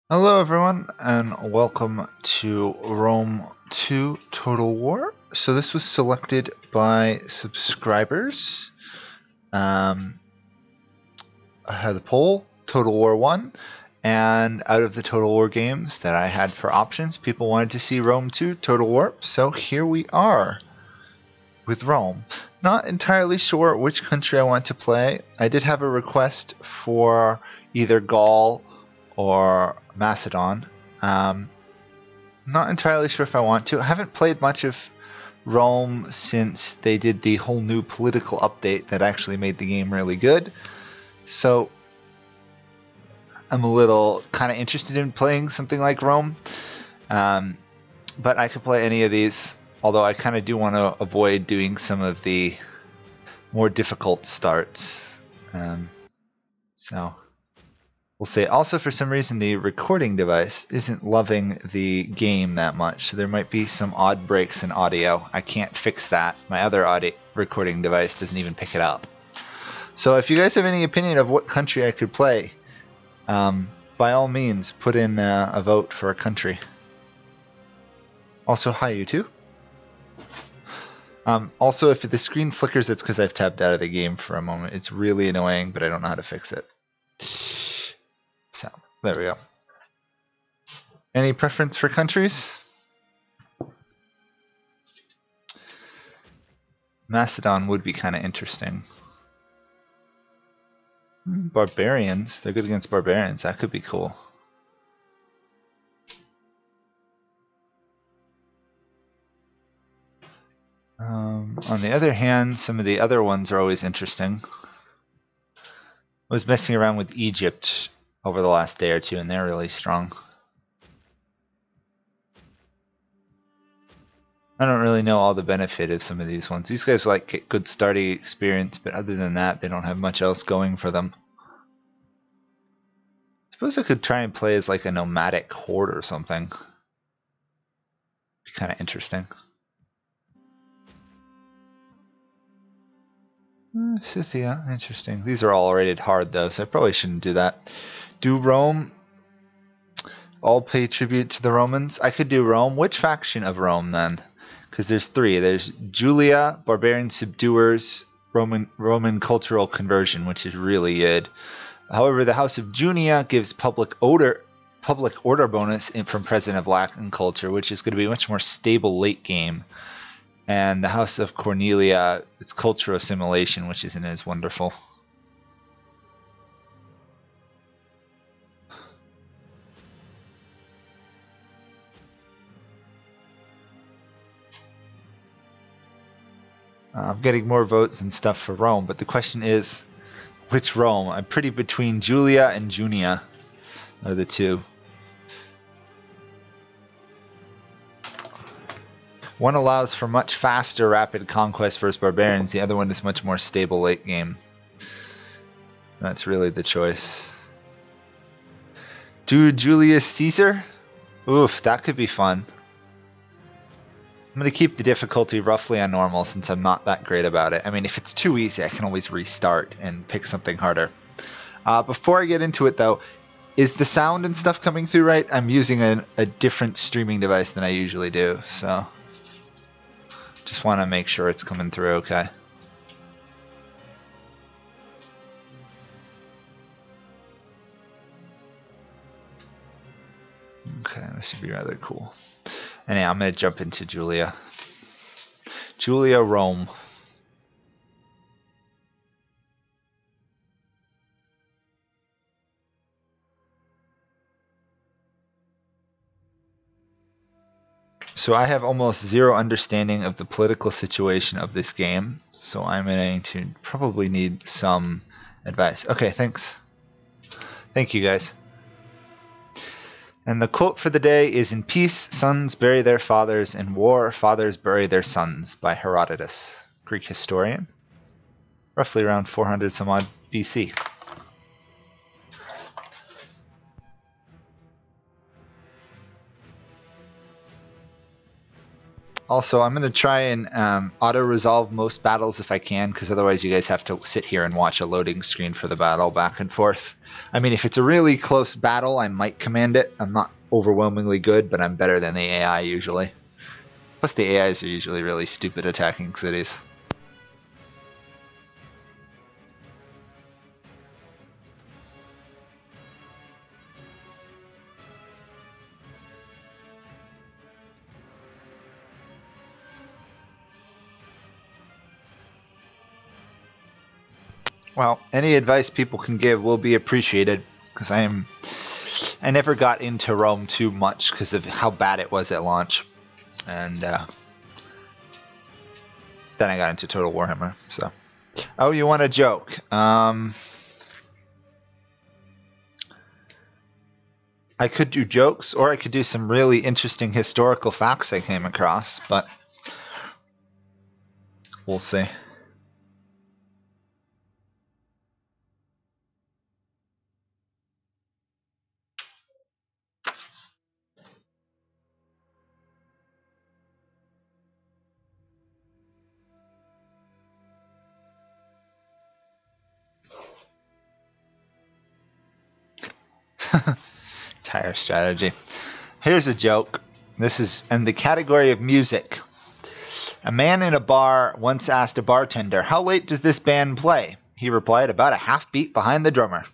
Hello everyone and welcome to Rome 2 Total War. So this was selected by subscribers. I had the poll, Total War 1, and out of the Total War games that I had for options, people wanted to see Rome 2 Total War, so here we are with Rome. Not entirely sure which country I want to play. I did have a request for either Gaul or Macedon. Not entirely sure if I want to. I haven't played much of Rome since they did the whole new political update that actually made the game really good. So I'm a little kind of interested in playing something like Rome. But I could play any of these, although I kind of do want to avoid doing some of the more difficult starts. So we'll see. Also, for some reason, the recording device isn't loving the game that much, so there might be some odd breaks in audio. I can't fix that. My other audio recording device doesn't even pick it up. So if you guys have any opinion of what country I could play, by all means, put in a vote for a country. Also, hi, you two. Also, if the screen flickers, it's because I've tabbed out of the game for a moment. It's really annoying, but I don't know how to fix it. So, there we go. Any preference for countries? Macedon would be kind of interesting. Barbarians. They're good against barbarians. That could be cool. On the other hand, some of the other ones are always interesting. I was messing around with Egypt over the last day or two, and they're really strong. I don't really know all the benefit of some of these ones. These guys like get good starting experience, but other than that, they don't have much else going for them. I suppose I could try and play as like a nomadic horde or something. Be kind of interesting. Scythia, interesting. These are all rated hard though, so I probably shouldn't do that. Do Rome. All pay tribute to the Romans. I could do Rome. Which faction of Rome then? Because there's three. There's Julia, Barbarian Subduers, Roman Cultural Conversion, which is really good. However, the House of Junia gives public order bonus from President of Latin Culture, which is going to be much more stable late game. And the House of Cornelia, it's cultural assimilation, which isn't as wonderful. I'm getting more votes and stuff for Rome, but the question is, which Rome? I'm pretty between Julia and Junia are the two. One allows for much faster rapid conquest versus barbarians. The other one is much more stable late game. That's really the choice. Do Julius Caesar? Oof, that could be fun. I'm going to keep the difficulty roughly on normal since I'm not that great about it. I mean, if it's too easy, I can always restart and pick something harder. Before I get into it, though, is the sound and stuff coming through right? I'm using a different streaming device than I usually do, so just want to make sure it's coming through okay. Okay, this should be rather cool. And yeah, I'm going to jump into Julia. Julia Rome. So I have almost zero understanding of the political situation of this game, so I'm going to probably need some advice. Okay, thanks. Thank you, guys. And the quote for the day is, "In peace, sons bury their fathers. In war, fathers bury their sons," by Herodotus, Greek historian, roughly around 400 some odd BC. Also, I'm going to try and auto-resolve most battles if I can, because otherwise you guys have to sit here and watch a loading screen for the battle back and forth. I mean, if it's a really close battle, I might command it. I'm not overwhelmingly good, but I'm better than the AI usually. Plus the AIs are usually really stupid attacking cities. Well, any advice people can give will be appreciated, because I never got into Rome too much because of how bad it was at launch, and then I got into Total Warhammer. So, oh, you want a joke? I could do jokes, or I could do some really interesting historical facts I came across, but we'll see. Tire strategy. Here's a joke. This is in the category of music. A man in a bar once asked a bartender, "How late does this band play?" He replied, "About a half beat behind the drummer."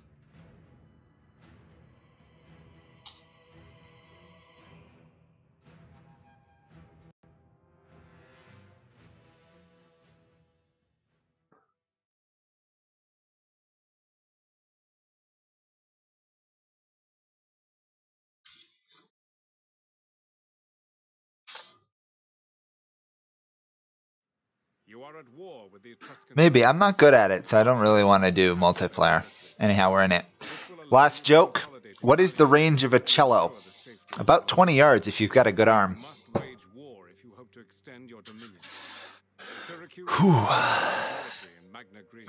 You are at war with the Etruscan. Maybe. I'm not good at it, so I don't really want to do multiplayer. Anyhow, we're in it. Last joke. What is the range of a cello? About 20 yards if you've got a good arm. Whew.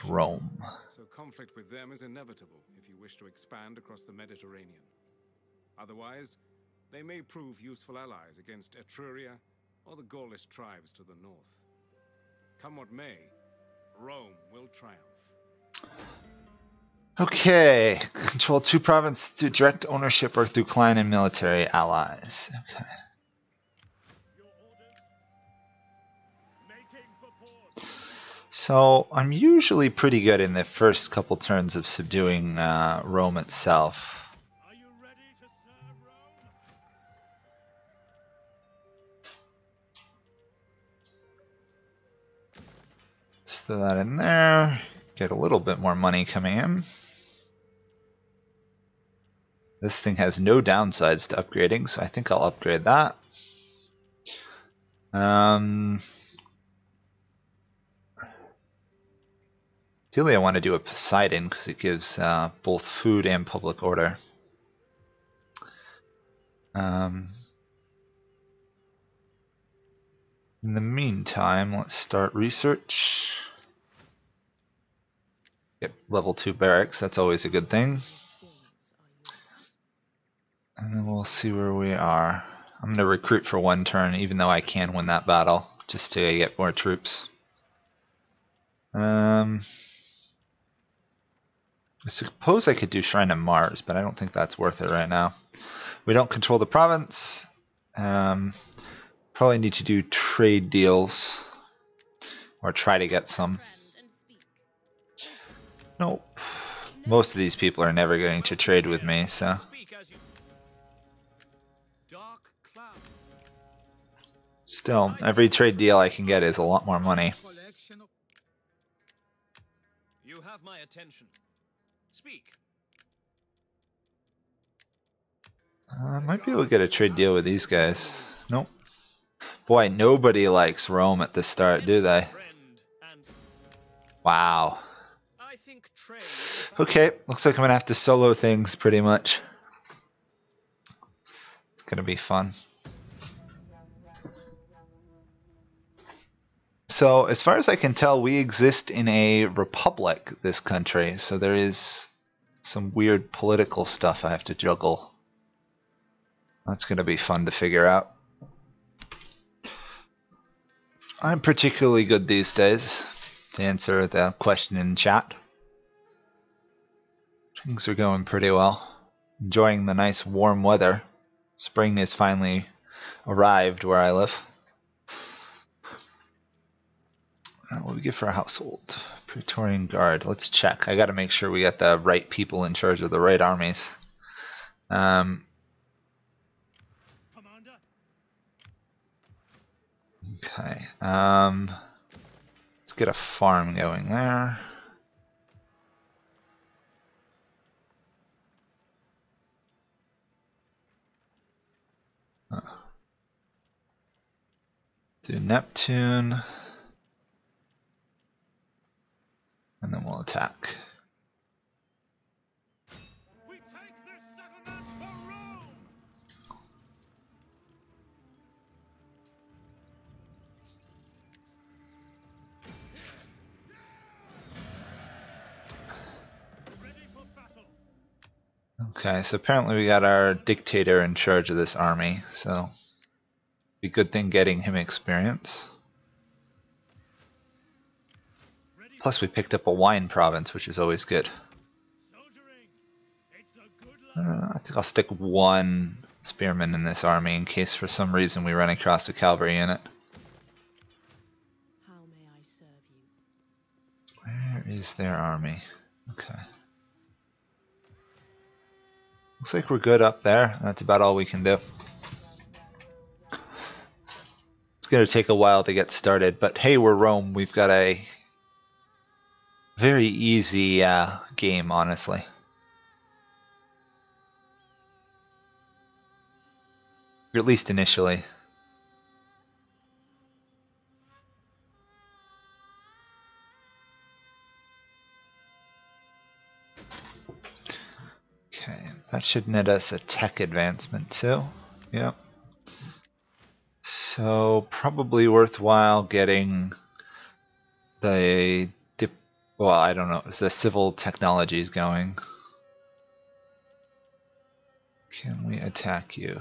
Rome. So conflict with them is inevitable if you wish to expand across the Mediterranean. Otherwise, they may prove useful allies against Etruria or the Gaulish tribes to the north. Come what may, Rome will triumph. Okay. Control 2 provinces through direct ownership or through client and military allies. Okay. So I'm usually pretty good in the first couple turns of subduing Rome itself. Are you ready to serve Rome? Let's throw that in there. Get a little bit more money coming in. This thing has no downsides to upgrading, so I think I'll upgrade that. Ideally, I want to do a Poseidon because it gives both food and public order. In the meantime, let's start research. Get level 2 barracks, that's always a good thing. And then we'll see where we are. I'm going to recruit for 1 turn, even though I can win that battle, just to get more troops. I suppose I could do Shrine of Mars, but I don't think that's worth it right now. We don't control the province. Probably need to do trade deals, or try to get some. Nope. Most of these people are never going to trade with me, so. Still, every trade deal I can get is a lot more money. You have my attention. Speak. I might be able to get a trade deal with these guys. Nope. Boy, nobody likes Rome at the start, do they? Wow. Okay, looks like I'm going to have to solo things pretty much. It's going to be fun. So, as far as I can tell, we exist in a republic, this country, so there is some weird political stuff I have to juggle. That's going to be fun to figure out. I'm particularly good these days, to answer the question in chat. Things are going pretty well. Enjoying the nice warm weather. Spring has finally arrived where I live. What do we get for a household? Praetorian Guard. Let's check. I got to make sure we got the right people in charge of the right armies. Okay. Let's get a farm going there. Do Neptune. And then we'll attack. We take this settlement for Rome! Ready for battle. Okay, so apparently we got our dictator in charge of this army, so be a good thing getting him experience. Plus we picked up a wine province, which is always good. I think I'll stick one spearman in this army in case for some reason we run across a cavalry unit. How may I serve you? Where is their army? Okay. Looks like we're good up there. That's about all we can do. It's going to take a while to get started, but hey, we're Rome. We've got a very easy game, honestly. Or at least initially. Okay, that should net us a tech advancement too. Yep. So probably worthwhile getting the well, I don't know, the civil technologies going. Can we attack you?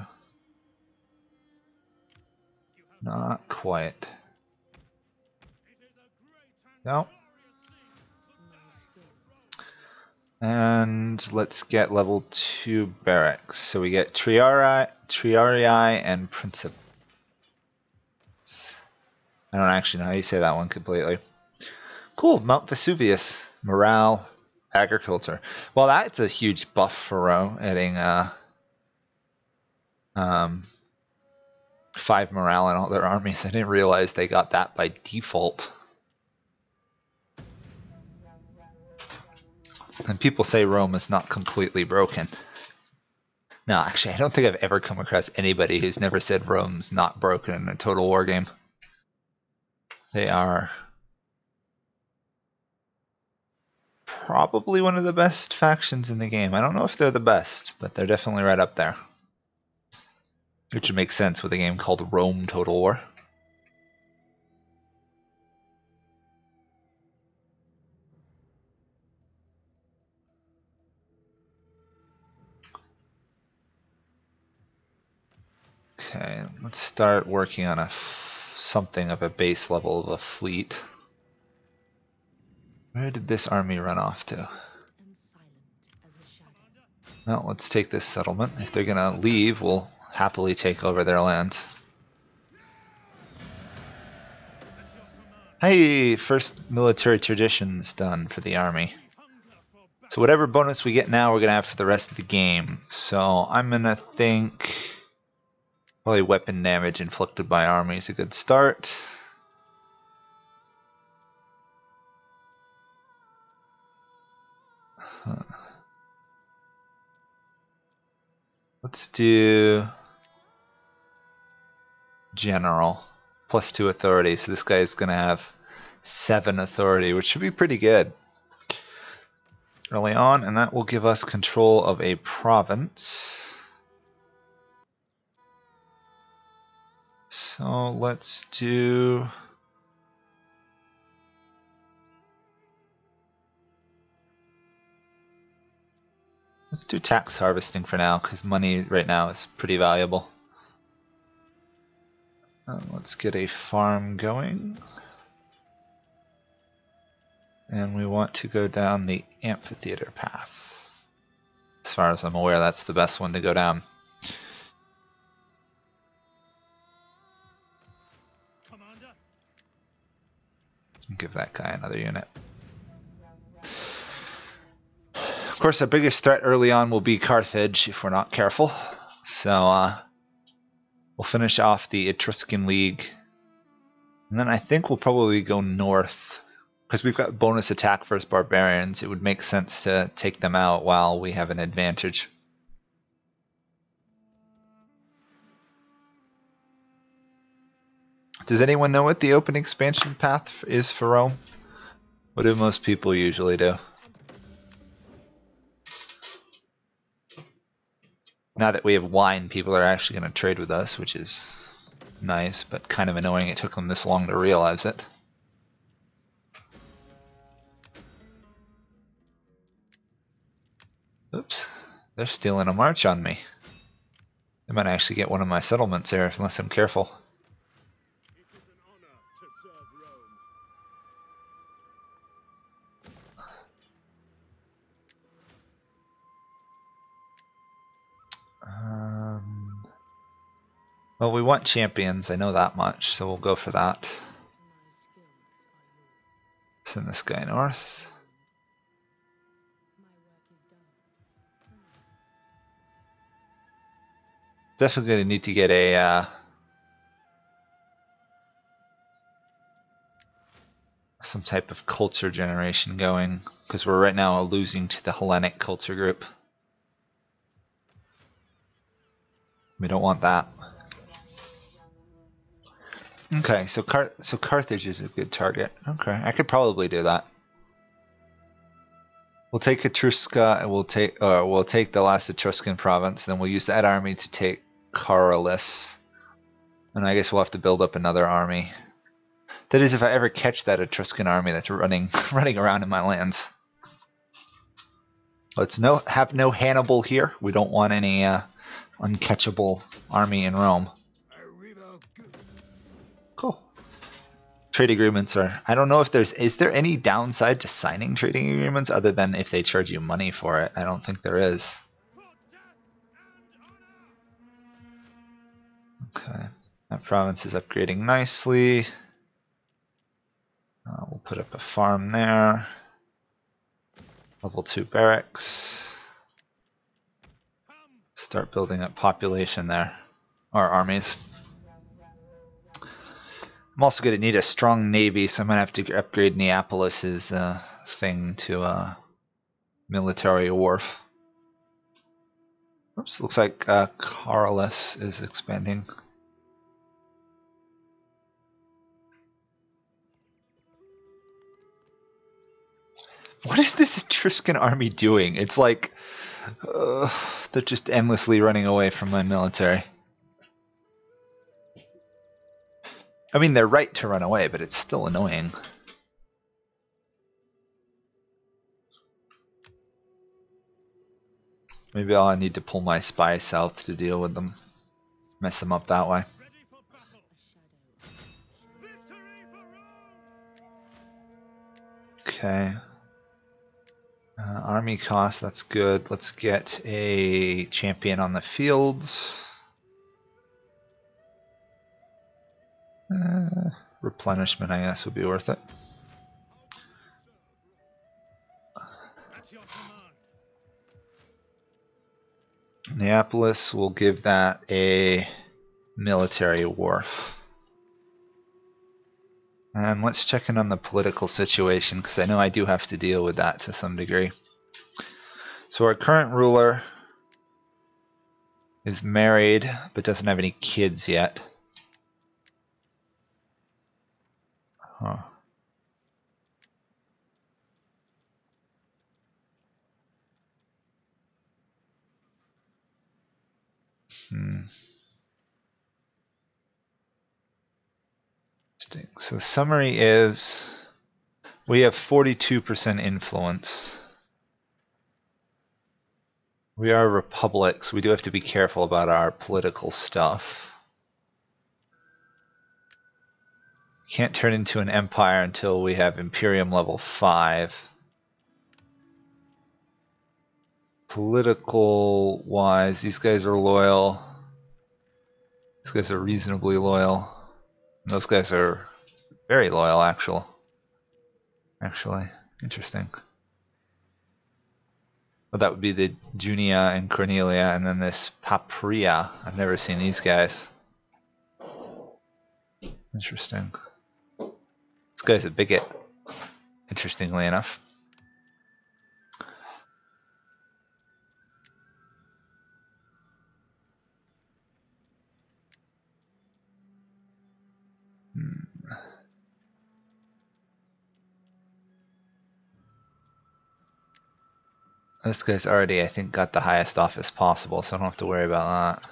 Not quite. No. And let's get level 2 barracks. So we get Triarii and Principes. I don't actually know how you say that one completely. Cool, Mount Vesuvius. Morale, agriculture. Well, that's a huge buff for Rome, adding 5 morale in all their armies. I didn't realize they got that by default. And people say Rome is not completely broken. No, actually, I don't think I've ever come across anybody who's never said Rome's not broken in a Total War game. They are probably one of the best factions in the game. I don't know if they're the best, but they're definitely right up there. Which would make sense with a game called Rome Total War. Okay, let's start working on something of a base level of a fleet. Where did this army run off to? Well, let's take this settlement. If they're gonna leave, we'll happily take over their land. Hey, first military traditions done for the army. So whatever bonus we get now, we're gonna have for the rest of the game. So I'm gonna think probably weapon damage inflicted by army is a good start. Let's do general +2 authority. So this guy is going to have 7 authority, which should be pretty good early on, and that will give us control of a province. So let's do tax harvesting for now, because money right now is pretty valuable. Let's get a farm going. And we want to go down the amphitheater path. As far as I'm aware, that's the best one to go down. Commander. Give that guy another unit. Of course, our biggest threat early on will be Carthage if we're not careful. So we'll finish off the Etruscan League. And then I think we'll probably go north. Because we've got bonus attack versus barbarians, it would make sense to take them out while we have an advantage. Does anyone know what the open expansion path is for Rome? What do most people usually do? Now that we have wine, people are actually going to trade with us, which is nice, but kind of annoying it took them this long to realize it. Oops, they're stealing a march on me. They might actually get one of my settlements here unless I'm careful. It is an honor to serve Rome. Well, we want champions, I know that much, so we'll go for that. My skills are yours. Send this guy north. My work is done. Definitely going to need to get a some type of culture generation going, because we're right now losing to the Hellenic culture group. We don't want that. Okay, so Carthage is a good target. Okay, I could probably do that. We'll take Etrusca and we'll take the last Etruscan province, then we'll use that army to take Caralis. And I guess we'll have to build up another army. That is, if I ever catch that Etruscan army that's running around in my lands. Let's have no Hannibal here. We don't want any uncatchable army in Rome. Cool. Trade agreements are... I don't know if is there any downside to signing trading agreements other than if they charge you money for it? I don't think there is. Okay. That province is upgrading nicely. We'll put up a farm there. Level 2 barracks. Start building up population there. Or armies. I'm also going to need a strong navy, so I'm going to have to upgrade Neapolis's thing to military wharf. Oops, looks like Caralis is expanding. What is this Etruscan army doing? It's like they're just endlessly running away from my military. I mean, they're right to run away, but it's still annoying. Maybe I'll need to pull my spy south to deal with them. Mess them up that way. Okay. Army cost, that's good. Let's get a champion on the fields. Replenishment, I guess, would be worth it. Neapolis will give that a military wharf. And let's check in on the political situation, because I know I do have to deal with that to some degree. So our current ruler is married, but doesn't have any kids yet. Huh. So the summary is we have 42% influence. We are republics. We do have to be careful about our political stuff. Can't turn into an empire until we have Imperium level 5. Political wise, these guys are loyal. These guys are reasonably loyal. And those guys are very loyal, actually. Interesting. Well, that would be the Junia and Cornelia, and then this Papria. I've never seen these guys. Interesting. This guy's a bigot, interestingly enough. This guy's already, I think, got the highest office possible, so I don't have to worry about that.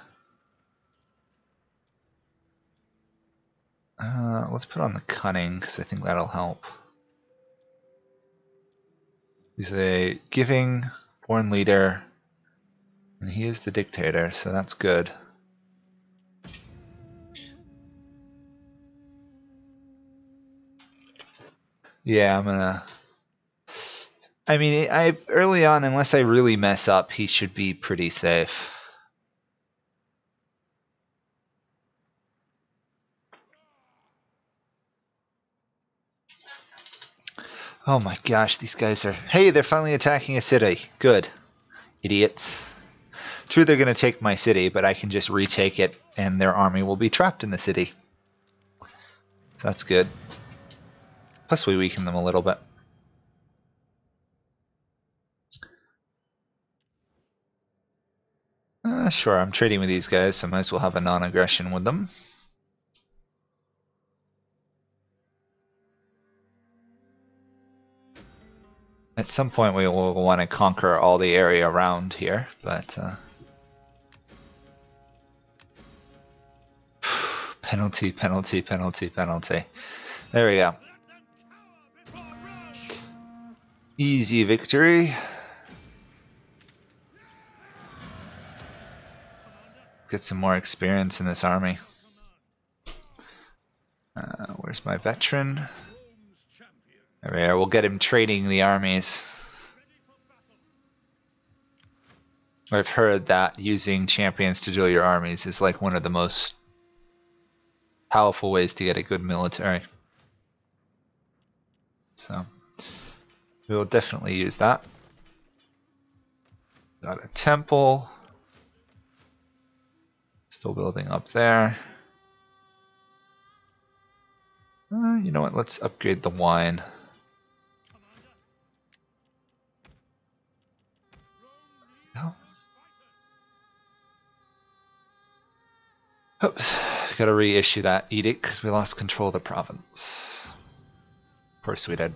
Let's put on the cunning, because I think that'll help. He's a giving born leader, and he is the dictator, so that's good. Yeah, I'm gonna... I mean, early on, unless I really mess up, he should be pretty safe. Oh my gosh, these guys are... Hey, they're finally attacking a city. Good. Idiots. True, they're going to take my city, but I can just retake it, and their army will be trapped in the city. So that's good. Plus we weaken them a little bit. Sure, I'm trading with these guys, so I might as well have a non-aggression with them. At some point we will want to conquer all the area around here, but... penalty, penalty, penalty, penalty. There we go. Easy victory. Get some more experience in this army. Where's my veteran? There we are. We'll get him trading the armies. I've heard that using champions to duel your armies is like one of the most powerful ways to get a good military. So we will definitely use that. Got a temple. Still building up there. You know what? Let's upgrade the wine. No. Oops. Gotta reissue that edict because we lost control of the province. Of course we did.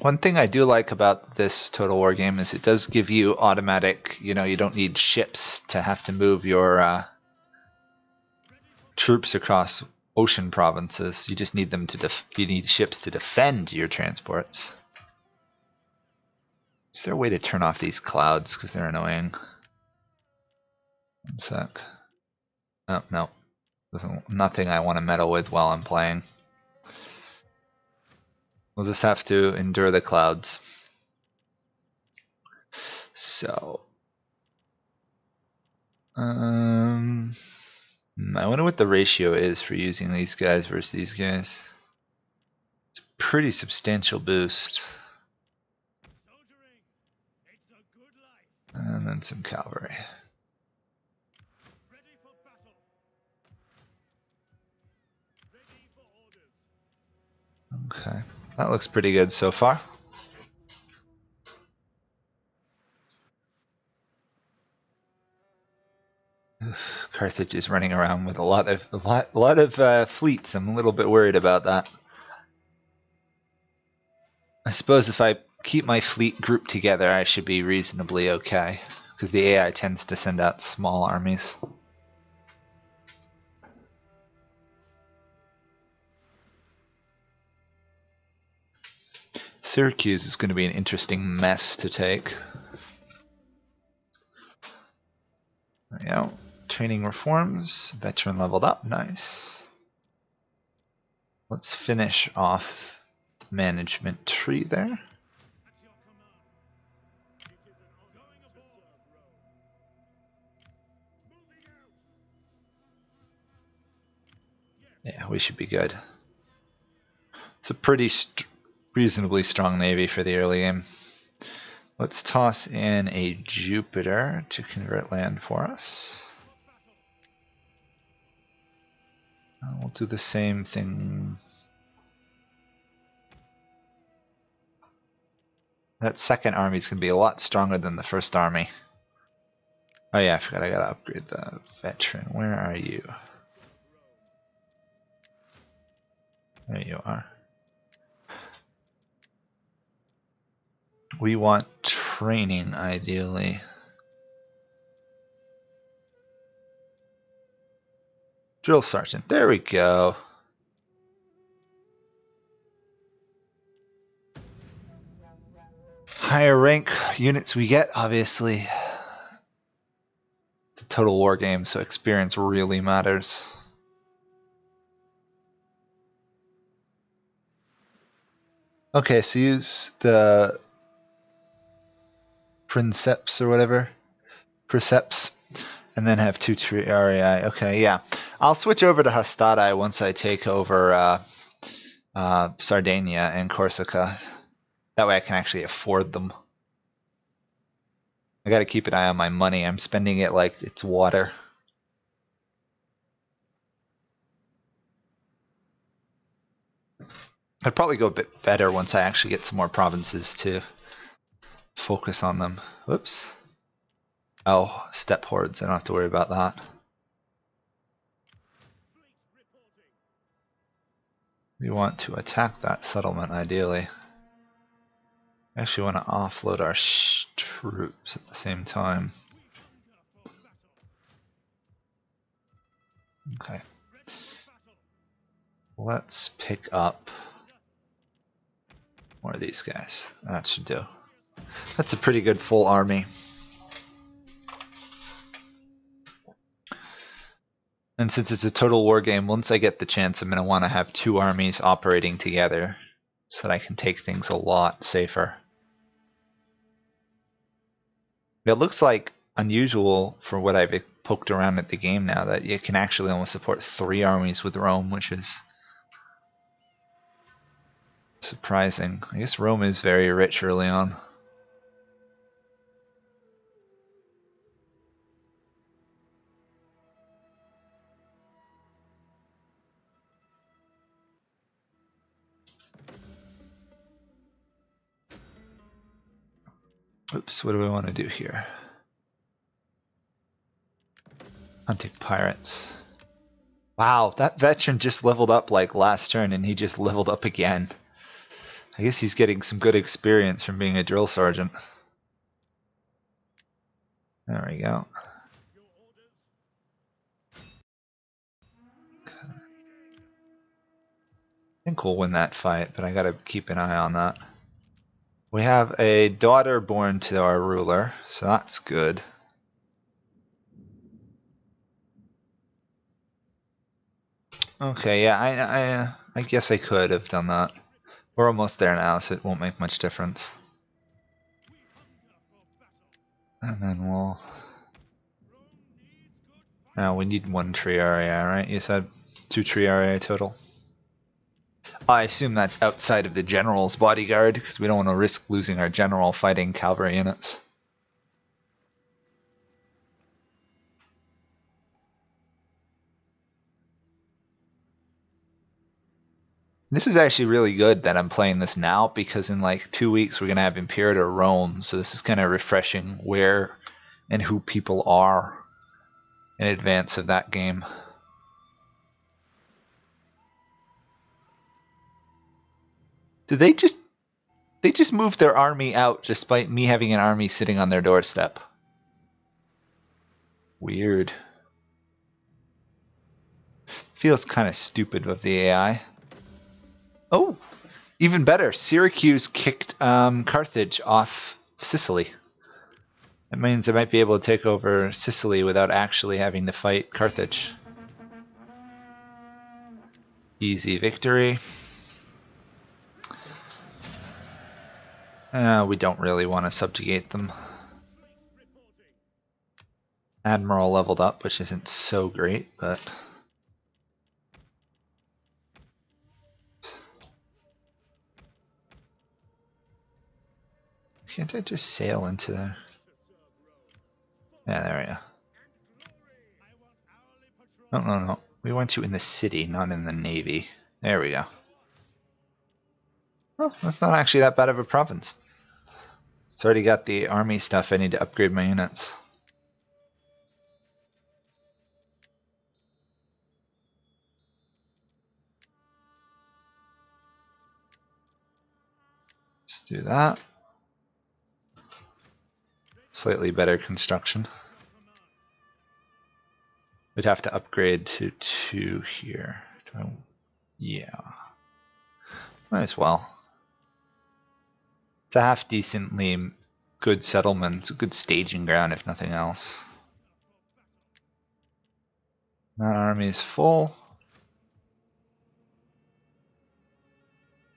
One thing I do like about this Total War game is it does give you automatic, you don't need ships to have to move your troops across ocean provinces. You just need them to you need ships to defend your transports. Is there a way to turn off these clouds because they're annoying? One sec. Oh, no. Nothing I want to meddle with while I'm playing. We'll just have to endure the clouds. So, I wonder what the ratio is for using these guys versus these guys. It's a pretty substantial boost. And then some cavalry. Okay, that looks pretty good so far. Carthage is running around with a lot of fleets. I'm a little bit worried about that. I suppose if I keep my fleet grouped together, I should be reasonably okay, because the AI tends to send out small armies. Syracuse is going to be an interesting mess to take. There we go. Training reforms. Veteran leveled up. Nice. Let's finish off the management tree there. Yeah, we should be good. It's a pretty reasonably strong navy for the early game. Let's toss in a Jupiter to convert land for us. We'll do the same thing. That second army is going to be a lot stronger than the first army. Oh yeah, I forgot I gotta upgrade the veteran. Where are you? There you are. We want training, ideally. Drill sergeant. There we go. Higher rank units we get, obviously. It's a total war game, so experience really matters. Okay, so use the Princeps or whatever. Precepts. And then have 2 RAI. Okay, yeah. I'll switch over to Hastati once I take over Sardinia and Corsica. That way I can actually afford them. I gotta keep an eye on my money. I'm spending it like it's water. I'd probably go a bit better once I actually get some more provinces to focus on them. Whoops. Oh, steppe hordes. I don't have to worry about that. We want to attack that settlement, ideally. I actually want to offload our troops at the same time. Okay. Let's pick up more of these guys. That should do. That's a pretty good full army. And since it's a total war game, once I get the chance, I'm going to want to have 2 armies operating together so that I can take things a lot safer. It looks like unusual for what I've poked around at the game now that you can actually almost support 3 armies with Rome, which is surprising. I guess Rome is very rich early on. Oops, what do we want to do here? Hunting pirates. Wow, that veteran just leveled up like last turn and he just leveled up again. I guess he's getting some good experience from being a drill sergeant. There we go. Okay. I think we'll win that fight, but I gotta keep an eye on that. We have a daughter born to our ruler, so that's good. Okay, yeah, I guess I could have done that. We're almost there now, so it won't make much difference. And then we'll... Now we need 1 tree area, right? You said 2 tree area total. I assume that's outside of the general's bodyguard, because we don't want to risk losing our general fighting cavalry units. This is actually really good that I'm playing this now, because in like 2 weeks we're going to have Imperator Rome, so this is kind of refreshing where and who people are in advance of that game. Did they just moved their army out despite me having an army sitting on their doorstep? Weird. Feels kind of stupid of the AI. Oh, even better. Syracuse kicked Carthage off Sicily. That means I might be able to take over Sicily without actually having to fight Carthage. Easy victory. We don't really want to subjugate them. Admiral leveled up, which isn't so great, but... Can't I just sail into there? Yeah, there we go. No. We want you in the city, not in the navy. There we go. Oh, that's not actually that bad of a province. It's already got the army stuff. I need to upgrade my units. Let's do that. Slightly better construction. We'd have to upgrade to 2 here. Yeah. Might as well. It's a half decently good settlement. It's a good staging ground if nothing else. That army is full.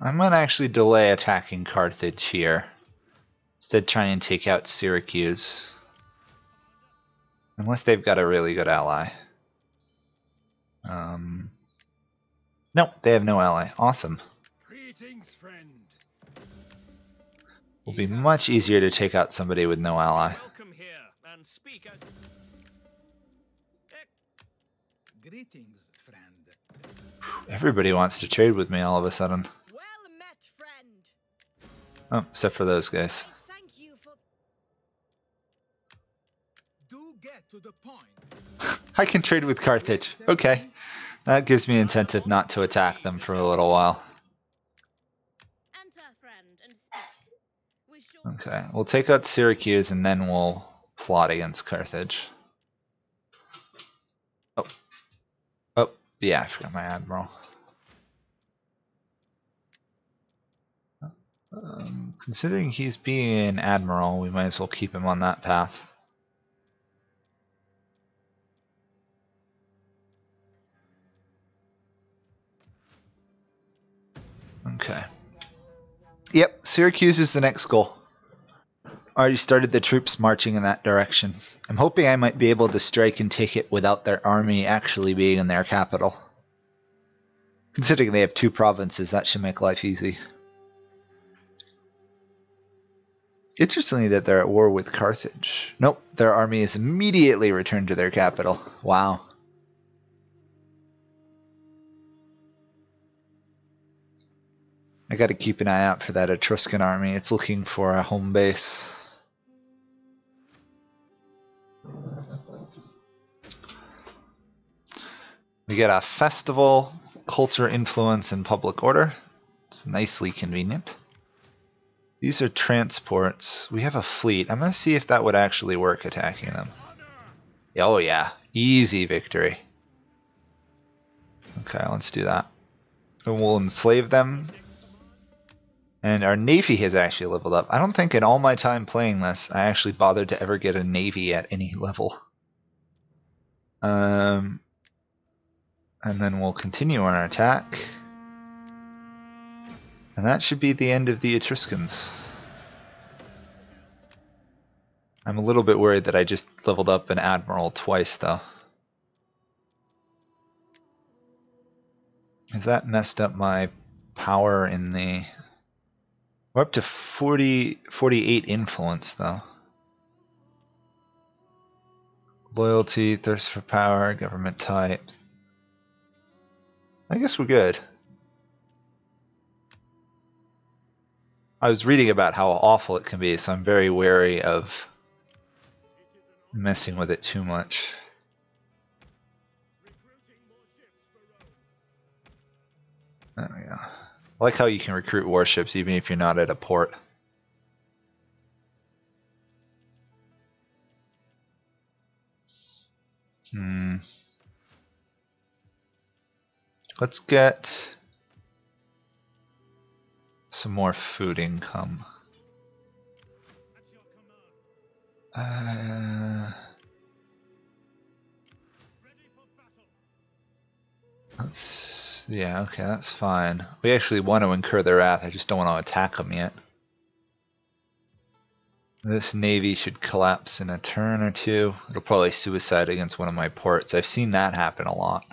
I might actually delay attacking Carthage here. Instead try and take out Syracuse. Unless they've got a really good ally. No, they have no ally. Awesome. Greetings, friend. Will be much easier to take out somebody with no ally. Welcome here and speak as... Greetings, friend. Everybody wants to trade with me all of a sudden. Well met, friend. Oh, except for those guys. Thank you for... Do get to the point. I can trade with Carthage. Okay. That gives me incentive not to attack them for a little while. Enter, friend, and speak. We shall... Okay, we'll take out Syracuse and then we'll plot against Carthage. Oh, yeah, I forgot my admiral. Considering he's being an admiral, we might as well keep him on that path. Okay. Yep, Syracuse is the next goal. Already started the troops marching in that direction. I'm hoping I might be able to strike and take it without their army actually being in their capital. Considering they have 2 provinces, that should make life easy. Interestingly that they're at war with Carthage. Nope, their army is immediately returned to their capital. Wow. I gotta keep an eye out for that Etruscan army. It's looking for a home base. We get a festival, culture, influence, and public order. It's nicely convenient. These are transports. We have a fleet. I'm going to see if that would actually work attacking them. Oh yeah, easy victory. Okay, let's do that. And we'll enslave them. And our navy has actually leveled up. I don't think in all my time playing this, I actually bothered to ever get a navy at any level. And then we'll continue on our attack. And that should be the end of the Etruscans. I'm a little bit worried that I just leveled up an admiral twice, though. Has that messed up my power in the... We're up to 48 influence, though. Loyalty, thirst for power, government type. I guess we're good. I was reading about how awful it can be, so I'm very wary of messing with it too much. There we go. I like how you can recruit warships even if you're not at a port. Let's get some more food income. Yeah, okay, that's fine. We actually want to incur their wrath, I just don't want to attack them yet. This navy should collapse in a turn or two. It'll probably suicide against one of my ports. I've seen that happen a lot.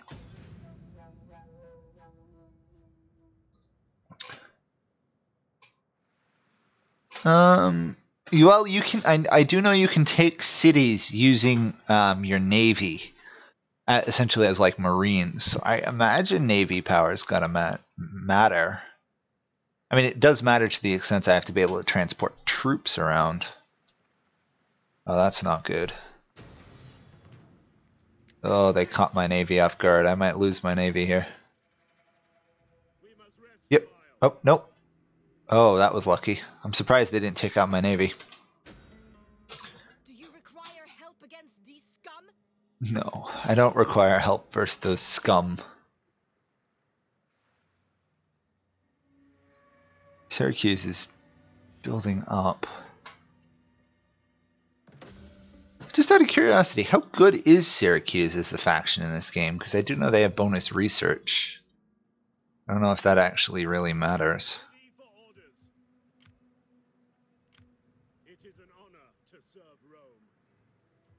Well, you can. I do know you can take cities using your navy, essentially as like marines. So I imagine navy power's gotta matter. I mean, it does matter to the extent I have to be able to transport troops around. Oh, that's not good. Oh, they caught my navy off guard. I might lose my navy here. Yep. Oh, nope. Oh, that was lucky. I'm surprised they didn't take out my navy. Do you require help against these scum? No, I don't require help versus those scum. Syracuse is building up. Just out of curiosity, how good is Syracuse as a faction in this game? Because I do know they have bonus research. I don't know if that actually really matters.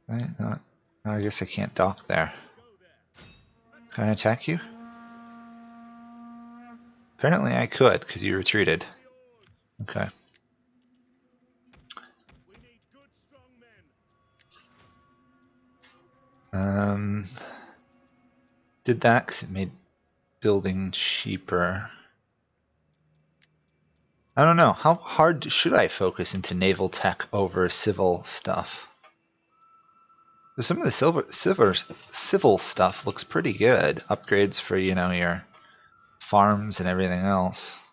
Right, no, I guess I can't dock there. Can I attack you? Apparently I could, because you retreated. Okay. Did that because it made building cheaper. I don't know. How hard should I focus into naval tech over civil stuff? Some of the civil stuff looks pretty good. Upgrades for, you know, your farms and everything else.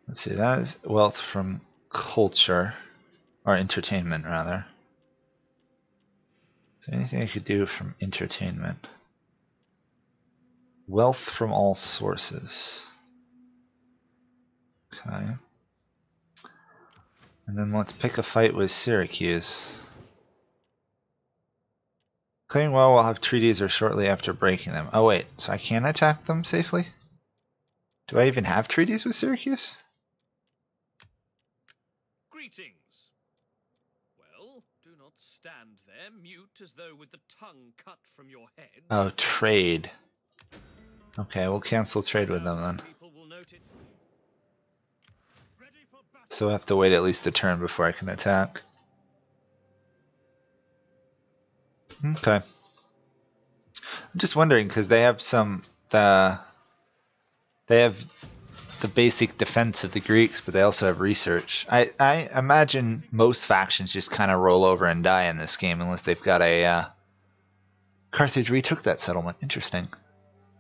Let's see, that is wealth from culture, or entertainment rather. Is there anything I could do from entertainment? Wealth from all sources. Okay. And then let's pick a fight with Syracuse. Claiming well we'll have treaties or shortly after breaking them. Oh wait, so I can't attack them safely? Do I even have treaties with Syracuse? Greetings. Well, do not stand there, mute as though with the tongue cut from your head. Oh, trade. Okay, we'll cancel trade with them then. So I have to wait at least a turn before I can attack. Okay. I'm just wondering because they have they have the basic defense of the Greeks, but they also have research. I imagine most factions just kind of roll over and die in this game unless they've got a Carthage retook that settlement. Interesting.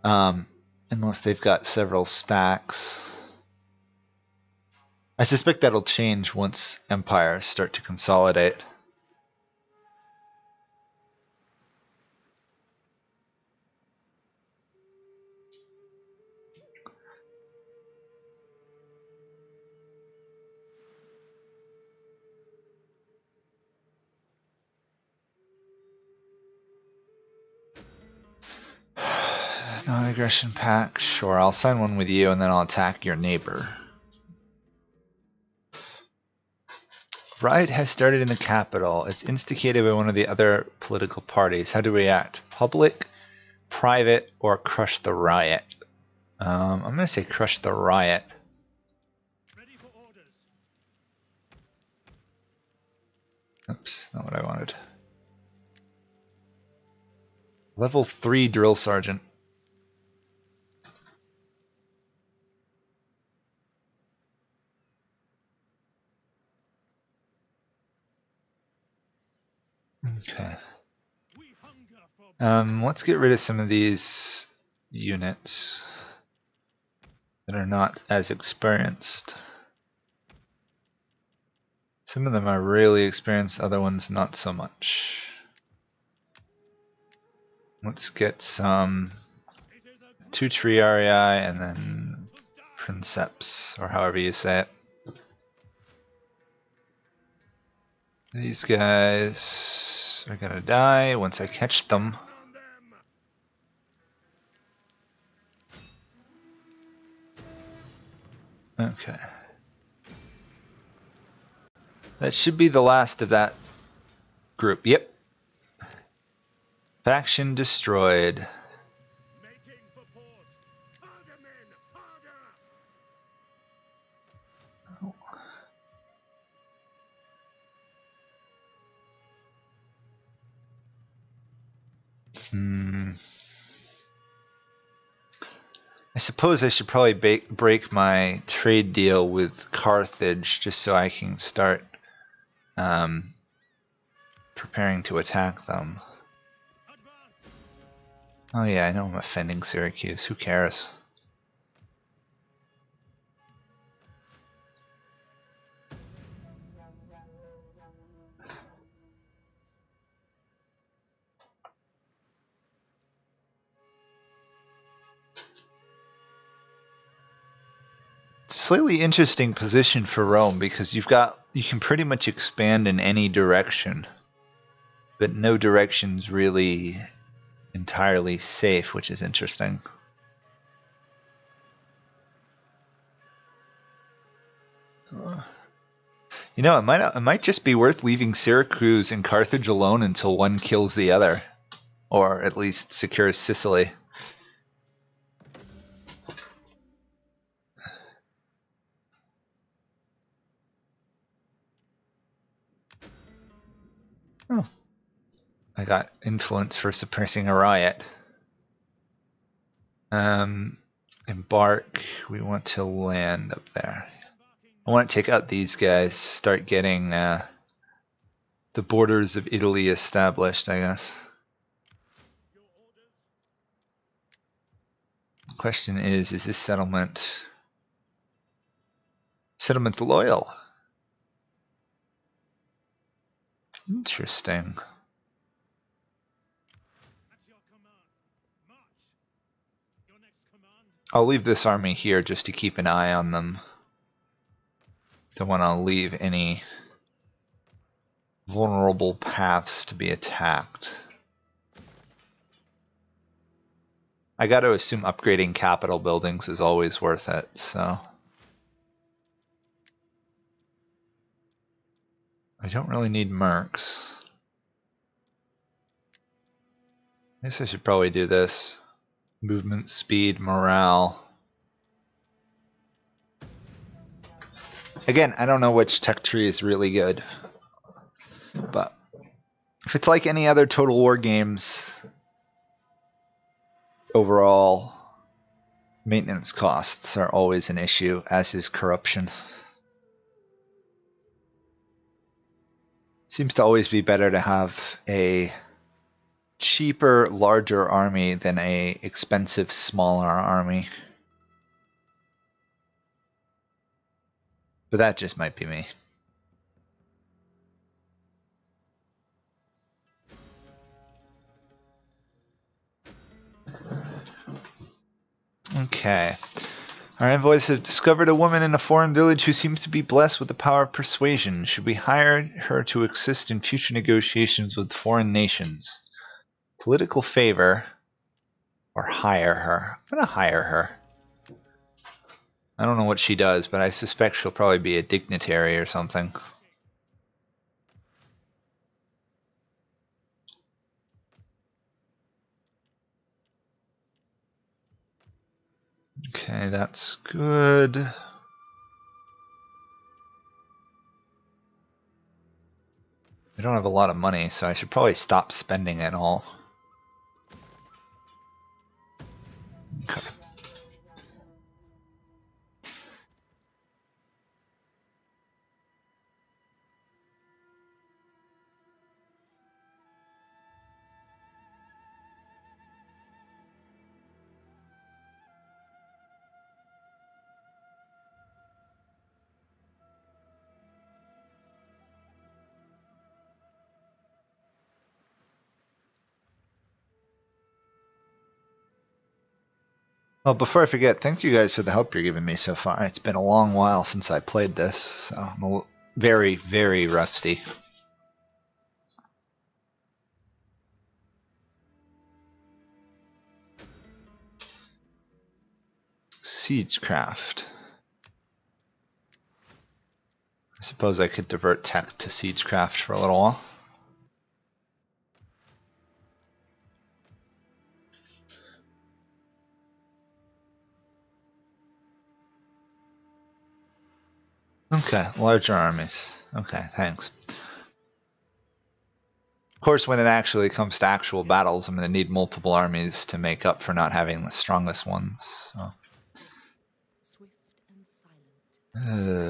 Unless they've got several stacks. I suspect that'll change once empires start to consolidate. Non-aggression pact, sure, I'll sign one with you and then I'll attack your neighbor. Riot has started in the capital. It's instigated by one of the other political parties. How do we act? Public, private, or crush the riot? I'm going to say crush the riot. Ready for orders. Oops, not what I wanted. Level 3 drill sergeant. Okay. We hunger for Let's get rid of some of these units that are not as experienced. Some of them are really experienced, other ones not so much. Let's get some 2 Triarii and then Princeps, or however you say it. These guys are gonna die once I catch them. Okay. That should be the last of that group. Yep. Faction destroyed. Making for port. Harder, men, harder. I suppose I should probably break my trade deal with Carthage just so I can start preparing to attack them. Oh yeah, I know I'm offending Syracuse. Who cares? Slightly interesting position for Rome because you can pretty much expand in any direction, but no direction's really entirely safe, which is interesting. You know, it might just be worth leaving Syracuse and Carthage alone until one kills the other, or at least secures Sicily. Oh, I got influence for suppressing a riot. Embark. We want to land up there. I want to take out these guys, start getting the borders of Italy established, I guess. The question is this settlement loyal? Interesting. I'll leave this army here just to keep an eye on them. Don't want to leave any vulnerable paths to be attacked. I got to assume upgrading capital buildings is always worth it, so. I don't really need mercs. I guess I should probably do this. Movement, speed, morale. Again, I don't know which tech tree is really good, but if it's like any other Total War games, overall maintenance costs are always an issue, as is corruption. Seems to always be better to have a cheaper, larger army than a expensive, smaller army. But that just might be me. Okay. Our envoys have discovered a woman in a foreign village who seems to be blessed with the power of persuasion. Should we hire her to assist in future negotiations with foreign nations? Political favor or hire her? I'm going to hire her. I don't know what she does, but I suspect she'll probably be a dignitary or something. Okay, that's good. I don't have a lot of money, so I should probably stop spending it all. Okay. Oh, before I forget, thank you guys for the help you're giving me so far. It's been a long while since I played this, so I'm very, very rusty. Siegecraft. I suppose I could divert tech to Siegecraft for a little while. Okay, larger armies. Okay, thanks. Of course, when it actually comes to actual battles, I'm going to need multiple armies to make up for not having the strongest ones. So.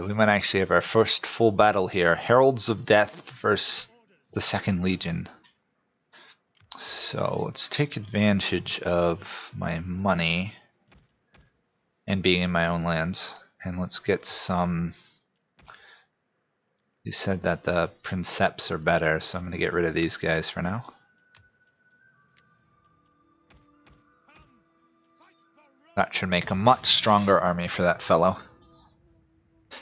We might actually have our first full battle here. Heralds of Death versus the Second Legion. So let's take advantage of my money and being in my own lands. And let's get some... You said that the Princeps are better, so I'm going to get rid of these guys for now. That should make a much stronger army for that fellow.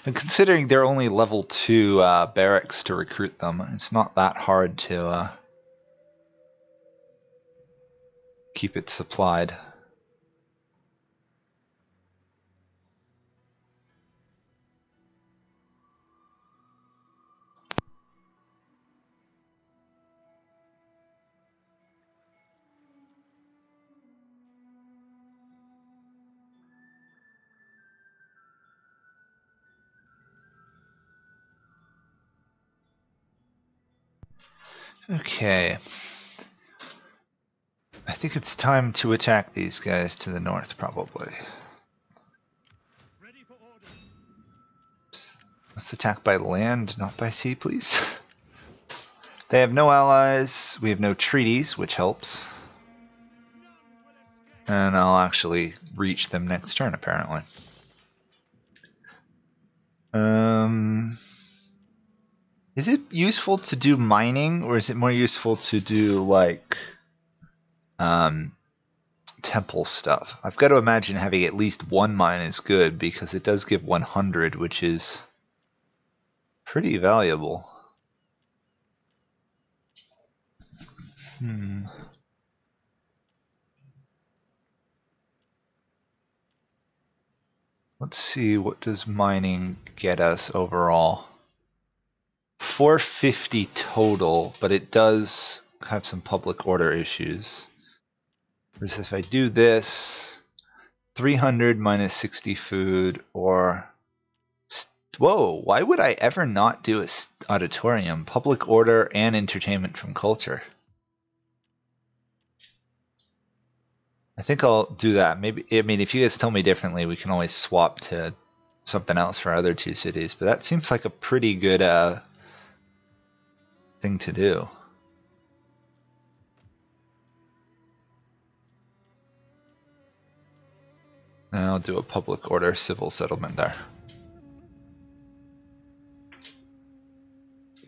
And considering they're only level 2 barracks to recruit them, it's not that hard to keep it supplied. Okay. I think it's time to attack these guys to the north, probably. Ready for orders. Oops. Let's attack by land, not by sea, please. They have no allies, we have no treaties, which helps. And I'll actually reach them next turn, apparently. Is it useful to do mining, or is it more useful to do, like, temple stuff? I've got to imagine having at least one mine is good, because it does give 100, which is pretty valuable. Let's see, what does mining get us overall? 450 total, but it does have some public order issues. Whereas if I do this, 300 minus 60 food, or... Whoa, why would I ever not do a auditorium? Public order and entertainment from culture. I think I'll do that. Maybe, I mean, if you guys tell me differently, we can always swap to something else for our other two cities. But that seems like a pretty good thing to do. And I'll do a public order civil settlement there.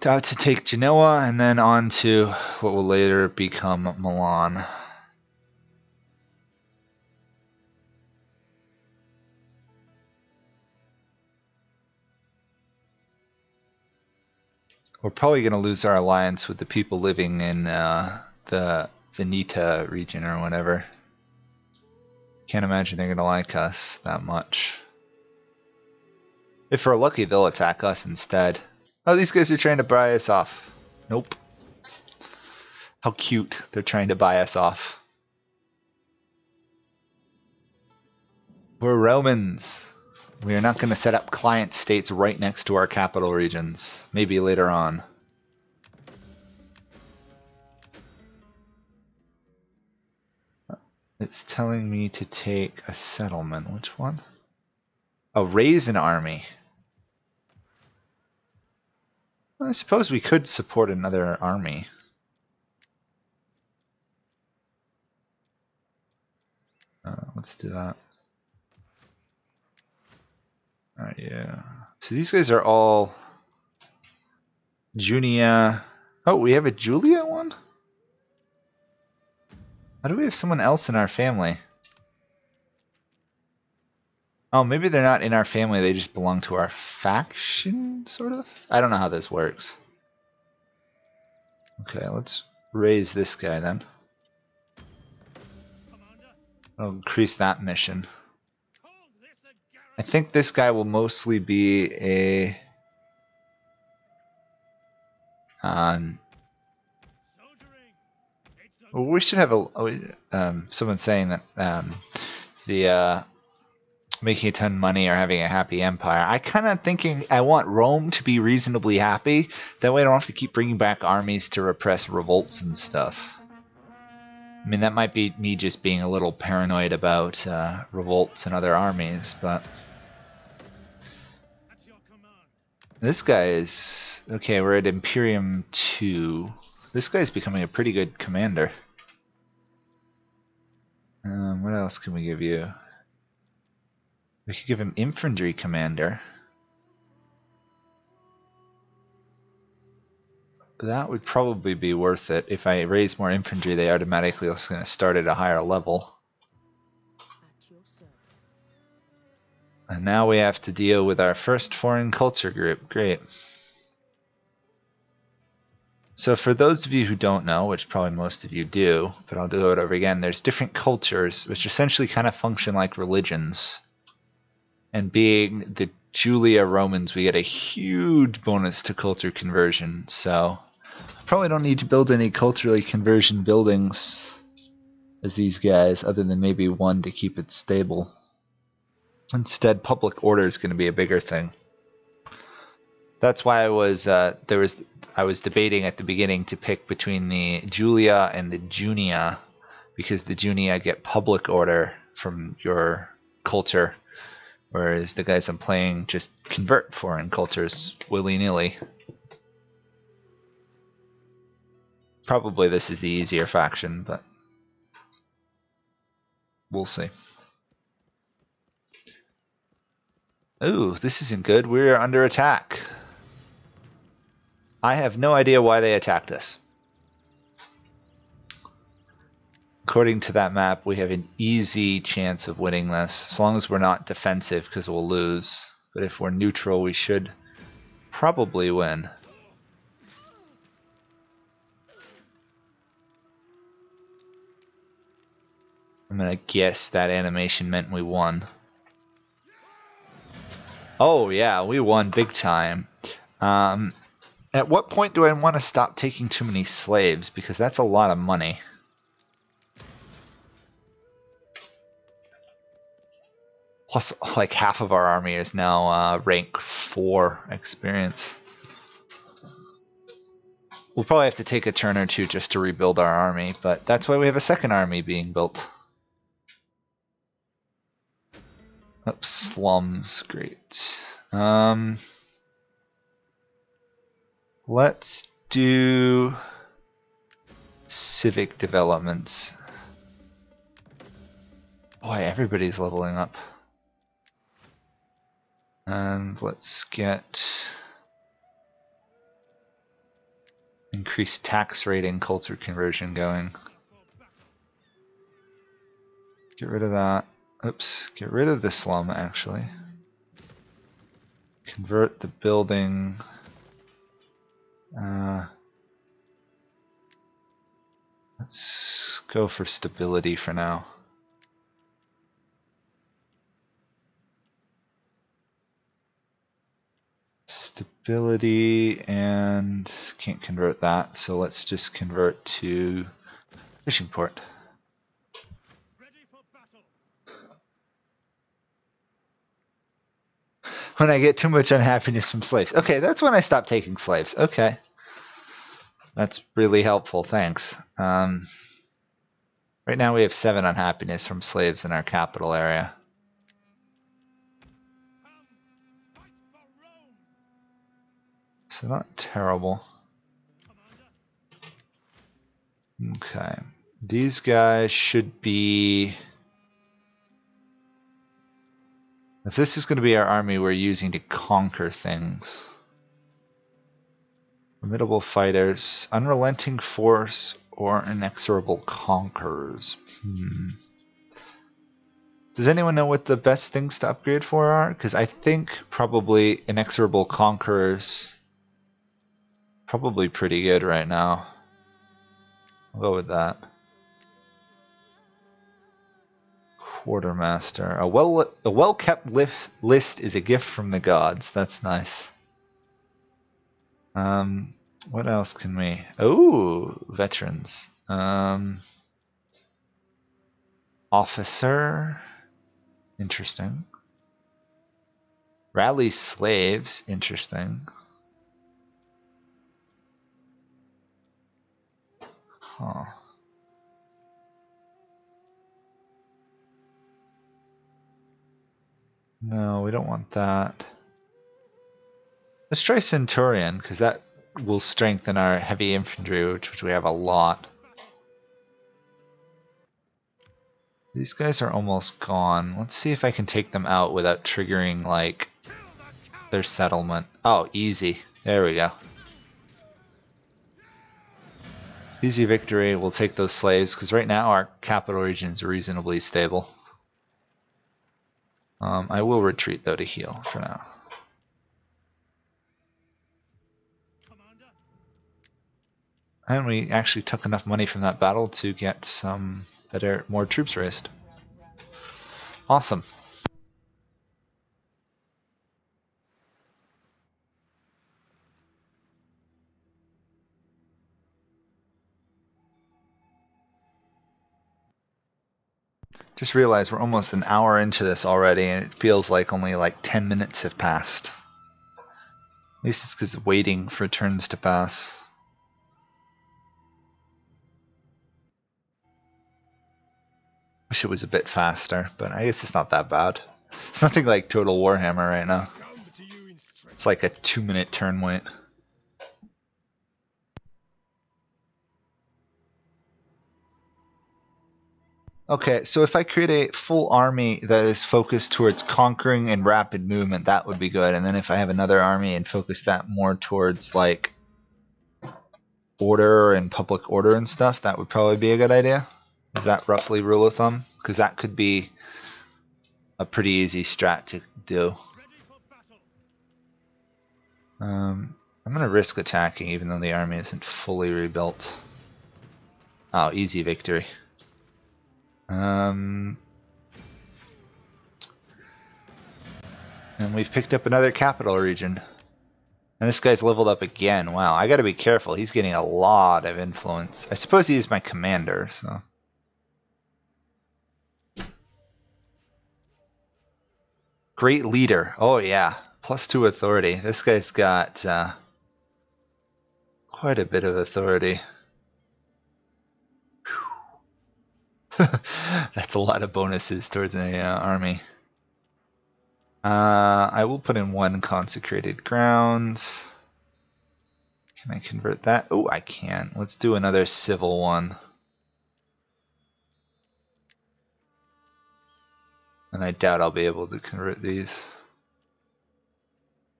Out to take Genoa and then on to what will later become Milan. We're probably going to lose our alliance with the people living in the Veneta region or whatever. Can't imagine they're going to like us that much. If we're lucky, they'll attack us instead. Oh, these guys are trying to buy us off. Nope. How cute. They're trying to buy us off. We're Romans. We are not going to set up client states right next to our capital regions. Maybe later on. It's telling me to take a settlement. Which one? Oh, raise an army. Well, I suppose we could support another army. Let's do that. Alright, yeah. So these guys are all Junia. Oh, we have a Julia one? How do we have someone else in our family? Oh, maybe they're not in our family, they just belong to our faction, sort of? I don't know how this works. Okay, let's raise this guy then. I'll increase that mission. I think this guy will mostly be a... well, we should have a... someone saying that the... making a ton of money or having a happy empire. I kind of thinking I want Rome to be reasonably happy. That way I don't have to keep bringing back armies to repress revolts and stuff. I mean, that might be me just being a little paranoid about revolts and other armies, but... this guy is... okay, we're at Imperium 2. This guy's becoming a pretty good commander. What else can we give you? We could give him infantry commander. That would probably be worth it. If I raise more infantry, they automatically are going to start at a higher level. At your service. And now we have to deal with our first foreign culture group. Great. So for those of you who don't know, which probably most of you do, but I'll do it over again, there's different cultures which essentially kind of function like religions. And being the Julia Romans, we get a huge bonus to culture conversion, so I probably don't need to build any culturally conversion buildings as these guys, other than maybe one to keep it stable. Instead, public order is going to be a bigger thing. That's why I was debating at the beginning to pick between the Julia and the Junia, because the Junia get public order from your culture. Whereas the guys I'm playing just convert foreign cultures willy-nilly. Probably this is the easier faction, but we'll see. Ooh, this isn't good. We're under attack. I have no idea why they attacked us. According to that map, we have an easy chance of winning this, as long as we're not defensive, because we'll lose. But if we're neutral, we should probably win. I'm gonna guess that animation meant we won. Oh yeah, we won big time. At what point do I want to stop taking too many slaves? Because that's a lot of money. Plus, like half of our army is now rank 4 experience. We'll probably have to take a turn or two just to rebuild our army, but that's why we have a second army being built. Oops, slums, great. Let's do civic developments. Boy, everybody's leveling up. And let's get increased tax rate and culture conversion going. Get rid of that. Oops, get rid of the slum actually. Convert the building. Let's go for stability for now. Stability, and can't convert that, so let's just convert to fishing port. Ready for battle. When I get too much unhappiness from slaves. Okay, that's when I stop taking slaves. Okay. That's really helpful, thanks. Right now we have 7 unhappiness from slaves in our capital area. Fight for Rome. So not terrible. Okay. These guys should be... if this is going to be our army we're using to conquer things. Formidable fighters, unrelenting force, or inexorable conquerors. Does anyone know what the best things to upgrade for are? Because I think probably Inexorable Conquerors probably pretty good right now. I'll go with that. Quartermaster. A well-kept list is a gift from the gods. That's nice. What else can we? Oh, veterans. Officer. Interesting. Rally slaves. Interesting. Huh. No, we don't want that. Let's try Centurion, because that will strengthen our heavy infantry, which we have a lot. These guys are almost gone. Let's see if I can take them out without triggering, like, their settlement. Oh, easy. There we go. Easy victory. We'll take those slaves, because right now our capital region is reasonably stable. I will retreat, though, to heal for now. And we actually took enough money from that battle to get some more troops raised. Awesome. Just realized we're almost an hour into this already, and it feels like only like 10 minutes have passed. At least it's because waiting for turns to pass. Wish it was a bit faster, but I guess it's not that bad. It's nothing like Total Warhammer right now. It's like a 2-minute turn wait. Okay, so if I create a full army that is focused towards conquering and rapid movement, that would be good. And then if I have another army and focus that more towards like order and public order and stuff, that would probably be a good idea. Is that roughly rule of thumb? Because that could be a pretty easy strat to do. I'm going to risk attacking even though the army isn't fully rebuilt. Oh, easy victory. And we've picked up another capital region. And this guy's leveled up again. Wow, I gotta be careful. He's getting a lot of influence. I suppose he is my commander, so. Great leader. Oh yeah, +2 authority. This guy's got quite a bit of authority. That's a lot of bonuses towards an army. I will put in 1 consecrated ground. Can I convert that? Oh, I can. Let's do another civil one. And I doubt I'll be able to convert these.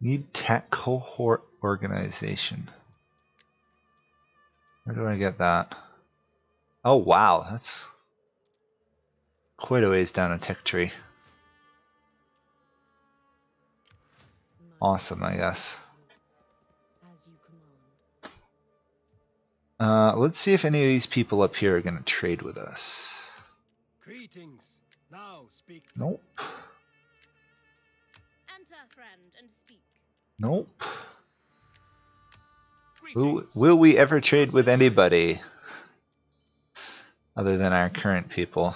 Need tech cohort organization. Where do I get that? Oh wow, that's quite a ways down a tech tree. Awesome, I guess. Let's see if any of these people up here are going to trade with us. Greetings. Now speak. Nope. Enter, friend, and speak. Nope. Will we ever trade with anybody other than our current people?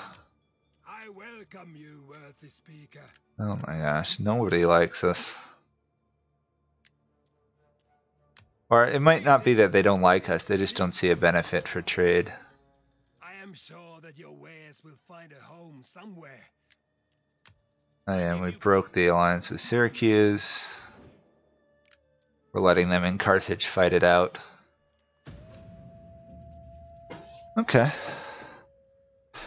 I welcome you, worthy speaker. Oh my gosh, nobody likes us. Or it might not be that they don't like us, they just don't see a benefit for trade. I am sure that your wares will find a home somewhere. Oh yeah, we broke the alliance with Syracuse. We're letting them in Carthage fight it out. Okay.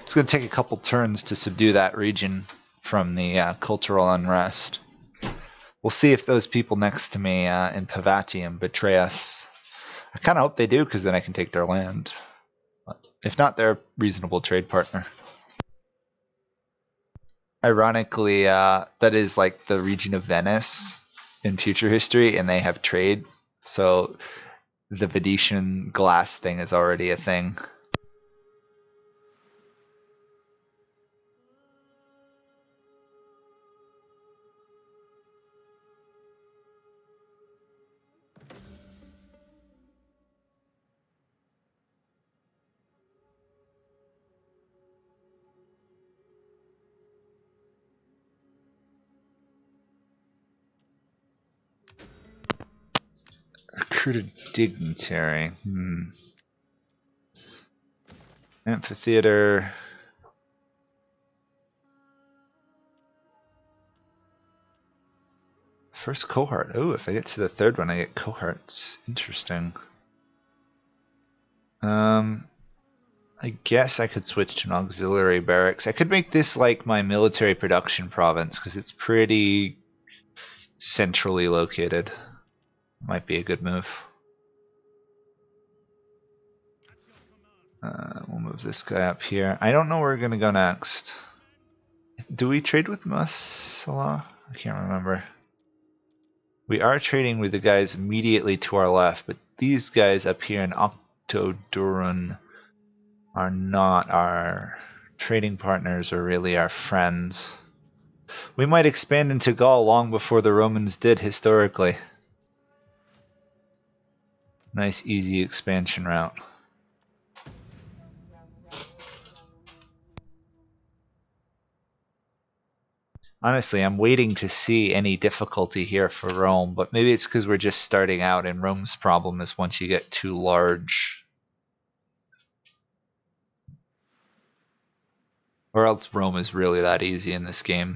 It's going to take a couple turns to subdue that region from the cultural unrest. We'll see if those people next to me in Pavatium betray us. I kind of hope they do, because then I can take their land. But if not, they're a reasonable trade partner. Ironically, that is like the region of Venice in future history, and they have trade. So the Venetian glass thing is already a thing. Recruited dignitary. Amphitheater. First cohort. Oh, if I get to the third one, I get cohorts. Interesting. I guess I could switch to an auxiliary barracks. I could make this like my military production province because it's pretty centrally located. Might be a good move. We'll move this guy up here. I don't know where we're going to go next. Do we trade with Masala? I can't remember. We are trading with the guys immediately to our left, but these guys up here in Octodurun are not our trading partners or really our friends. We might expand into Gaul long before the Romans did historically. Nice easy expansion route. Honestly, I'm waiting to see any difficulty here for Rome, but maybe it's because we're just starting out and Rome's problem is once you get too large. Or else Rome is really that easy in this game.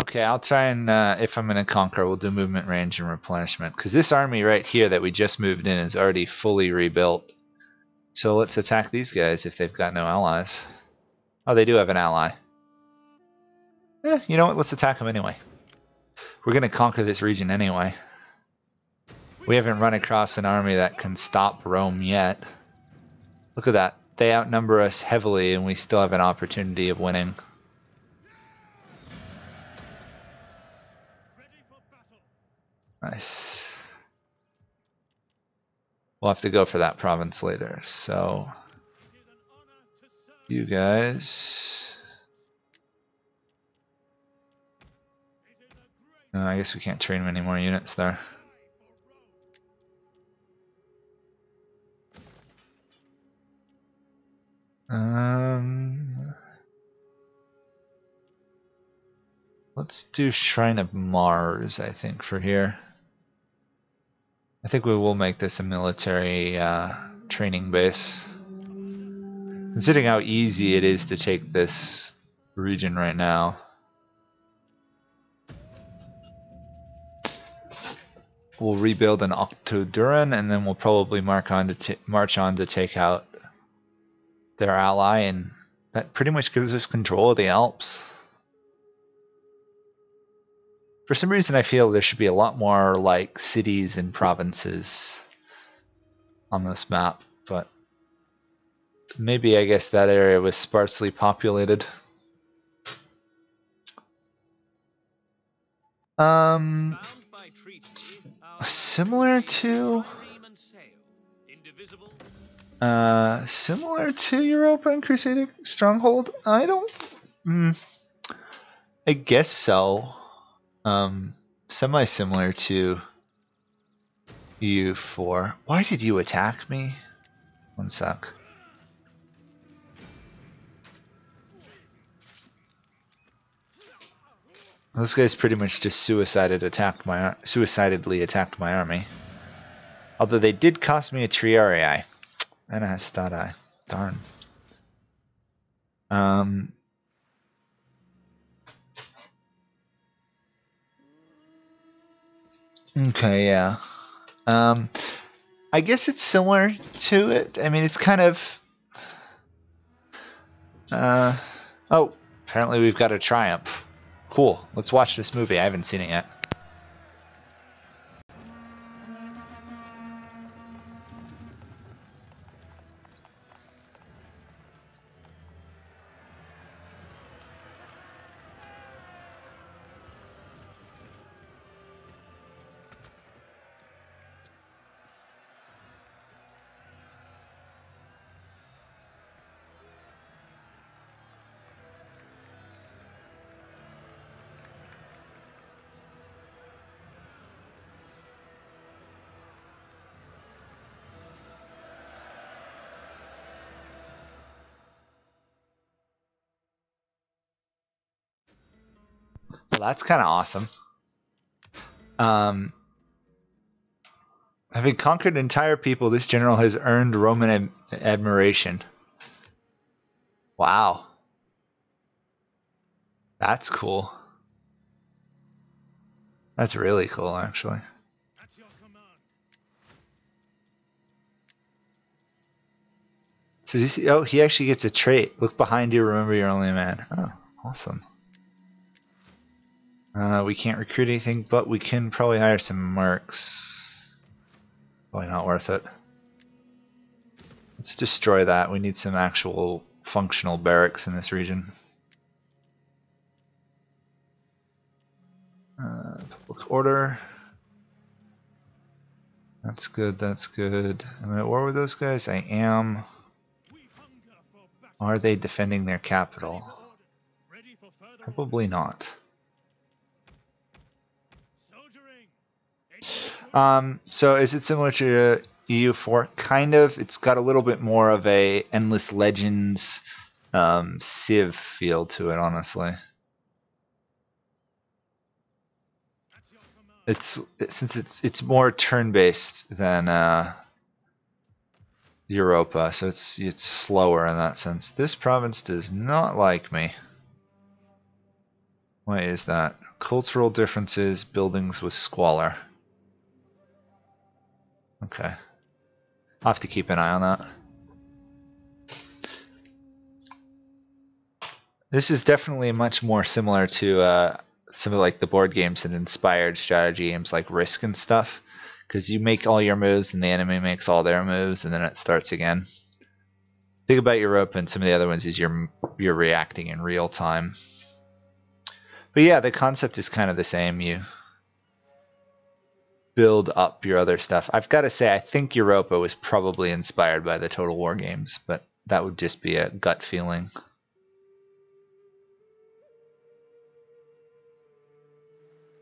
Okay, I'll try and, if I'm going to conquer, we'll do movement range and replenishment. Because this army right here that we just moved in is already fully rebuilt. So let's attack these guys if they've got no allies. Oh, they do have an ally. You know what? Let's attack them anyway. We're going to conquer this region anyway. We haven't run across an army that can stop Rome yet. Look at that. They outnumber us heavily and we still have an opportunity of winning. Nice. We'll have to go for that province later. So, you guys. I guess we can't train any more units there. Let's do Shrine of Mars, I think, for here. I think we will make this a military training base. Considering how easy it is to take this region right now. We'll rebuild an Octodurun and then we'll probably march on to take out their ally, and that pretty much gives us control of the Alps. For some reason I feel there should be a lot more like cities and provinces on this map, but maybe I guess that area was sparsely populated. Similar to Europa and Crusader Stronghold? I don't... I guess so. Semi-similar to EU4. Why did you attack me? One sec. Those guys pretty much just suicidedly attacked my army. Although they did cost me a Triarii and a Hastati. Darn. Okay, yeah. I guess it's similar to it. I mean, it's kind of. Oh, apparently we've got a triumph. Cool. Let's watch this movie. I haven't seen it yet. Well, that's kind of awesome. Having conquered entire people, this general has earned Roman admiration. Wow. That's cool. That's really cool, actually. At your command. So do you see? Oh, he actually gets a trait. Look behind you, remember you're only a man. Oh, awesome. We can't recruit anything, but we can probably hire some mercs. Probably not worth it. Let's destroy that. We need some actual functional barracks in this region. Public order. That's good, that's good. Am I at war with those guys? I am. We hunger for battle. Are they defending their capital? Ready for further Probably orders. not. Soldiering. So is it similar to EU4? Kind of. It's got a little bit more of a Endless Legends Civ feel to it, honestly. At your command. Since it's more turn-based than Europa, so it's slower in that sense. This province does not like me. Why is that? Cultural differences, buildings with squalor. Okay. I'll have to keep an eye on that. This is definitely much more similar to some of like the board games that inspired strategy games like Risk and stuff, because you make all your moves and the enemy makes all their moves and then it starts again. Think about Europa and some of the other ones is you're reacting in real time. But yeah, the concept is kind of the same. You build up your other stuff. I've got to say, I think Europa was probably inspired by the Total War games, but that would just be a gut feeling.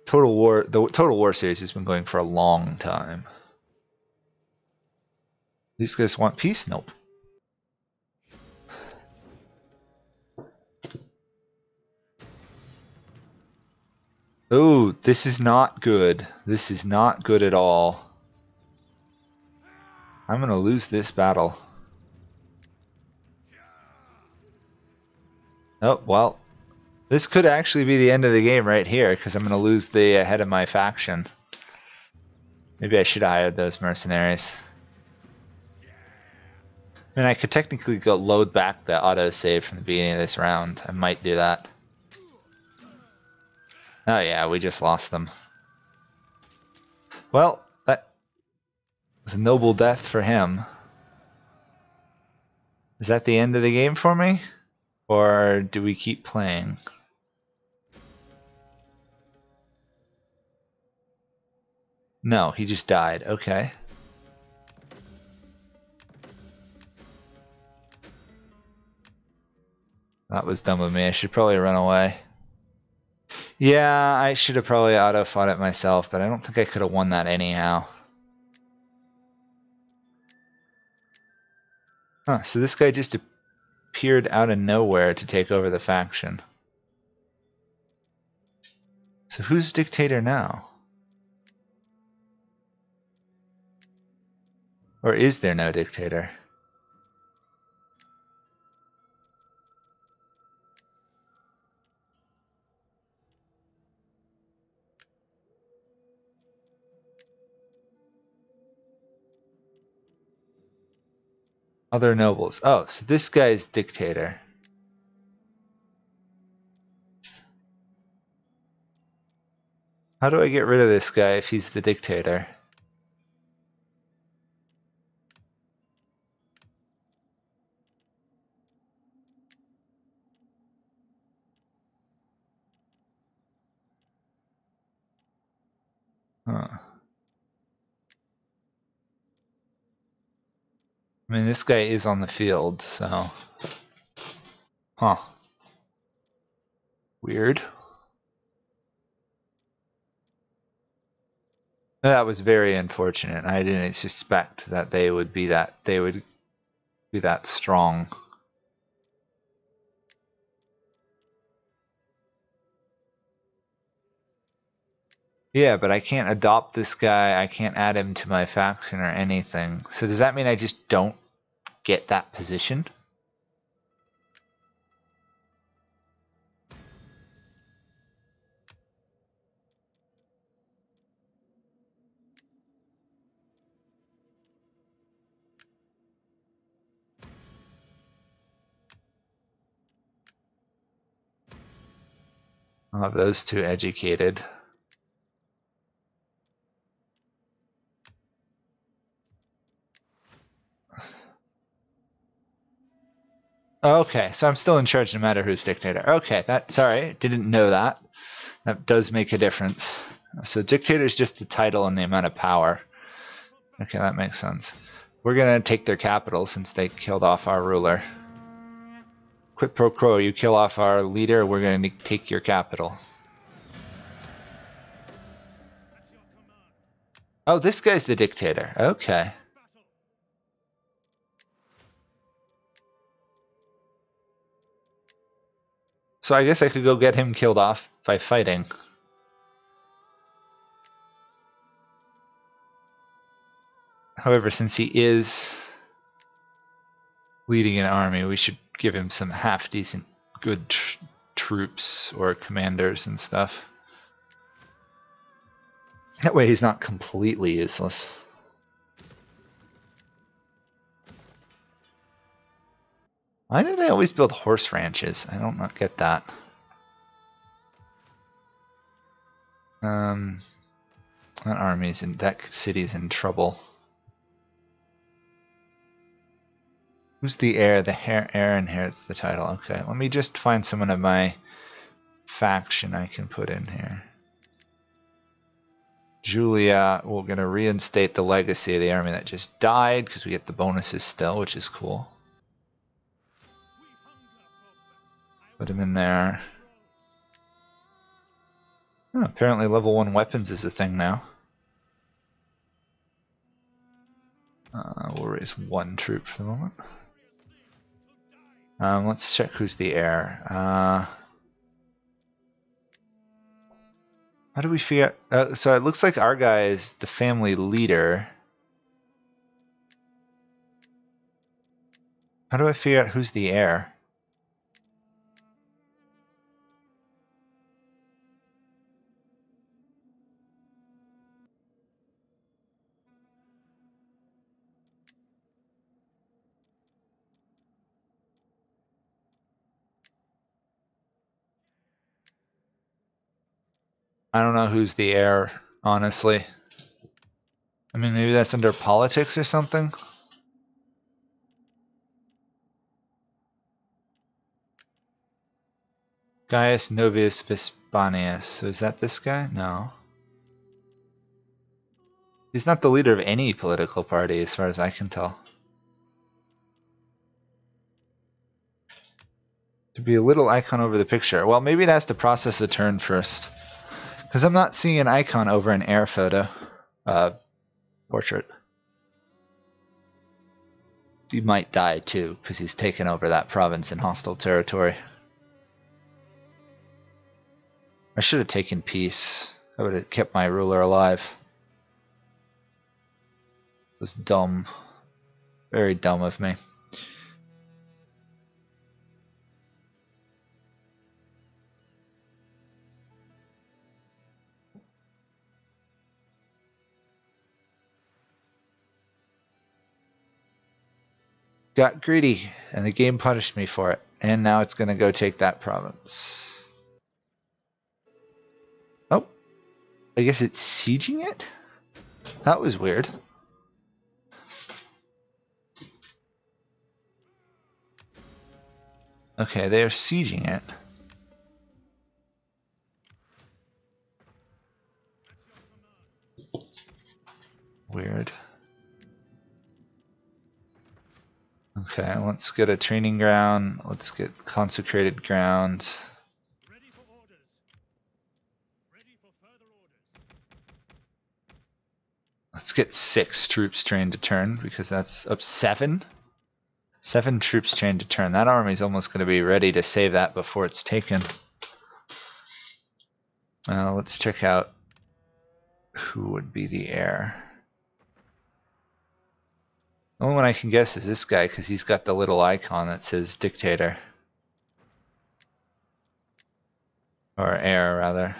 The Total War series has been going for a long time. These guys want peace? Nope. Oh, this is not good. This is not good at all. I'm gonna lose this battle. Oh, well. This could actually be the end of the game right here, because I'm gonna lose the head of my faction. Maybe I should have hired those mercenaries. I mean, I could technically go load back the autosave from the beginning of this round. I might do that. Oh yeah, we just lost them. Well, that was a noble death for him. Is that the end of the game for me? Or do we keep playing? No, he just died. Okay. That was dumb of me. I should probably run away. Yeah, I should have probably auto-fought it myself, but I don't think I could have won that anyhow. Huh, so this guy just appeared out of nowhere to take over the faction. So who's dictator now? Or is there no dictator? Other nobles. Oh, so this guy's dictator. How do I get rid of this guy if he's the dictator? Huh. I mean, this guy is on the field, so... Huh. Weird. That was very unfortunate. I didn't suspect that they would be that strong. Yeah, but I can't adopt this guy. I can't add him to my faction or anything. So does that mean I just don't get that position? I'll have those two educated. Okay, so I'm still in charge no matter who's dictator. Okay, sorry, didn't know that. That does make a difference. So dictator is just the title and the amount of power. Okay, that makes sense. We're gonna take their capital since they killed off our ruler. Quid pro quo, you kill off our leader, we're gonna take your capital. Oh, this guy's the dictator. Okay. So I guess I could go get him killed off by fighting. However, since he is leading an army, we should give him some half-decent good troops or commanders and stuff. That way he's not completely useless. Why do they always build horse ranches? I don't not get that. That army's in that city's in trouble. Who's the heir? The heir inherits the title. Okay, let me just find someone of my faction I can put in here. Julia, we're going to reinstate the legacy of the army that just died because we get the bonuses still, which is cool. Put him in there. Oh, apparently level 1 weapons is a thing now. We'll raise 1 troop for the moment. Let's check who's the heir. How do we figure out? So it looks like our guy is the family leader. How do I figure out who's the heir? I don't know who's the heir, honestly. I mean, maybe that's under politics or something? Gaius Novius Vespanius. So is that this guy? No. He's not the leader of any political party as far as I can tell. To be a little icon over the picture. Well, maybe it has to process a turn first. Because I'm not seeing an icon over an heir photo. Portrait. He might die too, because he's taken over that province in hostile territory. I should have taken peace. That would have kept my ruler alive. It was dumb. Very dumb of me. got greedy, and the game punished me for it. And now it's going to go take that province. Oh, I guess it's sieging it? That was weird. Okay, they are sieging it. Weird. Okay, let's get a training ground. Let's get consecrated ground. Ready for orders. Ready for further orders. Let's get 6 troops trained to turn, because that's up 7. 7 troops trained to turn. That army's almost going to be ready to save that before it's taken. Let's check out who would be the heir. The only one I can guess is this guy, because he's got the little icon that says dictator. Or heir, rather.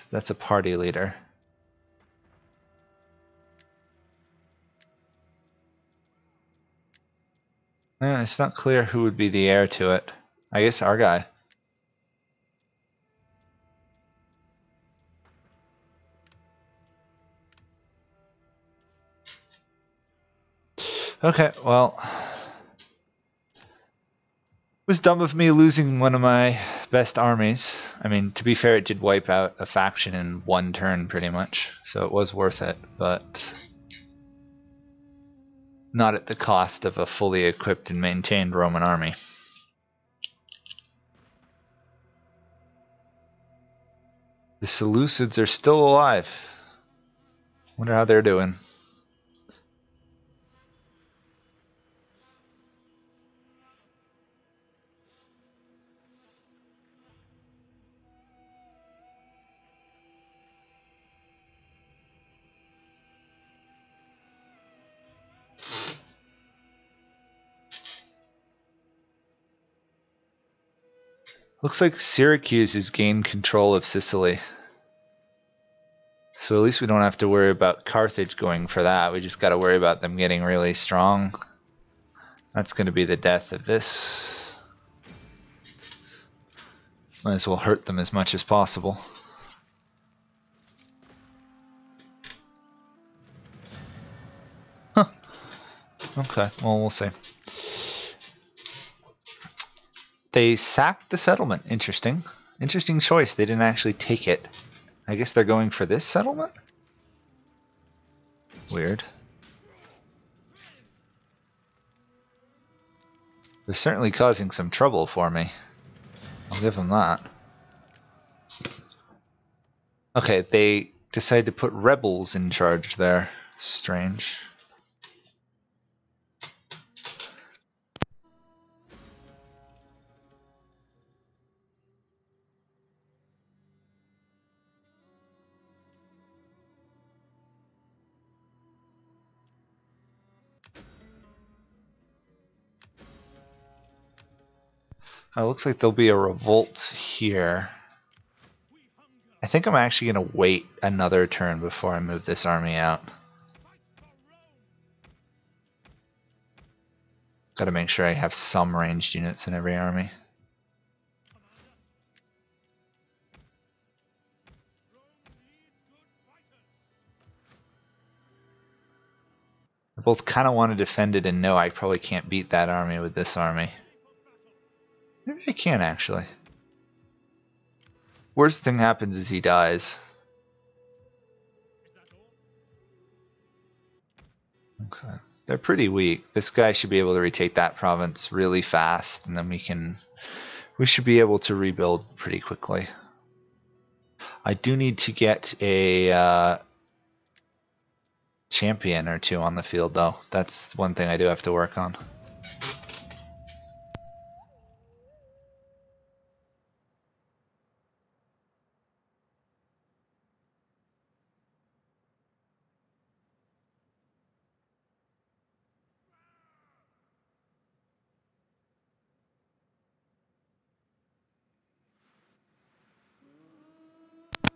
That's a party leader. It's not clear who would be the heir to it. I guess our guy. Okay, well, it was dumb of me losing one of my best armies. I mean, to be fair, it did wipe out a faction in 1 turn pretty much, so it was worth it, but not at the cost of a fully equipped and maintained Roman army. The Seleucids are still alive. Wonder how they're doing. Looks like Syracuse has gained control of Sicily. So at least we don't have to worry about Carthage going for that. We just got to worry about them getting really strong. That's going to be the death of this. Might as well hurt them as much as possible. Huh. Okay, well, we'll see. They sacked the settlement. Interesting. Interesting choice. They didn't actually take it. I guess they're going for this settlement? Weird. They're certainly causing some trouble for me. I'll give them that. Okay, they decided to put rebels in charge there. Strange. It looks like there'll be a revolt here. I think I'm actually going to wait another turn before I move this army out. Got to make sure I have some ranged units in every army. I both kind of want to defend it and know I probably can't beat that army with this army. Maybe I can, actually. Worst thing happens is he dies. Okay. They're pretty weak. This guy should be able to retake that province really fast, and then we should be able to rebuild pretty quickly. I do need to get a champion or 2 on the field, though. That's one thing I do have to work on.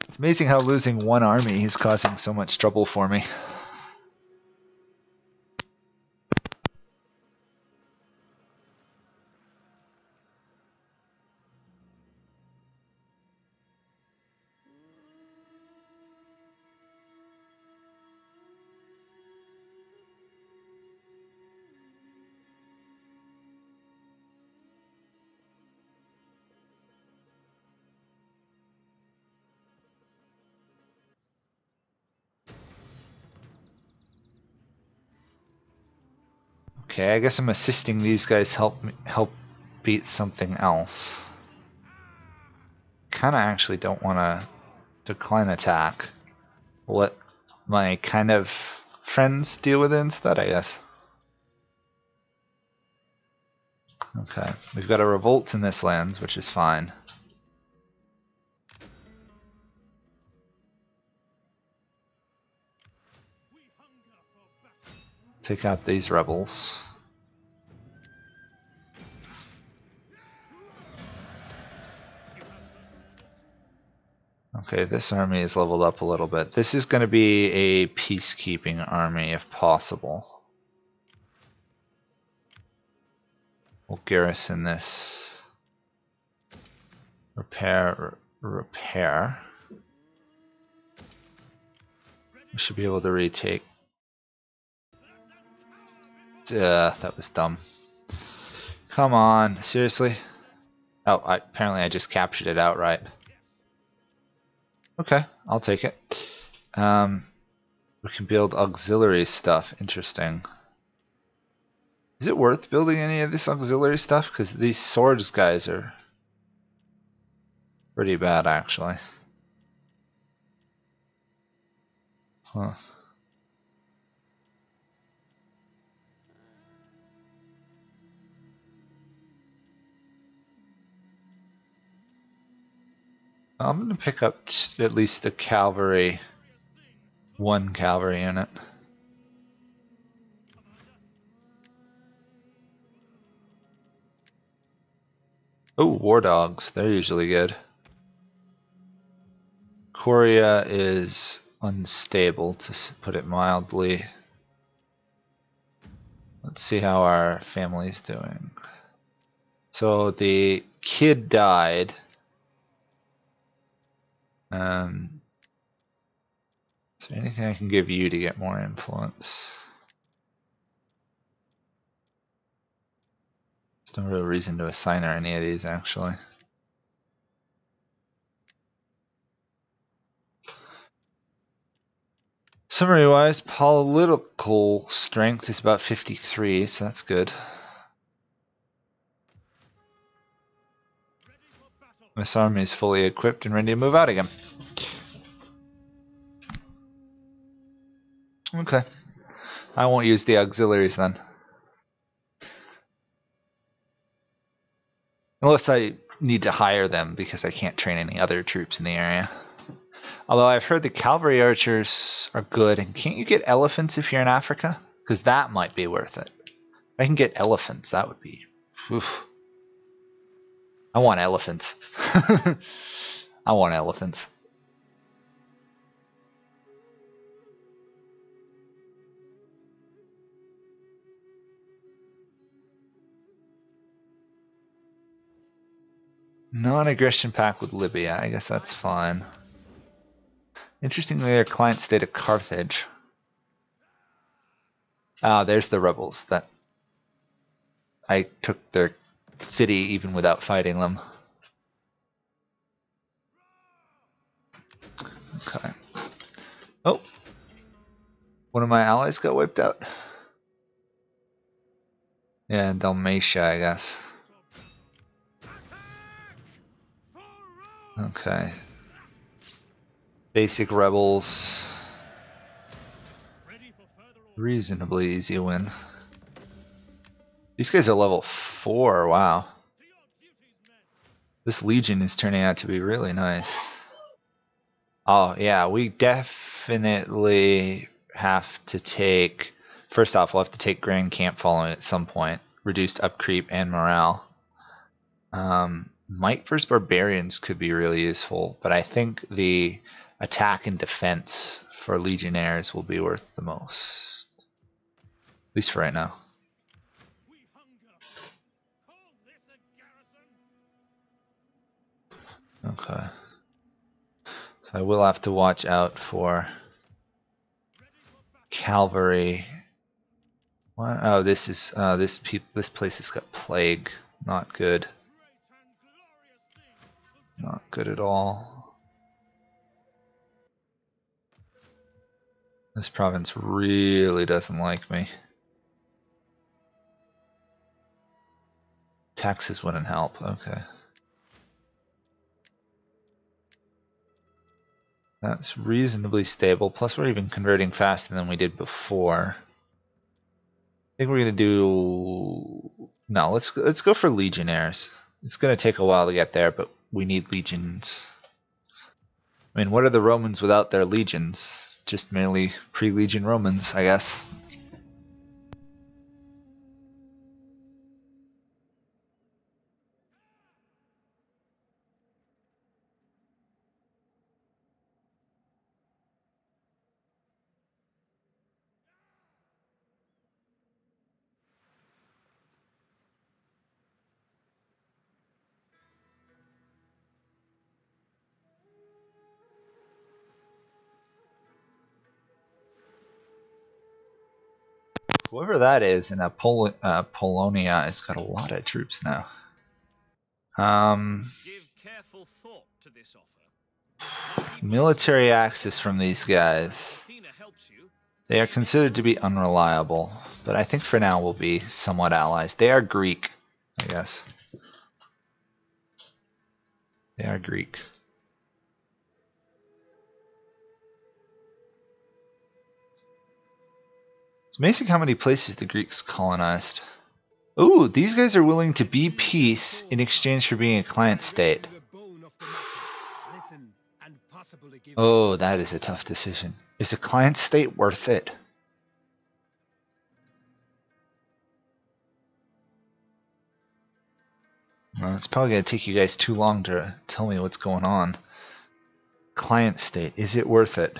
It's amazing how losing one army is causing so much trouble for me. Okay, I guess I'm assisting these guys help beat something else. Kinda actually don't want to decline attack. Let my kind of friends deal with it instead, I guess. Okay, we've got a revolt in this land, which is fine. Take out these rebels. Okay, this army is leveled up a little bit. This is going to be a peacekeeping army if possible. We'll garrison this. Repair. We should be able to retake. That was dumb. Come on, seriously? Oh, apparently I just captured it outright. Okay, I'll take it. We can build auxiliary stuff. Interesting. Is it worth building any of this auxiliary stuff? Because these swords guys are pretty bad, actually. Huh. I'm going to pick up at least the cavalry, one cavalry unit. Oh, war dogs, they're usually good. Korea is unstable, to put it mildly. Let's see how our family's doing. So the kid died. Is there anything I can give you to get more influence? There's no real reason to assign her any of these, actually. Summary-wise, political strength is about 53, so that's good. This army is fully equipped and ready to move out again. Okay. I won't use the auxiliaries then. Unless I need to hire them because I can't train any other troops in the area. Although I've heard the cavalry archers are good, and can't you get elephants if you're in Africa? Because that might be worth it. If I can get elephants, that would be... Oof. I want elephants. I want elephants. Non-aggression pact with Libya. I guess that's fine. Interestingly, their client state of Carthage. Ah, there's the rebels. That I took their city even without fighting them. Okay. Oh, one of my allies got wiped out. Yeah, Dalmatia, I guess. Okay. Basic rebels. Reasonably easy win. These guys are level 4, wow. This legion is turning out to be really nice. Oh yeah, we definitely have to take... First off, we'll have to take Grand Camp following at some point. Reduced upcreep and morale. Might versus Barbarians could be really useful, but I think the attack and defense for Legionnaires will be worth the most. At least for right now. Okay. So I will have to watch out for cavalry. What? Oh, this is this place has got plague. Not good. Not good at all. This province really doesn't like me. taxes wouldn't help. Okay. That's reasonably stable. Plus, we're even converting faster than we did before. I think we're gonna do no. Let's go for legionnaires. It's gonna take a while to get there, but we need legions. I mean, what are the Romans without their legions? Just merely pre-legion Romans, I guess. Whoever that is in Polonia has got a lot of troops now. Give careful thought to this offer. Military access from these guys. Athena helps you. They are considered to be unreliable, but I think for now we'll be somewhat allies. They are Greek, I guess. They are Greek. It's amazing how many places the Greeks colonized. Ooh, these guys are willing to be peace in exchange for being a client state. Oh, that is a tough decision. Is a client state worth it? Well, it's probably going to take you guys too long to tell me what's going on. Client state, is it worth it?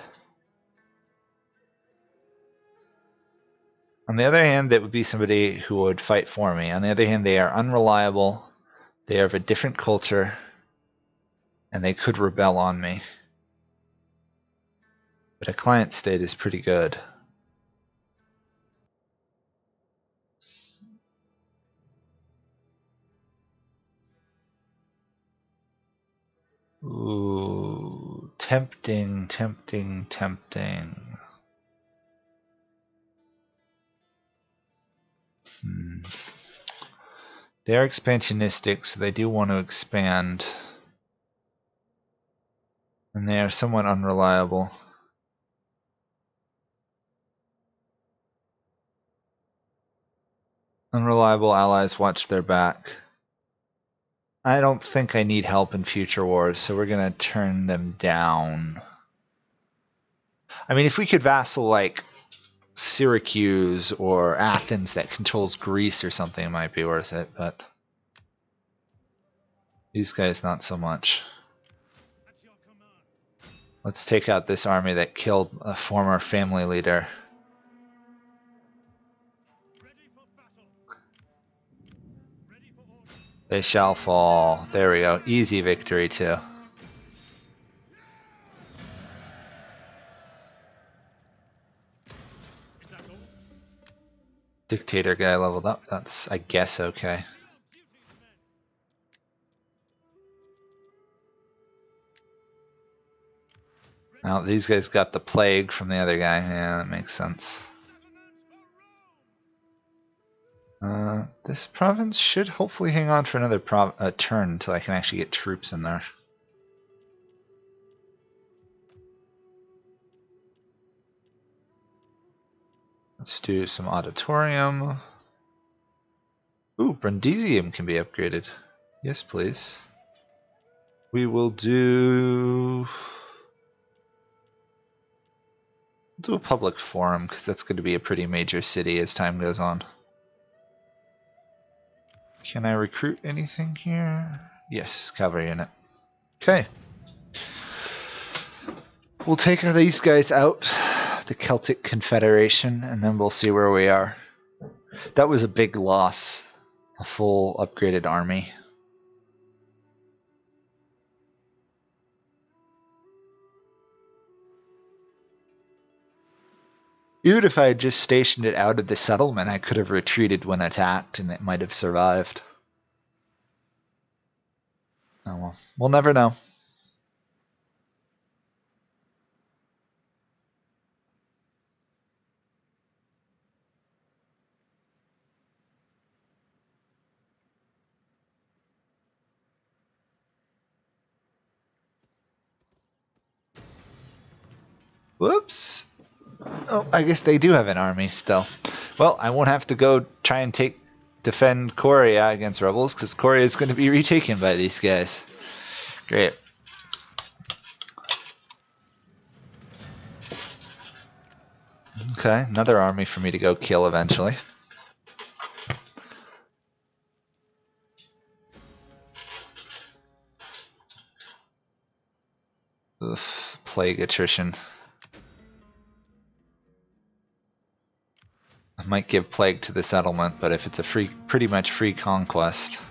On the other hand, that would be somebody who would fight for me. On the other hand, they are unreliable, they are of a different culture, and they could rebel on me. But a client state is pretty good. Ooh, tempting, tempting, tempting. They are expansionistic, so they do want to expand. And they are somewhat unreliable. Unreliable allies watch their back. I don't think I need help in future wars, so we're going to turn them down. I mean, if we could vassal like Syracuse or Athens that controls Greece or something, it might be worth it, but these guys not so much. Let's take out this army that killed a former family leader. They shall fall. There we go. Easy victory too. Dictator guy leveled up. That's, I guess, okay. Now these guys got the plague from the other guy. Yeah, that makes sense. This province should hopefully hang on for another turn until I can actually get troops in there. Let's do some auditorium. Ooh, Brundisium can be upgraded. Yes, please. We will do a public forum because that's going to be a pretty major city as time goes on. Can I recruit anything here? Yes, cavalry unit. Okay. We'll take these guys out, the Celtic Confederation, and then we'll see where we are. That was a big loss, a full upgraded army. Even if I had just stationed it out of the settlement, I could have retreated when attacked and it might have survived. Oh well, we'll never know. Whoops. Oh, I guess they do have an army still. Well, I won't have to go try and defend Korea against rebels, because Korea is going to be retaken by these guys. Great. Okay, another army for me to go kill eventually. Ugh, plague attrition. I might give plague to the settlement, but if it's a pretty much free conquest.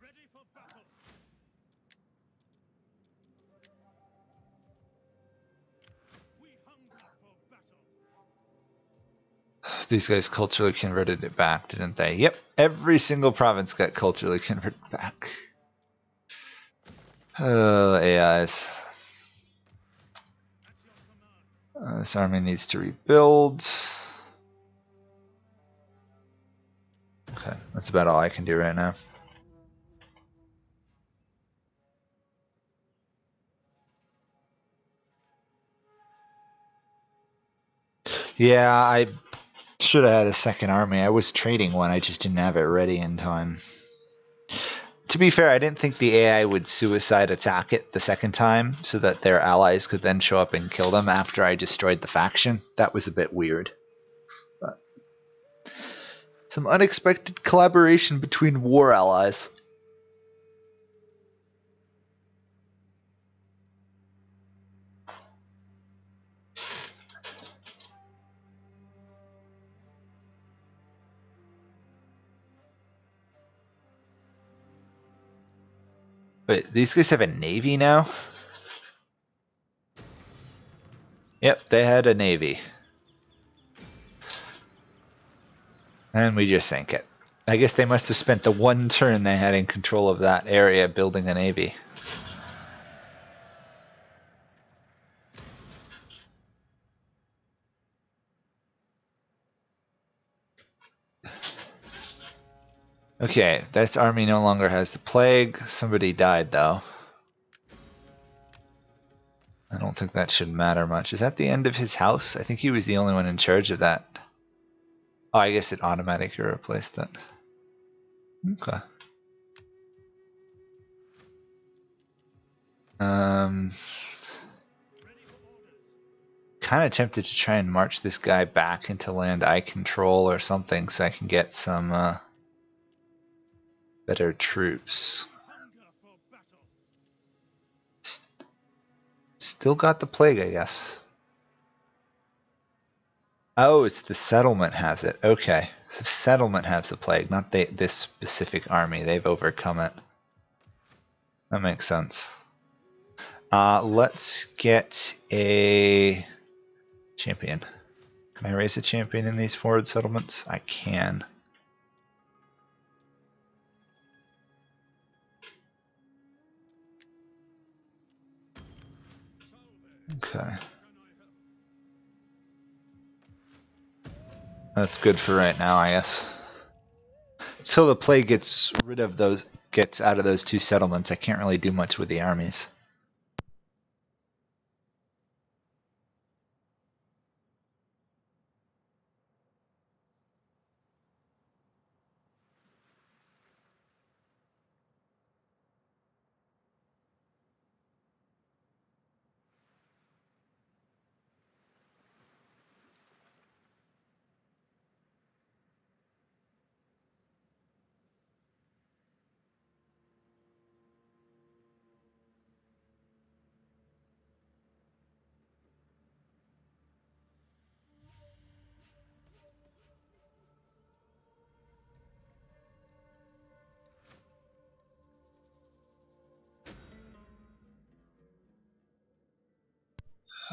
Ready for battle. We hunger for battle. These guys culturally converted it back, didn't they? Yep, every single province got culturally converted back. Oh, AIs. This army needs to rebuild. Okay, that's about all I can do right now. Yeah, I should have had a second army. I was trading one, I just didn't have it ready in time. To be fair, I didn't think the AI would suicide attack it the second time so that their allies could then show up and kill them after I destroyed the faction. That was a bit weird. But some unexpected collaboration between war allies. Wait, these guys have a navy now? Yep, they had a navy. And we just sank it. I guess they must have spent the one turn they had in control of that area building a navy. Okay, that army no longer has the plague. Somebody died, though. I don't think that should matter much. Is that the end of his house? I think he was the only one in charge of that. Oh, I guess it automatically replaced it. Okay. Kind of tempted to try and march this guy back into land I control or something so I can get some better troops. Still got the plague, I guess. Oh, it's the settlement has it. Okay, so settlement has the plague, not this specific army. They've overcome it. That makes sense. Let's get a champion. Can I raise a champion in these forward settlements? I can. Okay. That's good for right now, I guess. Until the plague gets out of those two settlements, I can't really do much with the armies.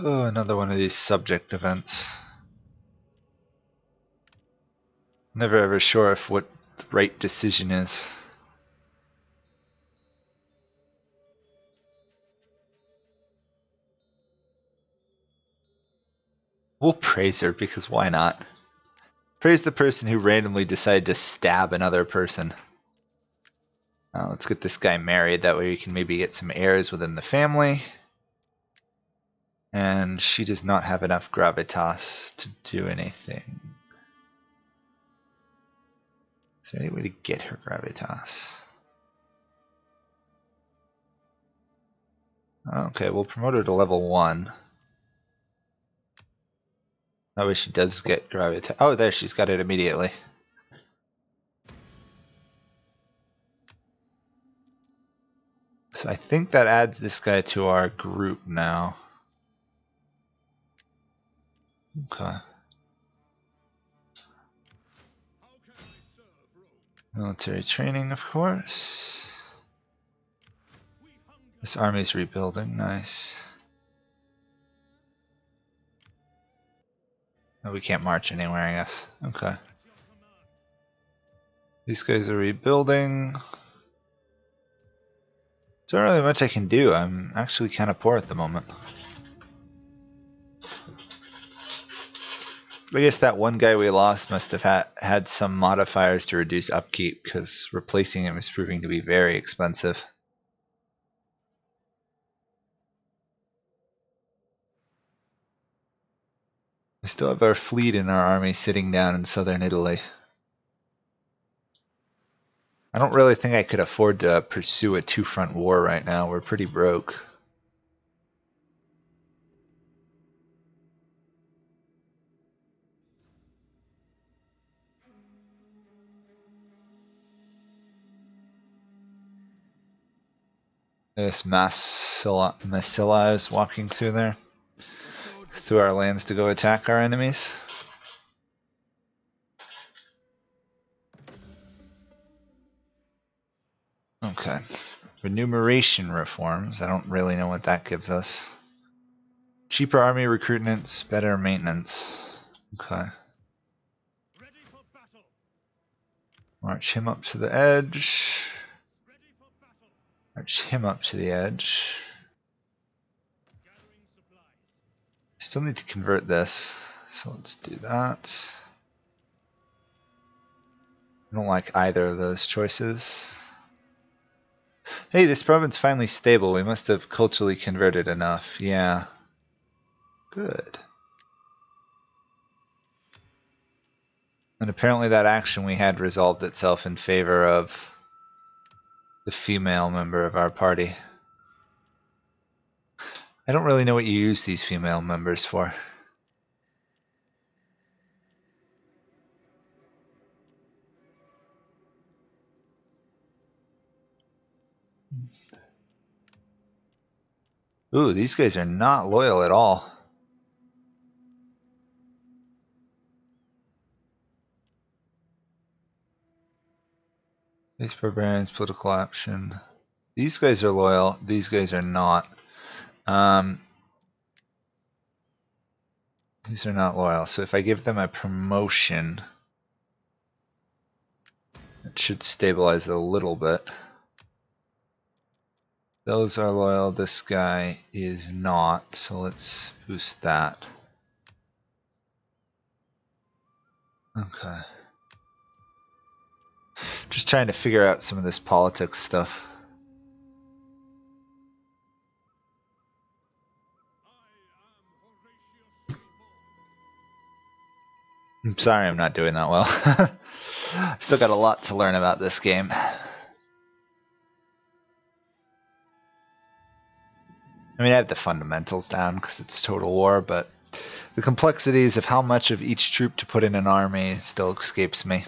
Oh, another one of these subject events. Never ever sure if what the right decision is. We'll praise her because why not? Praise the person who randomly decided to stab another person. Let's get this guy married. That way we can maybe get some heirs within the family. And she does not have enough gravitas to do anything. Is there any way to get her gravitas? Okay, we'll promote her to level 1. That way she does get gravitas. Oh, there, she's got it immediately. So I think that adds this guy to our group now. Okay. Military training, of course. This army's rebuilding, nice. Oh, we can't march anywhere, I guess. Okay. These guys are rebuilding. There's not really much I can do. I'm actually kind of poor at the moment. I guess that one guy we lost must have had some modifiers to reduce upkeep, because replacing him is proving to be very expensive. We still have our fleet in our army sitting down in southern Italy. I don't really think I could afford to pursue a two-front war right now. We're pretty broke. I guess Massilla is walking through there, through our lands to go attack our enemies. Okay. Remuneration reforms. I don't really know what that gives us. Cheaper army recruitments, better maintenance. Okay. March him up to the edge. March him up to the edge. Still need to convert this, so let's do that. I don't like either of those choices. Hey, this province finally stable. We must have culturally converted enough. Yeah. Good. And apparently that action we had resolved itself in favor of the female member of our party. I don't really know what you use these female members for. Ooh, these guys are not loyal at all. These barbarians, political action. These guys are loyal. These guys are not. These are not loyal. So if I give them a promotion, it should stabilize it a little bit. Those are loyal. This guy is not. So let's boost that. Okay. Just trying to figure out some of this politics stuff. I'm sorry I'm not doing that well. I've still got a lot to learn about this game. I mean, I have the fundamentals down because it's Total War, but the complexities of how much of each troop to put in an army still escapes me.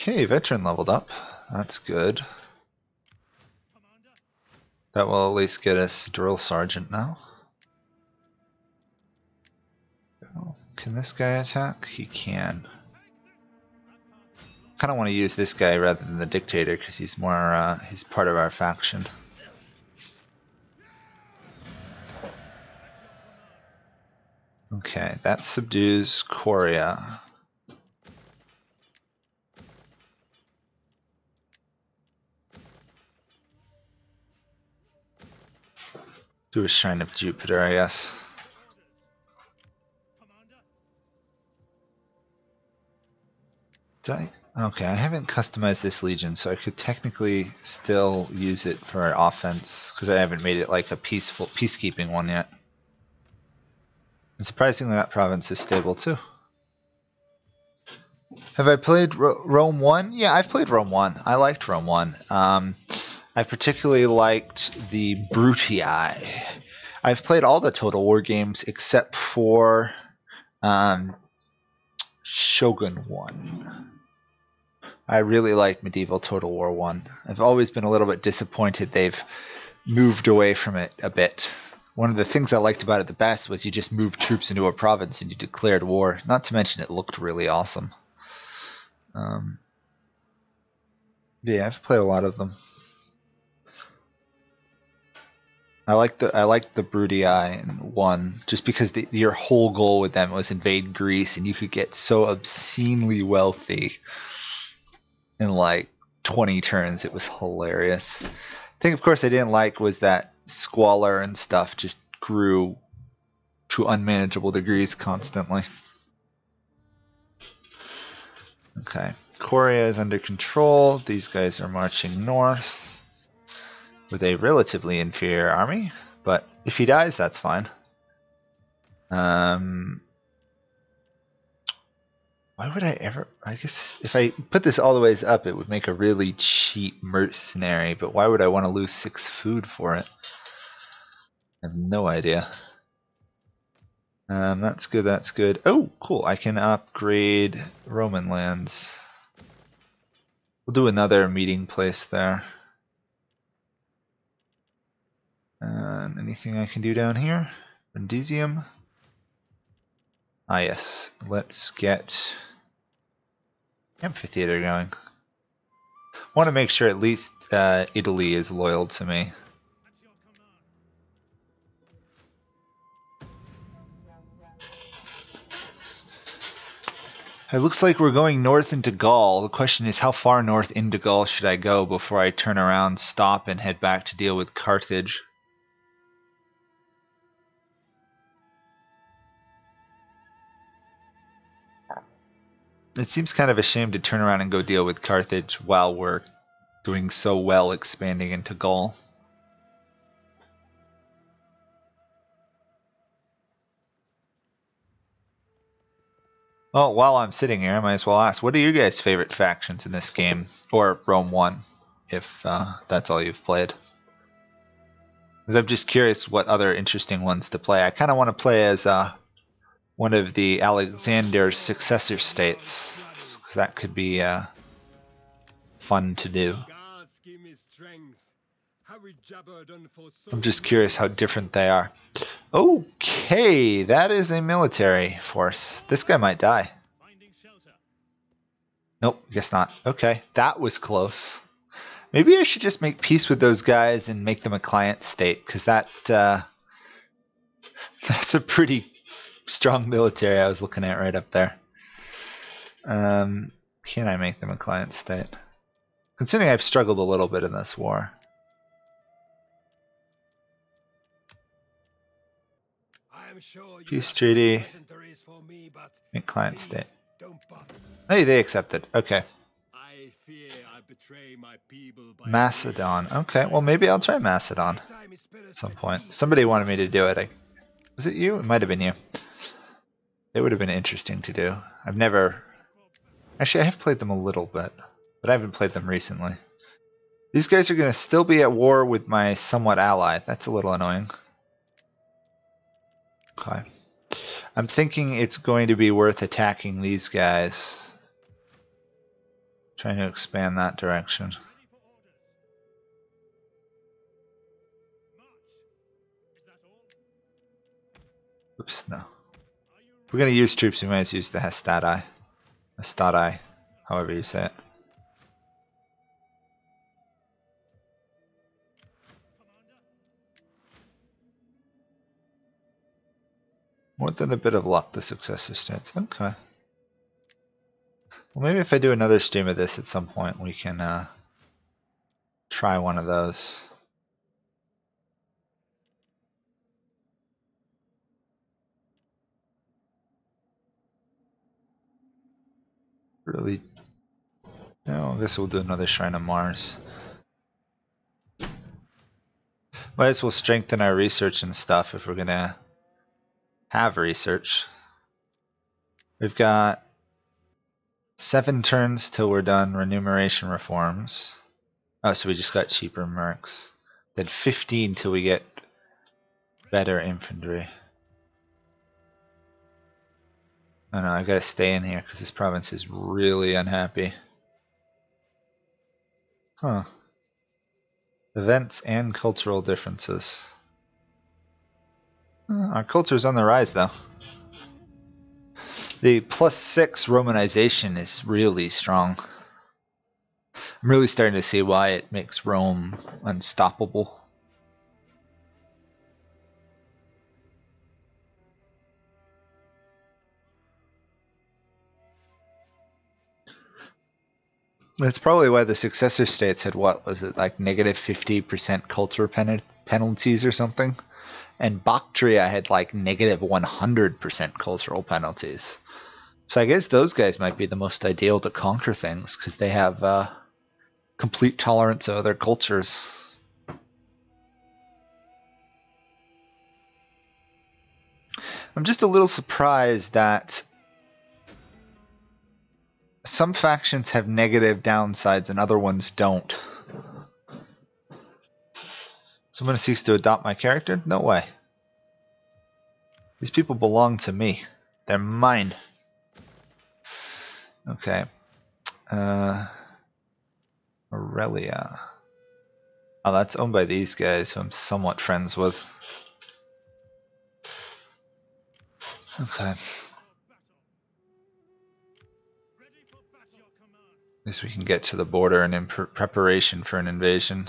Okay, veteran leveled up. That's good. That will at least get us drill sergeant now. Can this guy attack? He can. Kind of want to use this guy rather than the dictator because he's more he's part of our faction. Okay, that subdues Korea. Do a Shrine of Jupiter, I guess. Did I? Okay, I haven't customized this Legion, so I could technically still use it for offense, because I haven't made it like a peacekeeping one yet. And surprisingly, that province is stable too. Have I played Rome 1? Yeah, I've played Rome 1. I liked Rome 1. I particularly liked the Brutii. I've played all the Total War games except for Shogun 1. I really liked Medieval Total War 1. I've always been a little bit disappointed they've moved away from it a bit. One of the things I liked about it the best was you just moved troops into a province and you declared war. Not to mention it looked really awesome. Yeah, I've played a lot of them. I like the Brutii in 1 just because your whole goal with them was invade Greece and you could get so obscenely wealthy in like 20 turns. It was hilarious. The thing, of course, I didn't like was that squalor and stuff just grew to unmanageable degrees constantly. Okay, Korea is under control. These guys are marching north with a relatively inferior army, but if he dies, that's fine. Why would I ever... I guess if I put this all the ways up, it would make a really cheap mercenary, but why would I want to lose 6 food for it? I have no idea. That's good, that's good. Oh, cool, I can upgrade Roman lands. We'll do another meeting place there. Anything I can do down here? Brundisium. Ah yes, let's get amphitheater going. Want to make sure at least Italy is loyal to me. It looks like we're going north into Gaul. The question is, how far north into Gaul should I go before I turn around, stop, and head back to deal with Carthage? It seems kind of a shame to turn around and go deal with Carthage while we're doing so well expanding into Gaul. Well, while I'm sitting here, I might as well ask, what are your guys' favorite factions in this game? Or Rome 1, if that's all you've played. Because I'm just curious what other interesting ones to play. I kind of want to play as one of the Alexander's successor states. That could be fun to do. I'm just curious how different they are. Okay, that is a military force. This guy might die. Nope, guess not. Okay, that was close. Maybe I should just make peace with those guys and make them a client state, because that's a pretty strong military I was looking at right up there. Can I make them a client state? Considering I've struggled a little bit in this war. Peace treaty. Make client state. Hey, they accepted. Okay. Macedon. Okay, well maybe I'll try Macedon at some point. Somebody wanted me to do it. Was it you? It might have been you. It would have been interesting to do. I've never... Actually, I have played them a little bit, but I haven't played them recently. These guys are going to still be at war with my somewhat ally. That's a little annoying. Okay. I'm thinking it's going to be worth attacking these guys. Trying to expand that direction. Oops, no. If we're going to use troops, we might as well use the Hastati. Hastati, however you say it. More than a bit of luck, the successor stats. Okay. Well, maybe if I do another stream of this at some point, we can try one of those. Really? No, I guess we'll do another Shrine of Mars. Might as well strengthen our research and stuff if we're gonna have research. We've got 7 turns till we're done remuneration reforms. Oh, so we just got cheaper mercs. Then 15 till we get better infantry. Oh no, I gotta stay in here because this province is really unhappy. Huh. Events and cultural differences. Our culture's on the rise though. The +6 Romanization is really strong. I'm really starting to see why it makes Rome unstoppable. That's probably why the successor states had, what was it, like negative 50% culture penalties or something? And Bactria had like negative 100% cultural penalties. So I guess those guys might be the most ideal to conquer things because they have complete tolerance of other cultures. I'm just a little surprised that some factions have negative downsides and other ones don't. Someone seeks to adopt my character? No way. These people belong to me. They're mine. Okay. Aurelia. Oh, that's owned by these guys who I'm somewhat friends with. Okay. At least we can get to the border and in preparation for an invasion.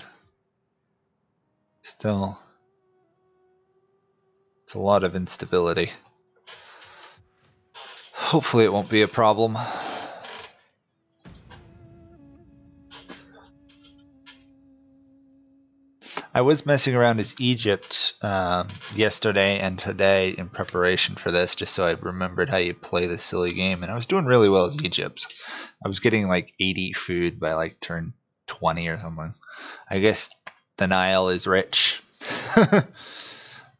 Still, it's a lot of instability. Hopefully it won't be a problem. I was messing around as Egypt yesterday and today in preparation for this, just so I remembered how you play this silly game, and I was doing really well as Egypt. I was getting like 80 food by like turn 20 or something. I guess the Nile is rich. I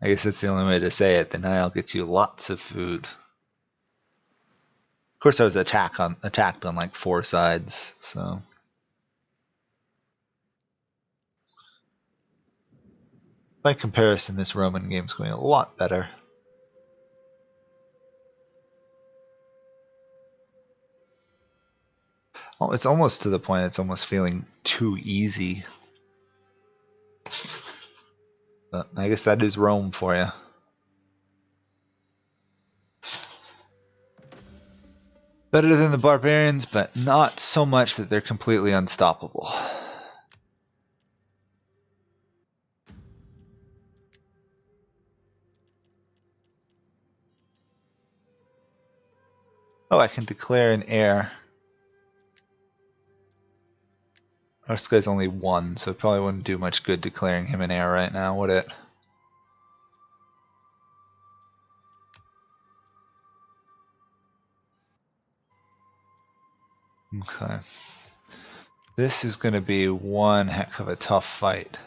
guess that's the only way to say it. The Nile gets you lots of food. Of course, I was attacked on like 4 sides, so. By comparison, this Roman game's going a lot better. Oh, it's almost to the point it's almost feeling too easy. But I guess that is Rome for you. Better than the barbarians, but not so much that they're completely unstoppable. Oh, I can declare an heir. This guy's only 1, so it probably wouldn't do much good declaring him an heir right now, would it? Okay. This is going to be one heck of a tough fight.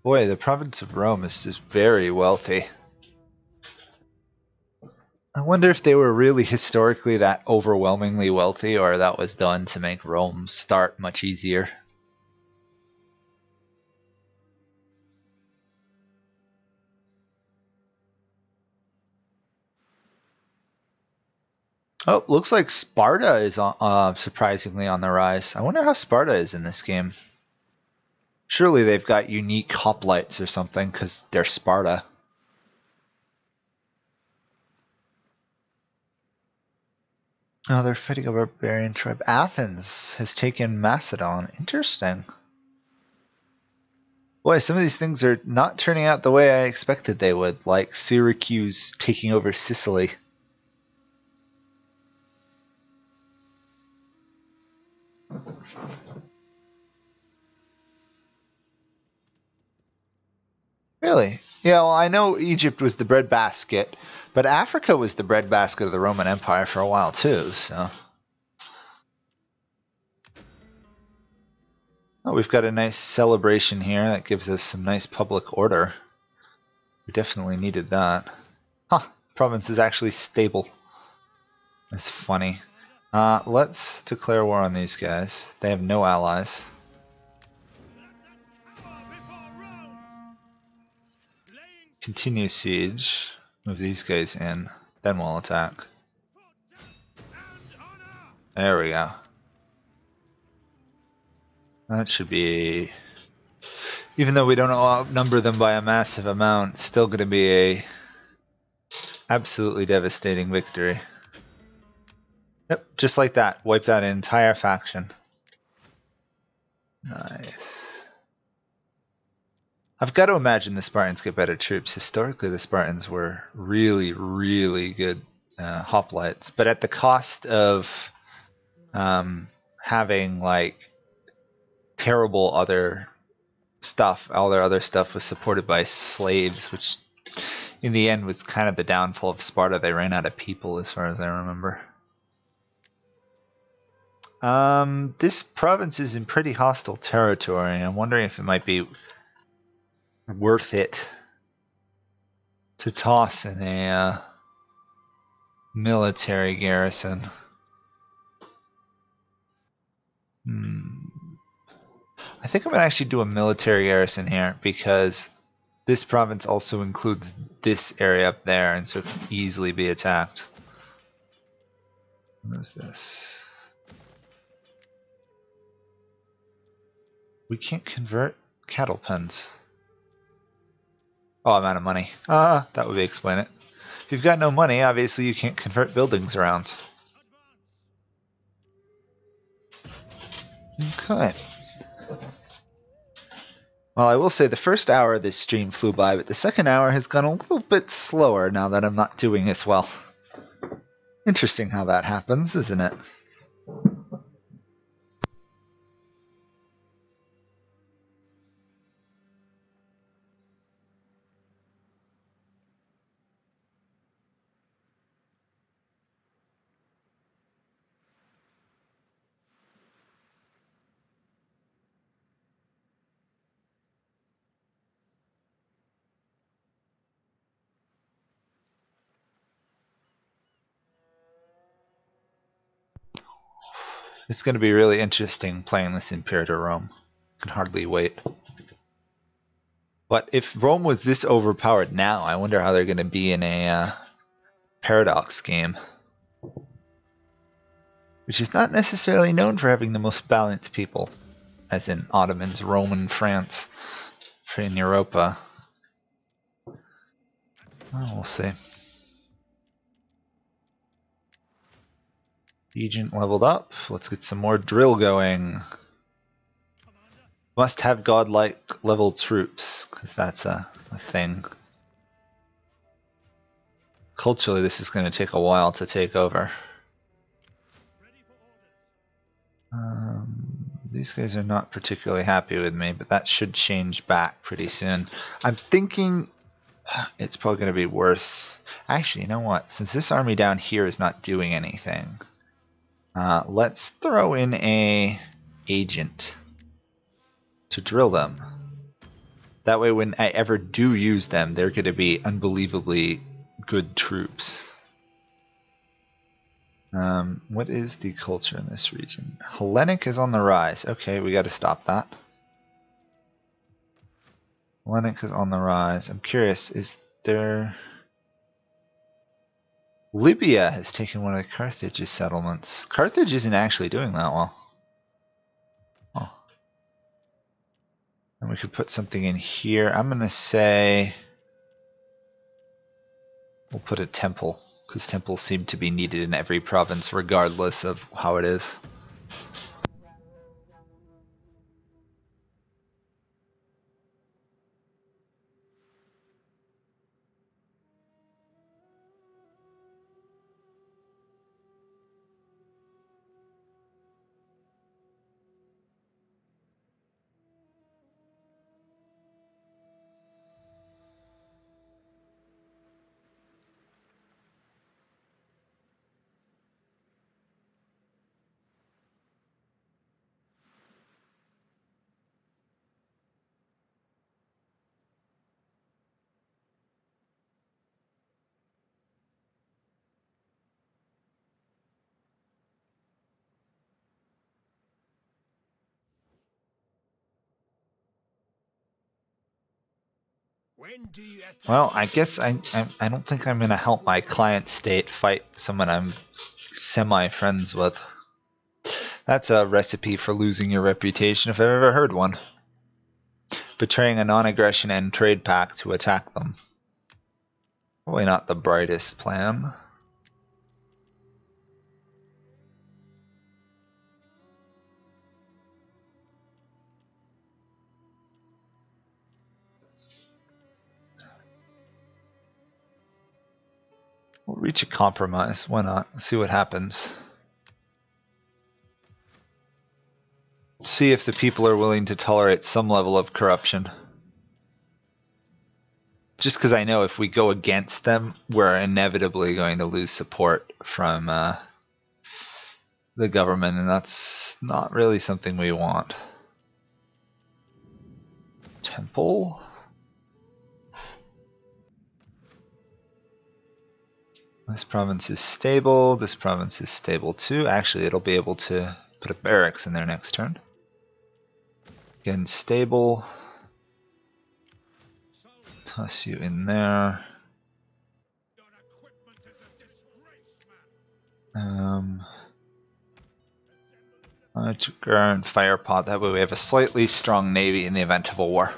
Boy, the province of Rome is just very wealthy. I wonder if they were really historically that overwhelmingly wealthy, or that was done to make Rome start much easier. Oh, looks like Sparta is surprisingly on the rise. I wonder how Sparta is in this game. Surely they've got unique hoplites or something, because they're Sparta. Oh, they're fighting a barbarian tribe. Athens has taken Macedon. Interesting. Boy, some of these things are not turning out the way I expected they would, like Syracuse taking over Sicily. Really? Yeah, well, I know Egypt was the breadbasket, but Africa was the breadbasket of the Roman Empire for a while too, so. Oh, we've got a nice celebration here that gives us some nice public order. We definitely needed that. Huh, province is actually stable. That's funny. Let's declare war on these guys. They have no allies. Continue siege. Move these guys in. Then we'll attack. There we go. That should be... Even though we don't outnumber them by a massive amount, it's still going to be a absolutely devastating victory. Yep, just like that. Wipe that entire faction. Nice. I've got to imagine the Spartans get better troops. Historically, the Spartans were really, really good hoplites, but at the cost of having like terrible other stuff. All their other stuff was supported by slaves, which in the end was kind of the downfall of Sparta. They ran out of people, as far as I remember. This province is in pretty hostile territory. I'm wondering if it might be worth it to toss in a military garrison. I think I'm going to actually do a military garrison here because this province also includes this area up there, and so it can easily be attacked. What is this? We can't convert cattle pens. Oh, I'm out of money. That would explain it. If you've got no money, obviously you can't convert buildings around. Okay. Well, I will say the first hour of this stream flew by, but the second hour has gone a little bit slower now that I'm not doing as well. Interesting how that happens, isn't it? It's going to be really interesting playing this Imperator Rome. I can hardly wait. But if Rome was this overpowered now, I wonder how they're going to be in a Paradox game. Which is not necessarily known for having the most balanced people, as in Ottomans, Roman, France, in Europa. Well, we'll see. Agent leveled up. Let's get some more drill going. Must have godlike level troops, because that's a thing. Culturally, this is going to take a while to take over. These guys are not particularly happy with me, but that should change back pretty soon. I'm thinking it's probably going to be worth... Actually, you know what? Since this army down here is not doing anything, let's throw in a agent to drill them. That way when I ever do use them, they're going to be unbelievably good troops. What is the culture in this region? Hellenic is on the rise. Okay, we got to stop that. Hellenic is on the rise. I'm curious, is there... Libya has taken one of Carthage's settlements. Carthage isn't actually doing that well. Oh. And we could put something in here. I'm going to say we'll put a temple, because temples seem to be needed in every province regardless of how it is. When do you attack? Well, I guess I don't think I'm going to help my client state fight someone I'm semi-friends with. That's a recipe for losing your reputation if I've ever heard one. Betraying a non-aggression and trade pact to attack them. Probably not the brightest plan. We'll reach a compromise. Why not? Let's see what happens. See if the people are willing to tolerate some level of corruption. Just because I know if we go against them, we're inevitably going to lose support from the government, and that's not really something we want. Temple? This province is stable. This province is stable too. Actually, it'll be able to put a barracks in there next turn. Again, stable. Toss you in there. And fire pod. That way we have a slightly strong navy in the event of a war.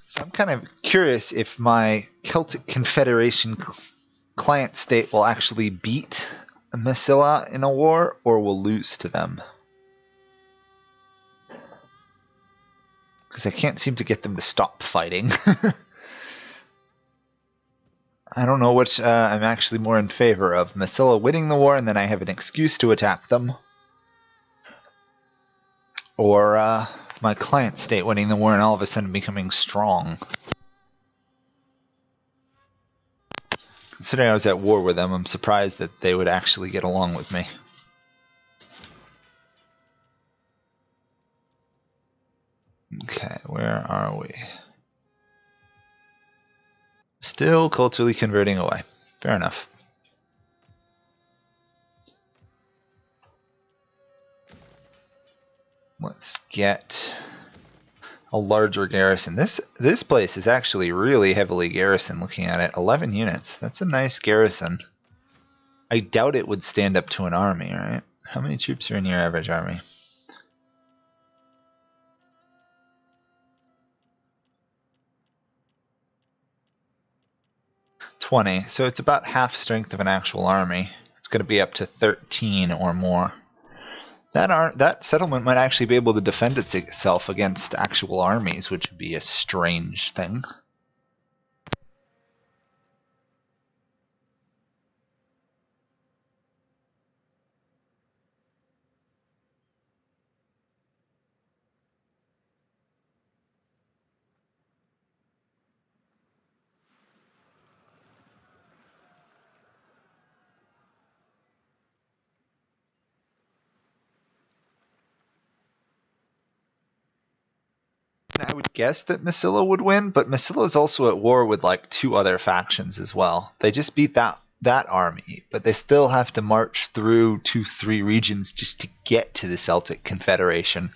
So I'm kind of curious if my Celtic Confederation client state will actually beat Massila in a war or will lose to them. Because I can't seem to get them to stop fighting. I don't know which I'm actually more in favor of. Massila winning the war and then I have an excuse to attack them. Or my client state winning the war and all of a sudden becoming strong. Considering I was at war with them, I'm surprised that they would actually get along with me. Okay, where are we? Still culturally converting away. Fair enough. Let's get a larger garrison. This place is actually really heavily garrisoned looking at it. 11 units. That's a nice garrison. I doubt it would stand up to an army, right? How many troops are in your average army? $20. So it's about half strength of an actual army. It's going to be up to 13 or more. That settlement might actually be able to defend itself against actual armies, which would be a strange thing. I would guess that Massilla would win, but Massilla is also at war with like 2 other factions as well. They just beat that army, but they still have to march through 2-3 regions just to get to the Celtic Confederation,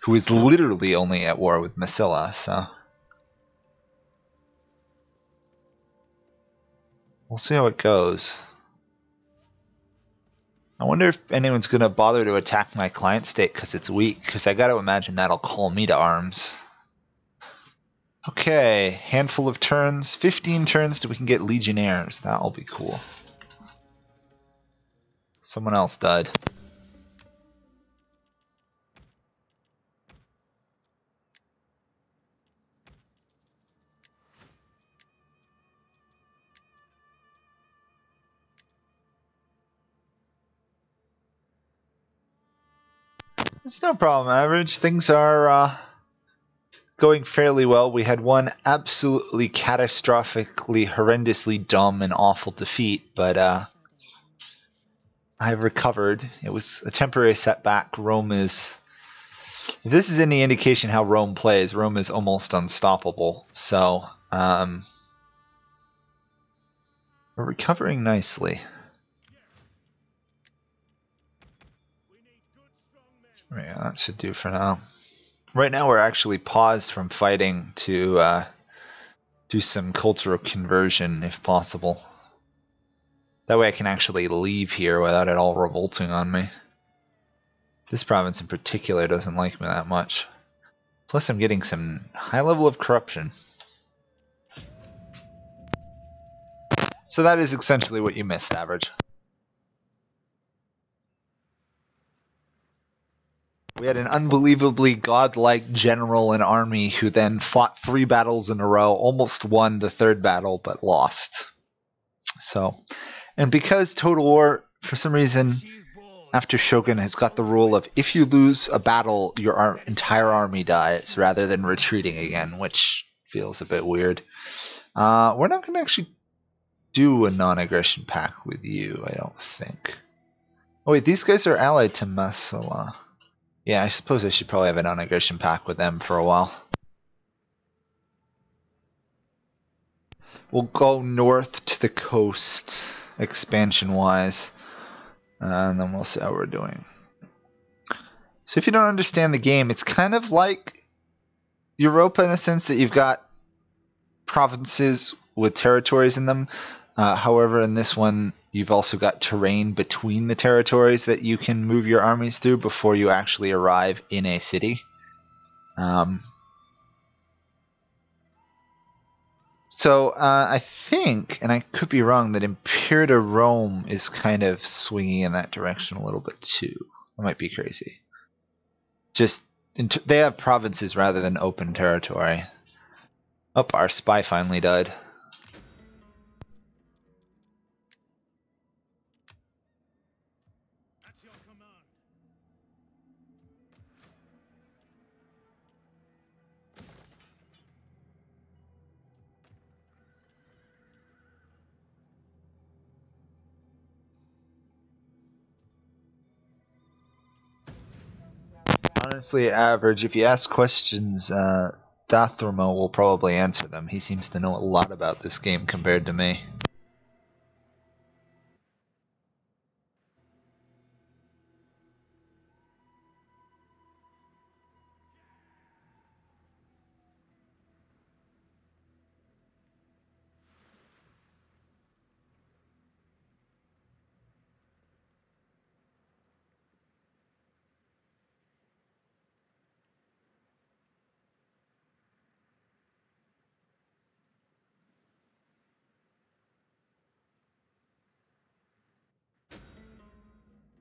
who is literally only at war with Massilla, so we'll see how it goes. I wonder if anyone's going to bother to attack my client state because it's weak, because I got to imagine that'll call me to arms. Okay, handful of turns, 15 turns till we can get Legionnaires. That'll be cool. Someone else died. It's no problem, Average. Things are going fairly well. We had one absolutely catastrophically, horrendously dumb and awful defeat, but I've recovered. It was a temporary setback. Rome is... If this is any indication how Rome plays, Rome is almost unstoppable. So, we're recovering nicely. Yeah, that should do for now. Right now we're actually paused from fighting to do some cultural conversion if possible. That way I can actually leave here without it all revolting on me. This province in particular doesn't like me that much. Plus I'm getting some high level of corruption. So that is essentially what you missed, Average. We had an unbelievably godlike general and army who then fought 3 battles in a row, almost won the 3rd battle, but lost. So, and because Total War, for some reason, after Shogun has got the rule of if you lose a battle, your entire army dies, rather than retreating again, which feels a bit weird. We're not going to actually do a non-aggression pact with you, I don't think. Oh wait, these guys are allied to Massilla. Yeah, I suppose I should probably have a non-aggression pact with them for a while. We'll go north to the coast, expansion-wise, and then we'll see how we're doing. So if you don't understand the game, it's kind of like Europa in the sense that you've got provinces with territories in them. However, in this one, you've also got terrain between the territories that you can move your armies through before you actually arrive in a city. So I think, and I could be wrong, that Imperator Rome is kind of swinging in that direction a little bit too. I might be crazy. Just they have provinces rather than open territory. Oh, our spy finally died. Honestly, Average, if you ask questions, Dathramo will probably answer them. He seems to know a lot about this game compared to me.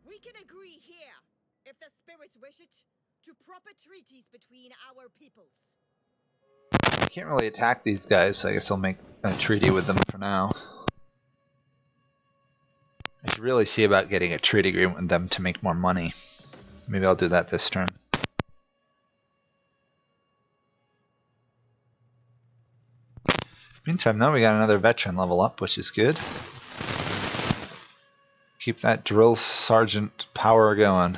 We can agree here, if the spirits wish it, to proper treaties between our peoples. I can't really attack these guys, so I guess I'll make a treaty with them for now. I should really see about getting a trade agreement with them to make more money. Maybe I'll do that this turn. Meantime, though, we got another veteran level up, which is good. Keep that drill sergeant power going.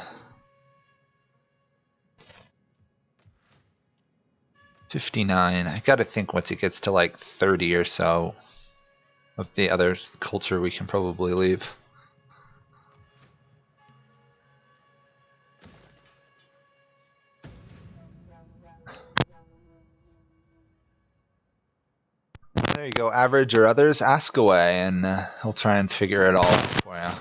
59. I gotta think once it gets to like 30 or so of the other culture we can probably leave. There you go, average or others, ask away, and he'll try and figure it all out for you.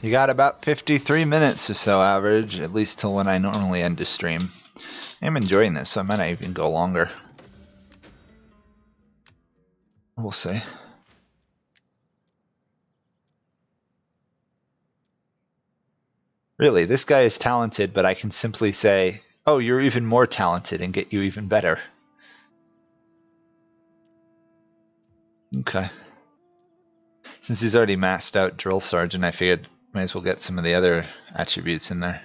You got about 53 minutes or so average, at least till when I normally end the stream. I'm enjoying this, so I might not even go longer. We'll see. Really, this guy is talented, but I can simply say, oh, you're even more talented and get you even better. Okay. Since he's already maxed out Drill Sergeant, I figured might as well get some of the other attributes in there.